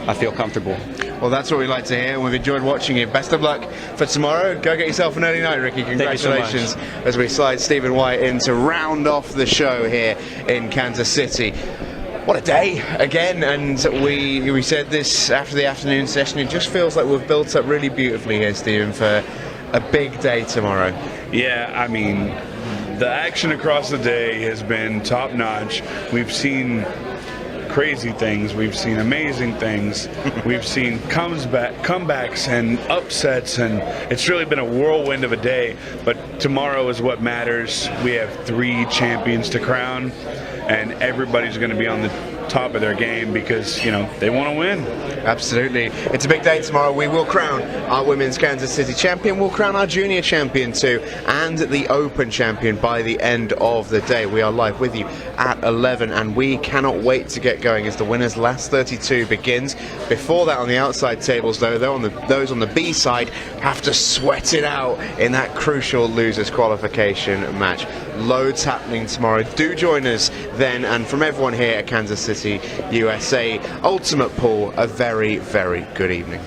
I feel comfortable. Well, that's what we like to hear, and we've enjoyed watching you. Best of luck for tomorrow. Go get yourself an early night, Ricky. Congratulations. Thank you so much. As we slide Stephen White in to round off the show here in Kansas City. What a day again, and we said this after the afternoon session. It just feels like we've built up really beautifully here, Stephen, for a big day tomorrow. Yeah, I mean, the action across the day has been top notch. We've seen crazy things, we've seen amazing things, we've seen comebacks and upsets, and it's really been a whirlwind of a day. But tomorrow is what matters. We have 3 champions to crown, and everybody's going to be on the top of their game because, you know, they want to win. Absolutely. It's a big day tomorrow. We will crown our women's Kansas City champion. We'll crown our junior champion too, and the Open champion by the end of the day. We are live with you at 11, and we cannot wait to get going as the winner's last 32 begins. Before that, on the outside tables, though, those on the B side have to sweat it out in that crucial losers qualification match. Loads happening tomorrow. Do join us then, and from everyone here at Kansas City, USA, Ultimate Pool, a very, very good evening.